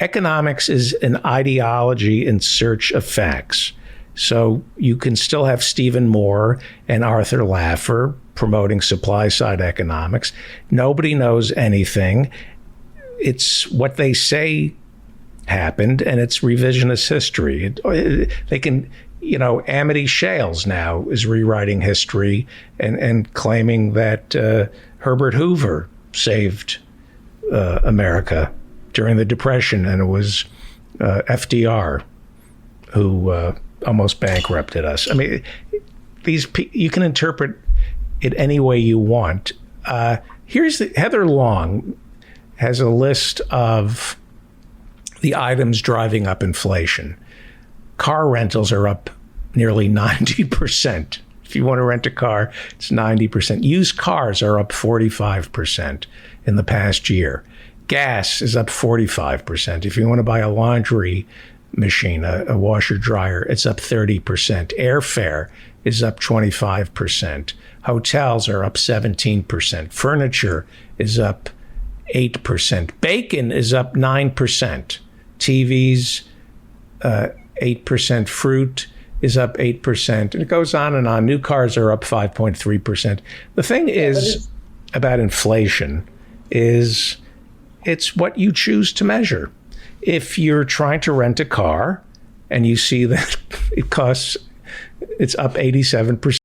Economics is an ideology in search of facts. So you can still have Stephen Moore and Arthur Laffer promoting supply side economics. Nobody knows anything. It's what they say happened, and it's revisionist history. They can. Amity Shales now is rewriting history and claiming that Herbert Hoover saved America during the Depression, and it was FDR who almost bankrupted us. I mean, you can interpret it any way you want. Heather Long has a list of the items driving up inflation. Car rentals are up nearly 90%. If you want to rent a car, it's 90%. Used cars are up 45% in the past year. Gas is up 45%. If you want to buy a laundry machine, a washer dryer, it's up 30%. Airfare is up 25%. Hotels are up 17%. Furniture is up 8%. Bacon is up 9%. TVs, 8%. Fruit is up 8%. And it goes on and on. New cars are up 5.3%. The thing is about inflation is it's what you choose to measure. If you're trying to rent a car and you see that it's up 87%